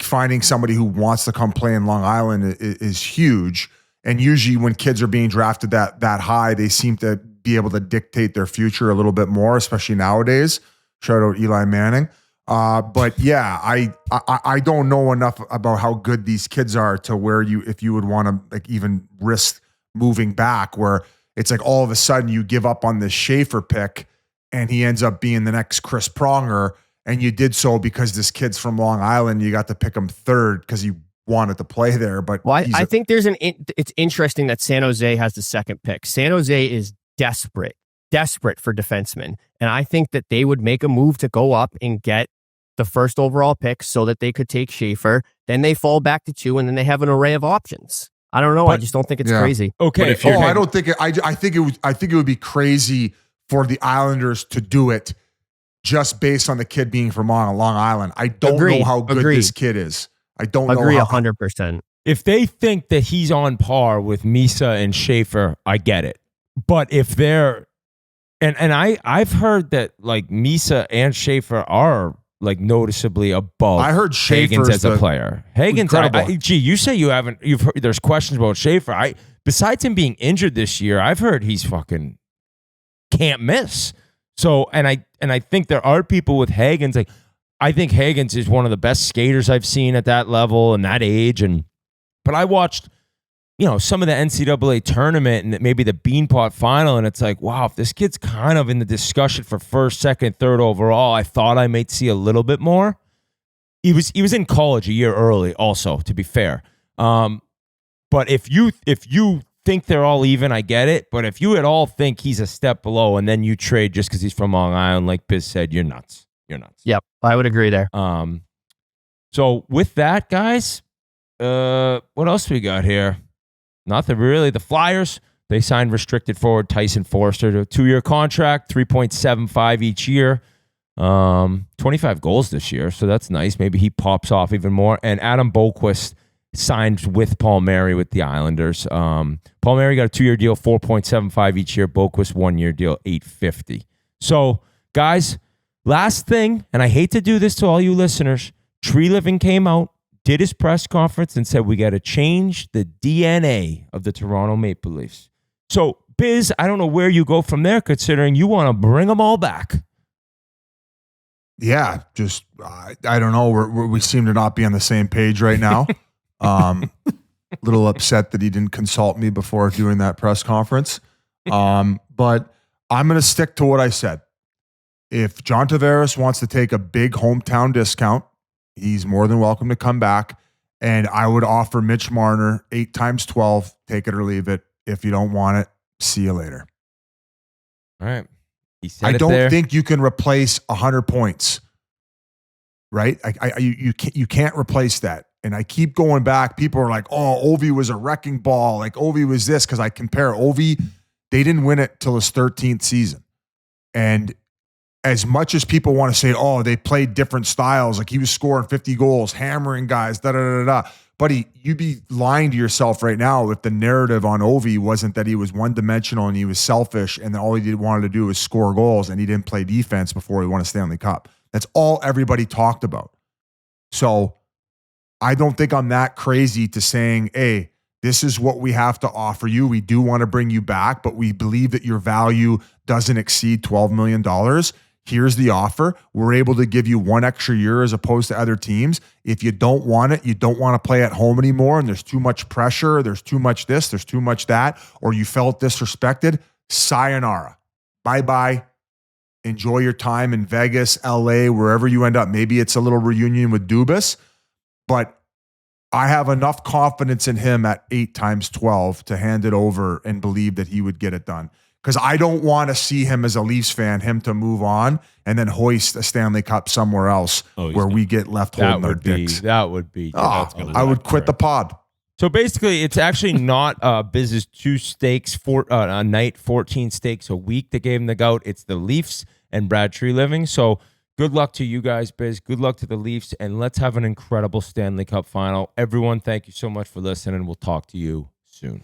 finding somebody who wants to come play in Long Island is huge. And usually when kids are being drafted that high, they seem to be able to dictate their future a little bit more, especially nowadays. Shout out Eli Manning. But yeah, I don't know enough about how good these kids are to where if you would want to like even risk moving back, where it's like all of a sudden you give up on this Schaefer pick and he ends up being the next Chris Pronger, and you did so because this kid's from Long Island. You got to pick him third because he wanted to play there. But I think it's interesting that San Jose has the second pick. San Jose is desperate for defensemen. And I think that they would make a move to go up and get the first overall pick so that they could take Schaefer. Then they fall back to 2, and then they have an array of options. I don't know. I just don't think it's crazy. Okay. I don't think it, I think it would be crazy for the Islanders to do it just based on the kid being from Long Island. I don't know how good this kid is. I don't know. Agree 100%. If they think that he's on par with Misa and Schaefer, I get it. But if they're and I've heard that like Misa and Schaefer are like noticeably above. I heard Hagens as a player. Hagens, you say you've heard there's questions about Schaefer. Besides him being injured this year, I've heard he's fucking can't miss. So and I think there are people with Hagens like. I think Hagens is one of the best skaters I've seen at that level and that age. But I watched, some of the NCAA tournament and maybe the Beanpot final, and it's like, wow, if this kid's kind of in the discussion for first, second, third overall, I thought I might see a little bit more. he was in college a year early also, to be fair. But if you think they're all even, I get it. But if you at all think he's a step below and then you trade just because he's from Long Island, like Biz said, you're nuts. You're nuts. Yep, I would agree there. So with that, guys, what else we got here? Nothing really. The Flyers, they signed restricted forward Tyson Forster to a 2-year contract, $3.75 each year. 25 goals this year, so that's nice. Maybe he pops off even more. And Adam Boqvist signed with Paul Mary with the Islanders. Paul Mary got a 2-year deal, $4.75 each year. Boqvist 1-year deal, $8.50. So, guys, last thing, and I hate to do this to all you listeners, Tree Living came out, did his press conference, and said we got to change the DNA of the Toronto Maple Leafs. So, Biz, I don't know where you go from there, considering you want to bring them all back. Yeah, just I don't know. We seem to not be on the same page right now. Little upset that he didn't consult me before doing that press conference. But I'm going to stick to what I said. If John Tavares wants to take a big hometown discount, he's more than welcome to come back. And I would offer Mitch Marner 8 times 12, take it or leave it. If you don't want it, see you later. All right. I don't think you can replace 100 points, right? You can't replace that. And I keep going back. People are like, oh, Ovi was a wrecking ball. Like Ovi was this. Because I compare Ovi, they didn't win it till his 13th season. And as much as people want to say, oh, they played different styles, like he was scoring 50 goals, hammering guys, da-da-da-da. Buddy, you'd be lying to yourself right now if the narrative on Ovi wasn't that he was one-dimensional and he was selfish and all he wanted to do was score goals and he didn't play defense before he won a Stanley Cup. That's all everybody talked about. So I don't think I'm that crazy to saying, hey, this is what we have to offer you. We do want to bring you back, but we believe that your value doesn't exceed $12 million. Here's the offer. We're able to give you 1 extra year as opposed to other teams. If you don't want it, you don't want to play at home anymore, and there's too much pressure, there's too much this, there's too much that, or you felt disrespected, sayonara. Bye-bye. Enjoy your time in Vegas, LA, wherever you end up. Maybe it's a little reunion with Dubas, but I have enough confidence in him at 8 times 12 to hand it over and believe that he would get it done. Because I don't want to see him as a Leafs fan, him to move on and then hoist a Stanley Cup somewhere else where we get left holding our dicks. That would be. I would quit the pod. So basically, it's actually not Biz's 2 steaks a night, 14 steaks a week that gave him the gout. It's the Leafs and Brad Tree Living. So good luck to you guys, Biz. Good luck to the Leafs. And let's have an incredible Stanley Cup final. Everyone, thank you so much for listening. We'll talk to you soon.